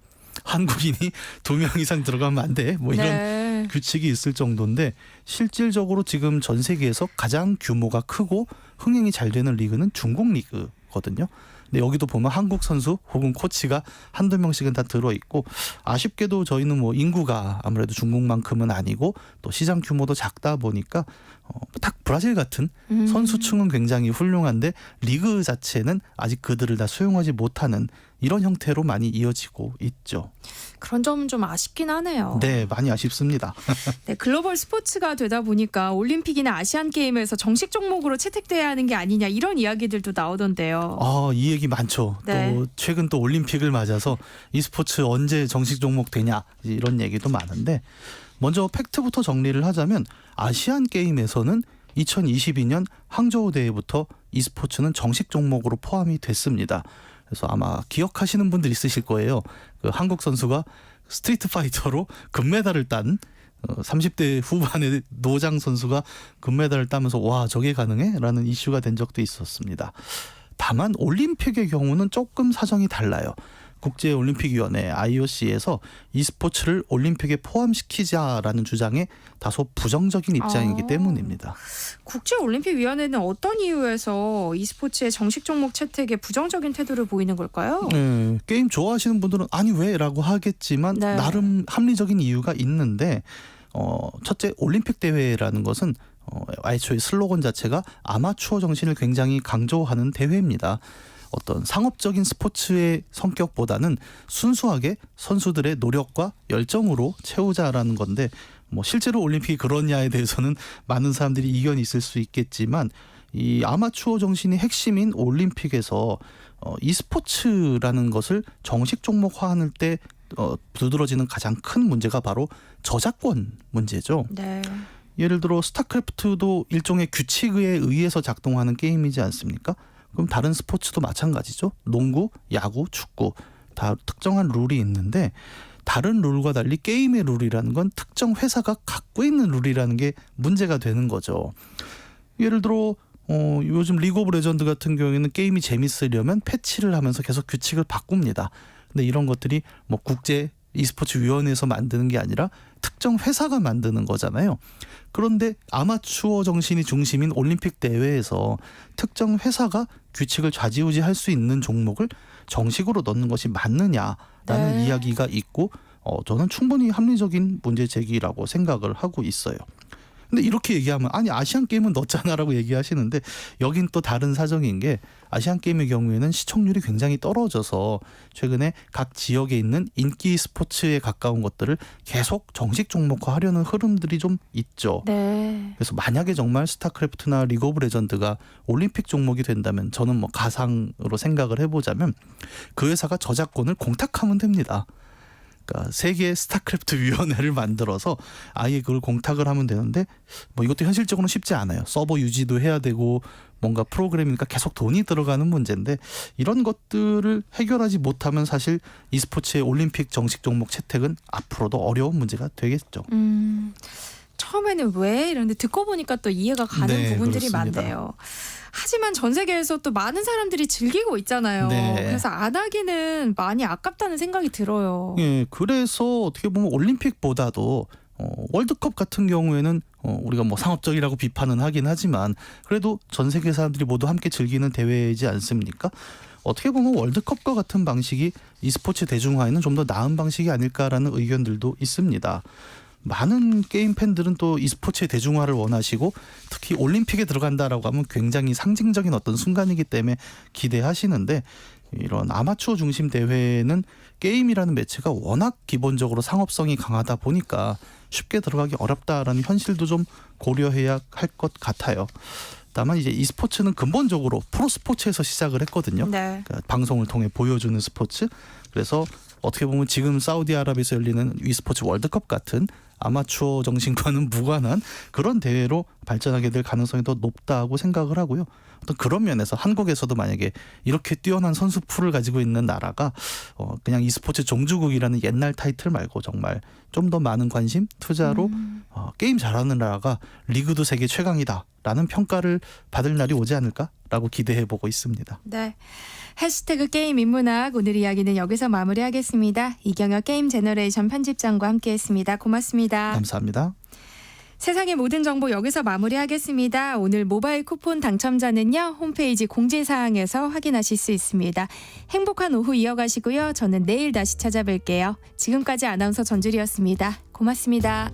S14: 한국인이 2명 이상 들어가면 안 돼. 뭐 이런
S1: 네.
S14: 규칙이 있을 정도인데 실질적으로 지금 전 세계에서 가장 규모가 크고 흥행이 잘 되는 리그는 중국 리그거든요. 근데 여기도 보면 한국 선수 혹은 코치가 한두 명씩은 다 들어있고 아쉽게도 저희는 뭐 인구가 아무래도 중국만큼은 아니고 또 시장 규모도 작다 보니까 딱 브라질 같은 선수층은 굉장히 훌륭한데 리그 자체는 아직 그들을 다 수용하지 못하는 이런 형태로 많이 이어지고 있죠.
S1: 그런 점은 좀 아쉽긴 하네요.
S14: 네, 많이 아쉽습니다.
S1: 네, 글로벌 스포츠가 되다 보니까 올림픽이나 아시안 게임에서 정식 종목으로 채택돼야 하는 게 아니냐 이런 이야기들도 나오던데요.
S14: 이 얘기 많죠.
S1: 네.
S14: 또 최근 또 올림픽을 맞아서 e스포츠 언제 정식 종목 되냐 이런 얘기도 많은데 먼저 팩트부터 정리를 하자면 아시안 게임에서는 2022년 항저우 대회부터 e스포츠는 정식 종목으로 포함이 됐습니다. 그래서 아마 기억하시는 분들 있으실 거예요. 그 한국 선수가 스트리트 파이터로 금메달을 딴 30대 후반의 노장 선수가 금메달을 따면서 와 저게 가능해? 라는 이슈가 된 적도 있었습니다. 다만 올림픽의 경우는 조금 사정이 달라요. 국제올림픽위원회 IOC에서 e스포츠를 올림픽에 포함시키자라는 주장에 다소 부정적인 입장이기 때문입니다.
S1: 국제올림픽위원회는 어떤 이유에서 e스포츠의 정식 종목 채택에 부정적인 태도를 보이는 걸까요?
S14: 네, 게임 좋아하시는 분들은 아니 왜? 라고 하겠지만
S1: 네.
S14: 나름 합리적인 이유가 있는데 첫째 올림픽 대회라는 것은 애초에 슬로건 자체가 아마추어 정신을 굉장히 강조하는 대회입니다. 어떤 상업적인 스포츠의 성격보다는 순수하게 선수들의 노력과 열정으로 채우자라는 건데 뭐 실제로 올림픽이 그러냐에 대해서는 많은 사람들이 이견이 있을 수 있겠지만 이 아마추어 정신이 핵심인 올림픽에서 e스포츠라는 것을 정식 종목화하는 때 두드러지는 가장 큰 문제가 바로 저작권 문제죠.
S1: 네.
S14: 예를 들어 스타크래프트도 일종의 규칙에 의해서 작동하는 게임이지 않습니까? 그럼 다른 스포츠도 마찬가지죠. 농구, 야구, 축구 다 특정한 룰이 있는데 다른 룰과 달리 게임의 룰이라는 건 특정 회사가 갖고 있는 룰이라는 게 문제가 되는 거죠. 예를 들어 요즘 리그 오브 레전드 같은 경우에는 게임이 재밌으려면 패치를 하면서 계속 규칙을 바꿉니다. 근데 이런 것들이 뭐 국제 e스포츠 위원회에서 만드는 게 아니라 특정 회사가 만드는 거잖아요. 그런데 아마추어 정신이 중심인 올림픽 대회에서 특정 회사가 규칙을 좌지우지할 수 있는 종목을 정식으로 넣는 것이 맞느냐라는 이야기가 있고 저는 충분히 합리적인 문제 제기라고 생각을 하고 있어요. 근데 이렇게 얘기하면 아니 아시안게임은 넣었잖아라고 얘기하시는데 여긴 또 다른 사정인 게 아시안게임의 경우에는 시청률이 굉장히 떨어져서 최근에 각 지역에 있는 인기 스포츠에 가까운 것들을 계속 정식 종목화하려는 흐름들이 좀 있죠.
S1: 네.
S14: 그래서 만약에 정말 스타크래프트나 리그 오브 레전드가 올림픽 종목이 된다면 저는 뭐 가상으로 생각을 해보자면 그 회사가 저작권을 공탁하면 됩니다. 그러니까 세계 스타크래프트 위원회를 만들어서 아예 그걸 공탁을 하면 되는데 뭐 이것도 현실적으로는 쉽지 않아요. 서버 유지도 해야 되고 뭔가 프로그램이니까 계속 돈이 들어가는 문제인데 이런 것들을 해결하지 못하면 사실 e스포츠의 올림픽 정식 종목 채택은 앞으로도 어려운 문제가 되겠죠.
S1: 처음에는 왜 이런데 듣고 보니까 또 이해가 가는
S14: 네,
S1: 부분들이
S14: 그렇습니다.
S1: 많네요. 하지만 전 세계에서 또 많은 사람들이 즐기고 있잖아요.
S14: 네.
S1: 그래서 안 하기는 많이 아깝다는 생각이 들어요.
S14: 예, 그래서 어떻게 보면 올림픽보다도 월드컵 같은 경우에는 우리가 뭐 상업적이라고 비판은 하긴 하지만 그래도 전 세계 사람들이 모두 함께 즐기는 대회이지 않습니까? 어떻게 보면 월드컵과 같은 방식이 e스포츠 대중화에는 좀 더 나은 방식이 아닐까라는 의견들도 있습니다. 많은 게임 팬들은 또 e스포츠의 대중화를 원하시고 특히 올림픽에 들어간다라고 하면 굉장히 상징적인 어떤 순간이기 때문에 기대하시는데 이런 아마추어 중심 대회는 게임이라는 매체가 워낙 기본적으로 상업성이 강하다 보니까 쉽게 들어가기 어렵다라는 현실도 좀 고려해야 할 것 같아요. 다만 이제 e스포츠는 근본적으로 프로스포츠에서 시작을 했거든요.
S1: 네.
S14: 그러니까 방송을 통해 보여주는 스포츠. 그래서 어떻게 보면 지금 사우디아라비아에서 열리는 e스포츠 월드컵 같은 아마추어 정신과는 무관한 그런 대회로 발전하게 될 가능성이 더 높다고 생각을 하고요. 어떤 그런 면에서 한국에서도 만약에 이렇게 뛰어난 선수 풀을 가지고 있는 나라가 그냥 e스포츠 종주국이라는 옛날 타이틀 말고 정말 좀 더 많은 관심, 투자로 게임 잘하는 나라가 리그도 세계 최강이다라는 평가를 받을 날이 오지 않을까라고 기대해보고 있습니다.
S1: 네. 해시태그 게임 인문학 오늘 이야기는 여기서 마무리하겠습니다. 이경혁 게임 제너레이션 편집장과 함께했습니다. 고맙습니다.
S14: 감사합니다.
S1: 세상의 모든 정보 여기서 마무리하겠습니다. 오늘 모바일 쿠폰 당첨자는요. 홈페이지 공지사항에서 확인하실 수 있습니다. 행복한 오후 이어가시고요. 저는 내일 다시 찾아뵐게요. 지금까지 아나운서 전주리였습니다. 고맙습니다.